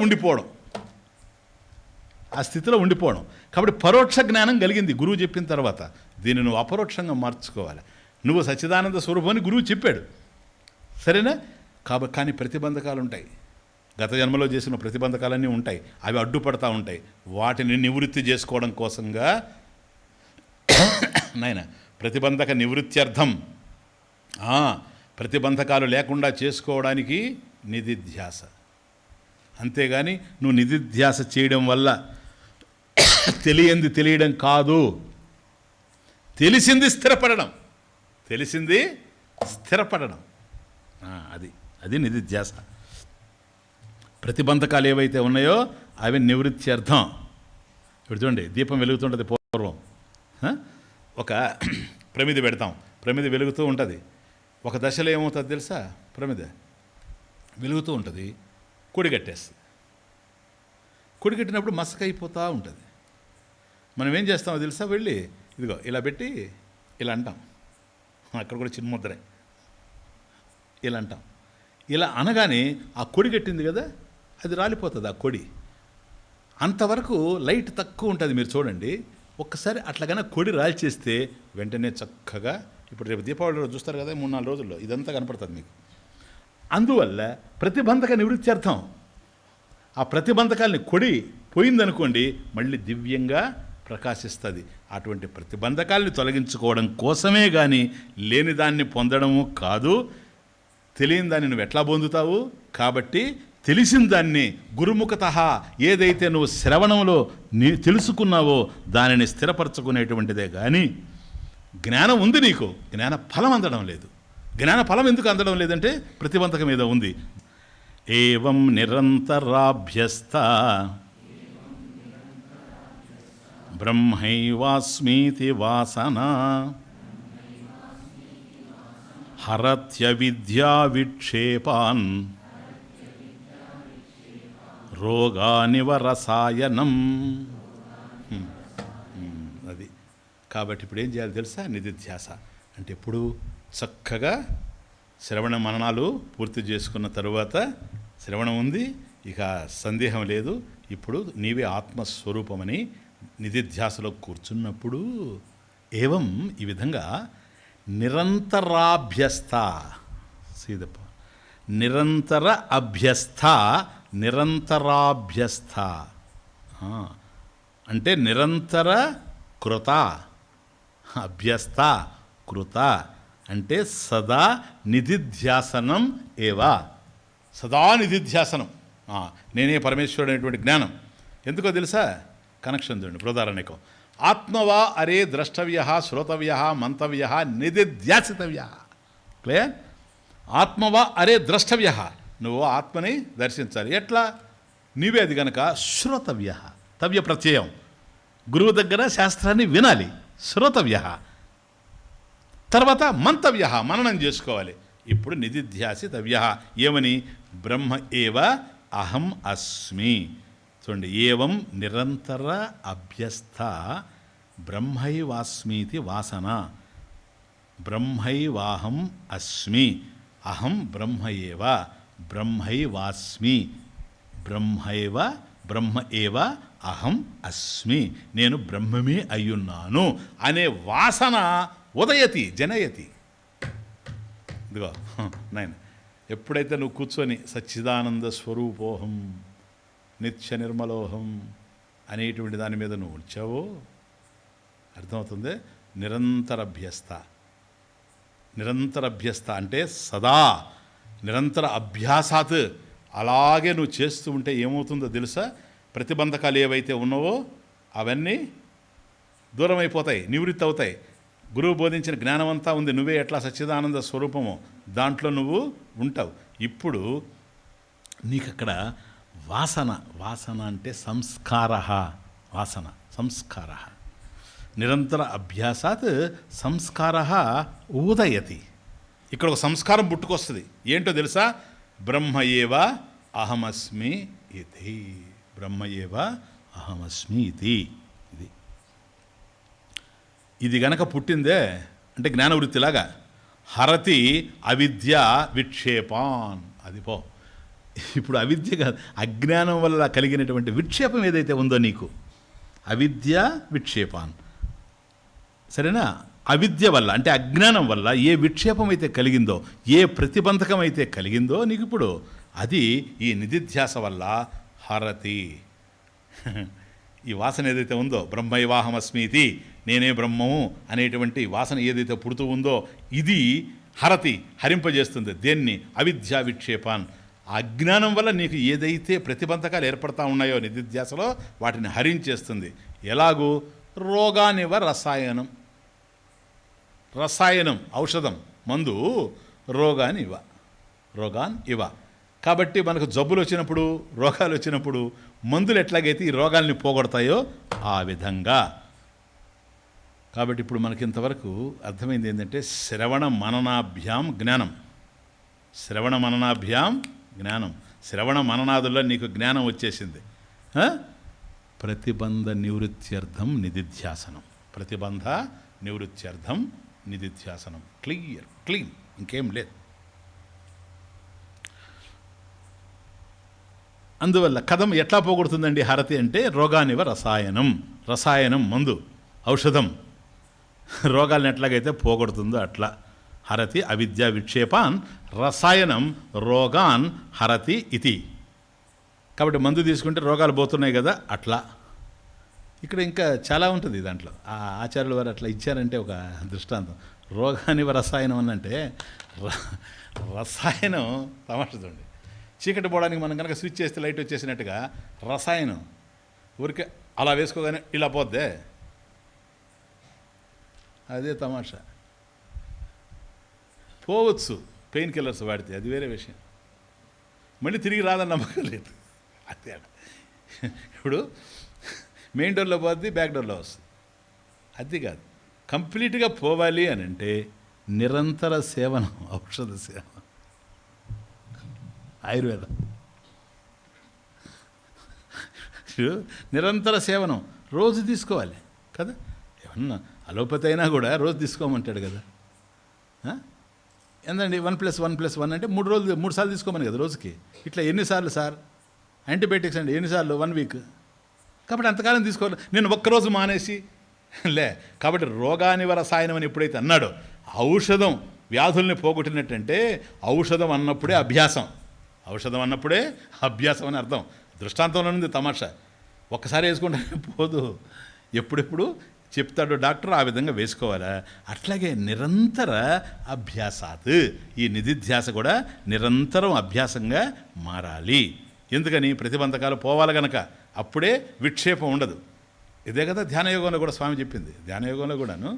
ఉండిపోవడం. కాబట్టి పరోక్ష జ్ఞానం కలిగింది గురువు చెప్పిన తర్వాత. దీన్ని నువ్వు అపరోక్షంగా మార్చుకోవాలి. నువ్వు సచ్చిదానంద స్వరూపం అని గురువు చెప్పాడు, సరేనా? కానీ ప్రతిబంధకాలు ఉంటాయి. గత జన్మలో చేసిన ప్రతిబంధకాలన్నీ ఉంటాయి. అవి అడ్డుపడతా ఉంటాయి. వాటిని నివృత్తి చేసుకోవడం కోసంగా నాయన ప్రతిబంధక నివృత్త్యర్థం, ప్రతిబంధకాలు లేకుండా చేసుకోవడానికి నిధిధ్యాస. అంతేగాని నువ్వు నిధిధ్యాస చేయడం వల్ల తెలియడం కాదు. తెలిసింది స్థిరపడడం. అది నిధిధ్యాస. ప్రతిబంధకాలు ఏవైతే ఉన్నాయో అవి నివృత్త్యర్థం. ఇప్పుడు చూడండి, దీపం వెలుగుతుంటుంది. పూర్వం ఒక ప్రమిది పెడతాం, ప్రమిది వెలుగుతూ ఉంటుంది. ఒక దశలో ఏమవుతుంది తెలుసా? ప్రమిద వెలుగుతూ ఉంటుంది, కొడిగట్టేస్తుంది. కొడిగట్టినప్పుడు మసక అయిపోతూ ఉంటుంది. మనం ఏం చేస్తామో తెలుసా? వెళ్ళి ఇదిగో ఇలా పెట్టి ఇలా అంటాం. అక్కడ కూడా చిన్న ముద్రే ఇలా అంటాం. ఇలా అనగానే ఆ కొడి కట్టింది కదా, అది రాలిపోతుంది. ఆ కొడి అంతవరకు లైట్ తక్కువ ఉంటుంది. మీరు చూడండి, ఒక్కసారి అట్లాగైనా కొడి రాల్చేస్తే వెంటనే చక్కగా, ఇప్పుడు రేపు దీపావళి రోజు చూస్తారు కదా, 3-4 రోజుల్లో ఇదంతా కనపడుతుంది మీకు. అందువల్ల ప్రతిబంధక నివృత్త్యర్థం. ఆ ప్రతిబంధకాలని కొడి పోయిందనుకోండి, మళ్ళీ దివ్యంగా ప్రకాశిస్తుంది. అటువంటి ప్రతిబంధకాలని తొలగించుకోవడం కోసమే కానీ లేని దాన్ని పొందడము కాదు. తెలియని దాన్ని నువ్వు ఎట్లా పొందుతావు? కాబట్టి తెలిసిన దాన్ని గురుముఖత ఏదైతే నువ్వు శ్రవణంలో తెలుసుకున్నావో దానిని స్థిరపరచుకునేటువంటిదే కానీ జ్ఞానం ఉంది నీకు, జ్ఞాన ఫలం అందడం లేదు. జ్ఞాన ఫలం ఎందుకు అందడం లేదంటే ప్రతిబంధకం ఏదో ఉంది. ఏవం నిరంతరాభ్యస్త బ్రహ్మైవాస్మీతి వాసన హరత్య విద్యా విక్షేపాన్ రోగానివరసాయనం. అది కాబట్టి ఇప్పుడు ఏం చేయాలి తెలుసా? నిధిధ్యాస అంటే ఎప్పుడు చక్కగా శ్రవణ మననాలు పూర్తి చేసుకున్న తరువాత, శ్రవణం ఉంది, ఇక సందేహం లేదు, ఇప్పుడు నీవే ఆత్మస్వరూపమని నిధిధ్యాసలో కూర్చున్నప్పుడు ఏవం ఈ విధంగా నిరంతరాభ్యస్త సీదప్ప నిరంతర అభ్యస్త నిరంతరాభ్యస్త అంటే నిరంతర కృత, అభ్యస్త కృత అంటే సదా నిధిధ్యాసనం ఏవా, సదా నిధిధ్యాసనం. నేనే పరమేశ్వరుడు అనేటువంటి జ్ఞానం. ఎందుకో తెలుసా? కనెక్షన్ చూడండి. బృహదారణ్యకం ఆత్మవా అరే ద్రష్టవ్య శ్రోతవ్య మంతవ్య నిధిధ్యాసితవ్య. క్లియర్? ఆత్మవా అరే ద్రష్టవ్య, నువ్వు ఆత్మని దర్శించాలి. ఎట్లా? నీవే అది గనక శ్రోతవ్య, తవ్య ప్రత్యయం, గురువు దగ్గర శాస్త్రాన్ని వినాలి. శ్రోతవ్య తర్వాత మంతవ్య, మననం చేసుకోవాలి. ఇప్పుడు నిధిధ్యాసితవ్య ఏమని? బ్రహ్మ ఏవ అహం అస్మి. చూడండి, ఏవం నిరంతర అభ్యస్థ బ్రహ్మైవాస్మీతి వాసన. బ్రహ్మైవాహం అస్మి, అహం బ్రహ్మ ఏవ, బ్రహ్మైవాస్మి, బ్రహ్మ ఏవ అహం అస్మి, నేను బ్రహ్మమే అయ్యున్నాను అనే వాసన ఉదయతి జనయతి. ఇదిగో నాయన, ఎప్పుడైతే నువ్వు కూర్చొని సచ్చిదానంద స్వరూపోహం నిత్య నిర్మలోహం అనేటువంటి దాని మీద నువ్వు ఉంచావో అర్థమవుతుంది. నిరంతర అభ్యస్త అంటే సదా నిరంతర అభ్యాసాత్. అలాగే నువ్వు చేస్తూ ఉంటే ఏమవుతుందో తెలుసా? ప్రతిబంధకాలు ఏవైతే ఉన్నావో అవన్నీ దూరం అయిపోతాయి, నివృత్తి అవుతాయి. గురువు బోధించిన జ్ఞానం అంతా ఉంది, నువ్వే ఎట్లా సచ్చిదానంద స్వరూపమో దాంట్లో నువ్వు ఉంటావు. ఇప్పుడు నీకు అక్కడ వాసన అంటే సంస్కార. సంస్కార నిరంతర అభ్యాసాత్ సంస్కార ఉదయతి. ఇక్కడ ఒక సంస్కారం పుట్టుకొస్తుంది. ఏంటో తెలుసా? బ్రహ్మ ఏవ అహమస్మి ఇది. బ్రహ్మ ఏవ అహమస్మి ఇది. ఇది గనక పుట్టిందే అంటే జ్ఞానవృత్తిలాగా హరతి అవిద్య విక్షేపాన్. అది పో. ఇప్పుడు అవిద్య కాదు, అజ్ఞానం వల్ల కలిగినటువంటి విక్షేపం ఏదైతే ఉందో నీకు, అవిద్య విక్షేపాన్. సరేనా? అవిద్య వల్ల అంటే అజ్ఞానం వల్ల ఏ విక్షేపం అయితే కలిగిందో, ఏ ప్రతిబంధకం అయితే కలిగిందో నీకు ఇప్పుడు, అది ఈ నిధిధ్యాస వల్ల హరతి. ఈ వాసన ఏదైతే ఉందో బ్రహ్మైవాహమస్మీతి, నేనే బ్రహ్మము అనేటువంటి వాసన ఏదైతే పుడుతూ ఉందో ఇది హరతి, హరింపజేస్తుంది. దేన్ని? అవిద్యా విక్షేపాన్. అజ్ఞానం వల్ల నీకు ఏదైతే ప్రతిబంధకాలు ఏర్పడతా ఉన్నాయో నిధిధ్యాసలో వాటిని హరించేస్తుంది. ఎలాగూ? రోగానివ రసాయనం. ఔషధం, మందు. రోగాన్ ఇవ. కాబట్టి మనకు జబ్బులు వచ్చినప్పుడు, రోగాలు వచ్చినప్పుడు మందులు ఎట్లాగైతే ఈ రోగాల్ని పోగొడతాయో ఆ విధంగా. కాబట్టి ఇప్పుడు మనకి ఇంతవరకు అర్థమైంది ఏంటంటే శ్రవణ మననాభ్యాం జ్ఞానం. శ్రవణ మననాదుల్లో నీకు జ్ఞానం వచ్చేసింది. ప్రతిబంధ నివృత్త్యర్థం నిధిధ్యాసనం. ప్రతిబంధ నివృత్త్యర్థం నిధిధ్యాసనం. క్లీన్, ఇంకేం లేదు. అందువల్ల కథం ఎట్లా పోగొడుతుందండి హరతి అంటే? రోగానివ రసాయనం మందు, ఔషధం. రోగాలను ఎట్లాగైతే పోగొడుతుందో అట్లా హరతి అవిద్యా విక్షేపాన్ రసాయనం రోగాన్ హరతి ఇతి. కాబట్టి మందు తీసుకుంటే రోగాలు పోతున్నాయి కదా, అట్లా. ఇక్కడ ఇంకా చాలా ఉంటుంది దాంట్లో. ఆ ఆచార్యుల వారు అట్లా ఇచ్చారంటే ఒక దృష్టాంతం. రోగానివ రసాయనం అనంటే రసాయనం తమాషండి. చీకటి పోవడానికి మనం కనుక స్విచ్ చేస్తే లైట్ వచ్చేసినట్టుగా రసాయనం ఊరికే అలా వేసుకోగానే ఇలా పోద్దే, అదే తమాషా. పోవచ్చు పెయిన్ కిల్లర్స్ వాడితే, అది వేరే విషయం. మళ్ళీ తిరిగి రాదని నమ్మకం లేదు. అంతే. ఇప్పుడు మెయిన్ డోర్లో పోద్ది, బ్యాక్ డోర్లో వస్తుంది. అది కాదు, కంప్లీట్గా పోవాలి అని అంటే నిరంతర సేవనం, ఔషధ సేవనం, ఆయుర్వేదం. నిరంతర సేవనం రోజు తీసుకోవాలి కదా. ఏమన్నా అలోపతి అయినా కూడా రోజు తీసుకోమంటాడు కదా. ఏందండి 1+1+1 అంటే 3 సార్లు తీసుకోమని కదా రోజుకి. ఇట్లా ఎన్నిసార్లు సార్? యాంటీబయాటిక్స్ అండి ఎన్నిసార్లు? 1 వీక్. కాబట్టి అంతకాలం తీసుకోవాలి. నేను ఒక్కరోజు మానేసి లే. కాబట్టి రోగానివ రసాయనం అని ఎప్పుడైతే అన్నాడో, ఔషధం వ్యాధుల్ని పోగొట్టినట్టంటే ఔషధం అన్నప్పుడే అభ్యాసం అని అర్థం. దృష్టాంతంలో ఉంది తమాషా. ఒక్కసారి వేసుకుంటే పోదు, ఎప్పుడెప్పుడు చెప్తాడో డాక్టర్ ఆ విధంగా వేసుకోవాలా. అట్లాగే నిరంతర అభ్యాసాత్, ఈ నిధిధ్యాస కూడా నిరంతరం అభ్యాసంగా మారాలి. ఎందుకని? ప్రతిబంధకాలు పోవాలి గనక, అప్పుడే విక్షేపం ఉండదు. ఇదే కదా ధ్యానయోగంలో కూడా స్వామి చెప్పింది. ధ్యానయోగంలో కూడాను,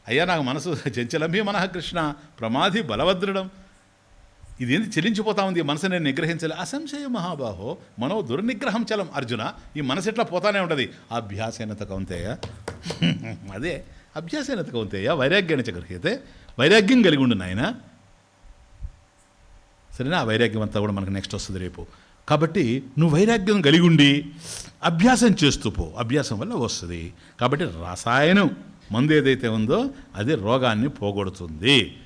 అయ్యా నాకు మనసు చంచలమీ మనః కృష్ణ ప్రమాధి బలవదృఢం. ఇదేంది చెలించిపోతా ఉంది, మనసు నేను నిగ్రహించాలి. అసంశయ మహాబాహో మనో దుర్నిగ్రహం చలం. అర్జున, ఈ మనసు ఎట్లా పోతానే ఉంటుంది. అభ్యాసేనత కౌంతేయ. అదే అభ్యాసేన కౌంతేయ వైరాగ్యాన్ని చ వైరాగ్యం కలిగి ఉండు నాయన. సరేనా? ఆ వైరాగ్యం అంతా కూడా మనకు నెక్స్ట్ వస్తుంది రేపు. కాబట్టి నువ్వు వైరాగ్యం కలిగి ఉండి అభ్యాసం చేస్తూ పో, అభ్యాసం వల్ల వస్తుంది. కాబట్టి రసాయనం మందు ఏదైతే ఉందో అది రోగాన్ని పోగొడుతుంది.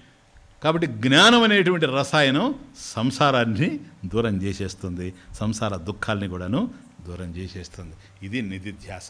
కాబట్టి జ్ఞానం అనేటువంటి రసాయనం సంసారాన్ని దూరం చేసేస్తుంది, సంసార దుఃఖాల్ని కూడాను దూరం చేసేస్తుంది. ఇది నిధిధ్యాస.